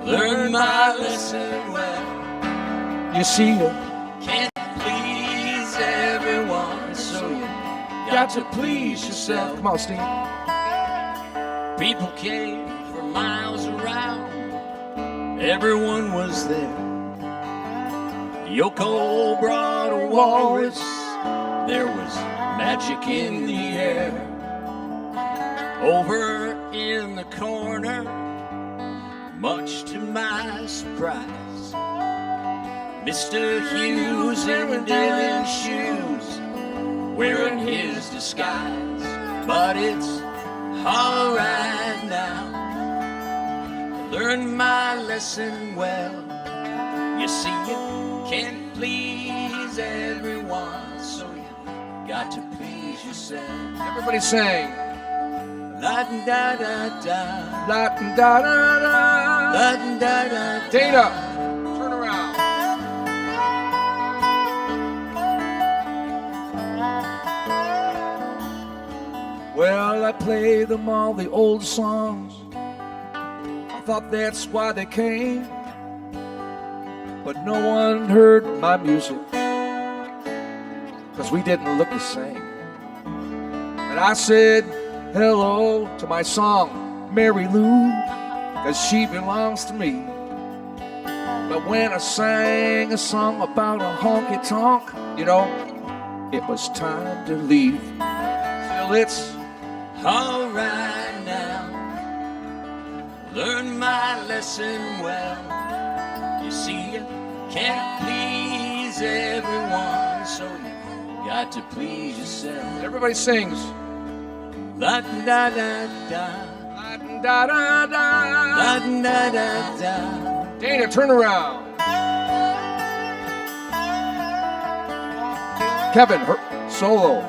I learned my lesson well. You see, you can't please everyone, so you got to please yourself. Come on, Steve. People came from miles around. Everyone was there. Yoko brought a walrus. There was magic in the air. Over in the corner, much to my surprise, Mr. Hughes in Dylan's shoes, wearing his disguise. But it's all right now. I learned my lesson well. You see, you can't please everyone, so you got to please yourself. Everybody sing. La-da-da-da, la-da-da-da, la-da-da-da. Dana, turn around. Well, I play them all the old songs. I thought that's why they came, but no one heard my music, 'cause we didn't look the same. And I said hello to my song, Mary Lou, 'cause she belongs to me. But when I sang a song about a honky-tonk, you know, it was time to leave. Still, it's all right now. Learn my lesson well. You see, you can't please everyone, so you got to please yourself. Everybody sings. La-da-da-da, la-da-da-da, la-da-da-da. Dana, turn around. Kevin, solo.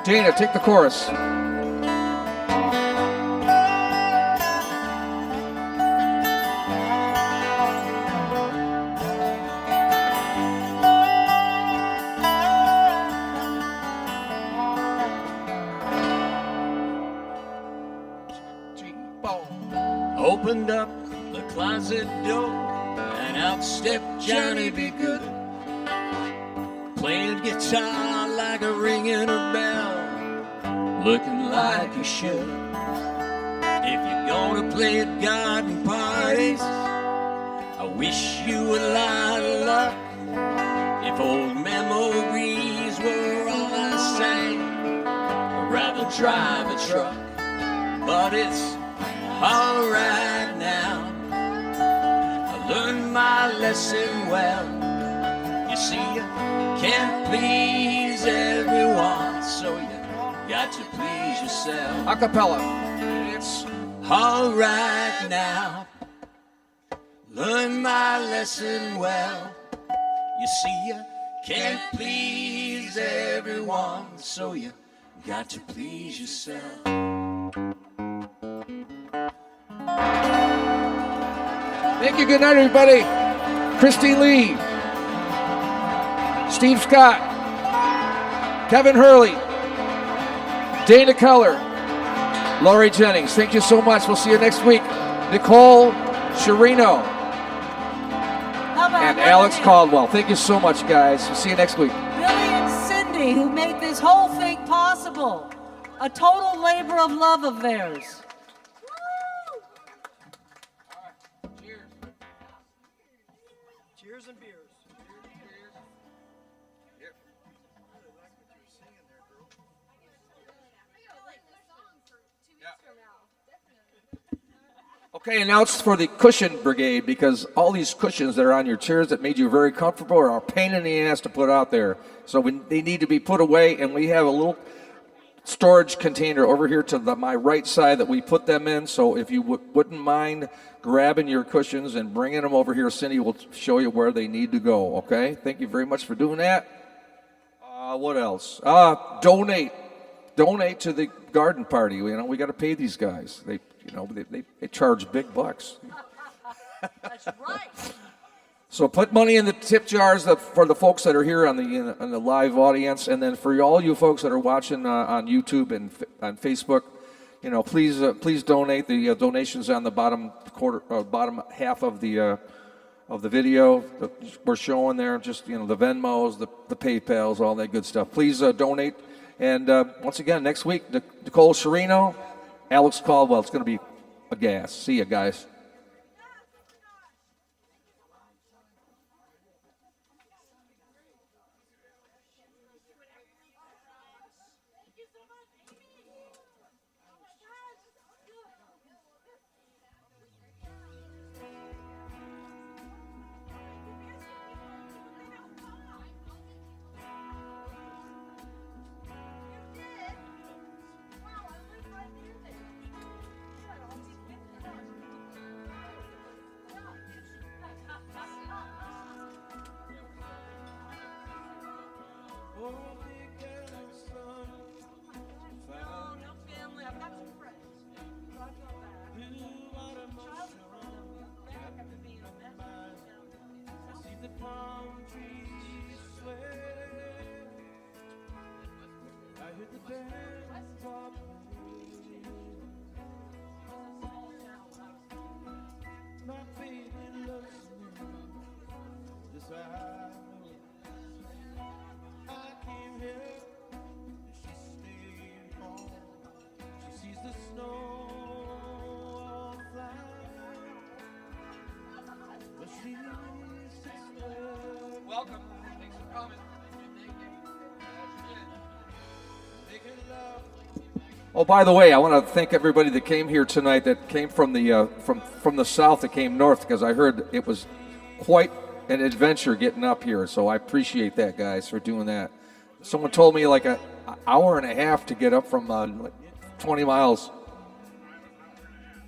Dana, take the chorus. Opened up the closet door, and out stepped Johnny B. Good, playing guitar like a ringing a bell, looking like you should. If you're gonna play at garden parties, I wish you a lot of luck. If old memories were all I sang, I'd rather drive a truck. But it's all right now. I learned my lesson well. You see, you can't please everyone, so you got to please yourself. A cappella. It's All right now, learn my lesson well. You see, you can't please everyone, so you got to please yourself. Thank you. Good night, everybody. Christy Lee, Steve Scott, Kevin Hurley, Dana Keller, Laurie Jennings. Thank you so much. We'll see you next week. Nicole Sherino and Alex Caldwell. Thank you so much, guys. We'll see you next week. Billy and Cindy, who made this whole thing possible. A total labor of love of theirs. Cheers and beers. Okay, and now it's for the cushion brigade, because all these cushions that are on your chairs that made you very comfortable are a pain in the ass to put out there. So they need to be put away, and we have a little storage container over here to my right side that we put them in. So if you wouldn't mind grabbing your cushions and bringing them over here, Cindy will show you where they need to go, okay? Thank you very much for doing that. What else? Donate to the garden party. You know, we got to pay these guys. They charge big bucks. That's right. So put money in the tip jars for the folks that are here on the live audience, and then for all you folks that are watching on YouTube and on Facebook, please donate. The donations on the bottom half of the video that we're showing there. Just the Venmos, the PayPals, all that good stuff. Please donate. And once again, next week, Nicole Sherino, Alex Caldwell. It's going to be a gas. See you guys. Welcome. Thanks for coming. Oh, by the way, I want to thank everybody that came here tonight, that came from the from the south, that came north, because I heard it was quite an adventure getting up here. So I appreciate that, guys, for doing that. Someone told me like an hour and a half to get up from 20 miles.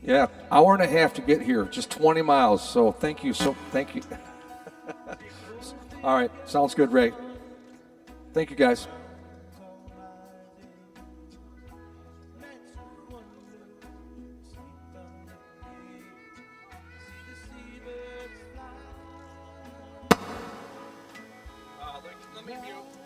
Yeah, hour and a half to get here, just 20 miles. So thank you. All right, sounds good, Ray. Thank you, guys. Let me mute.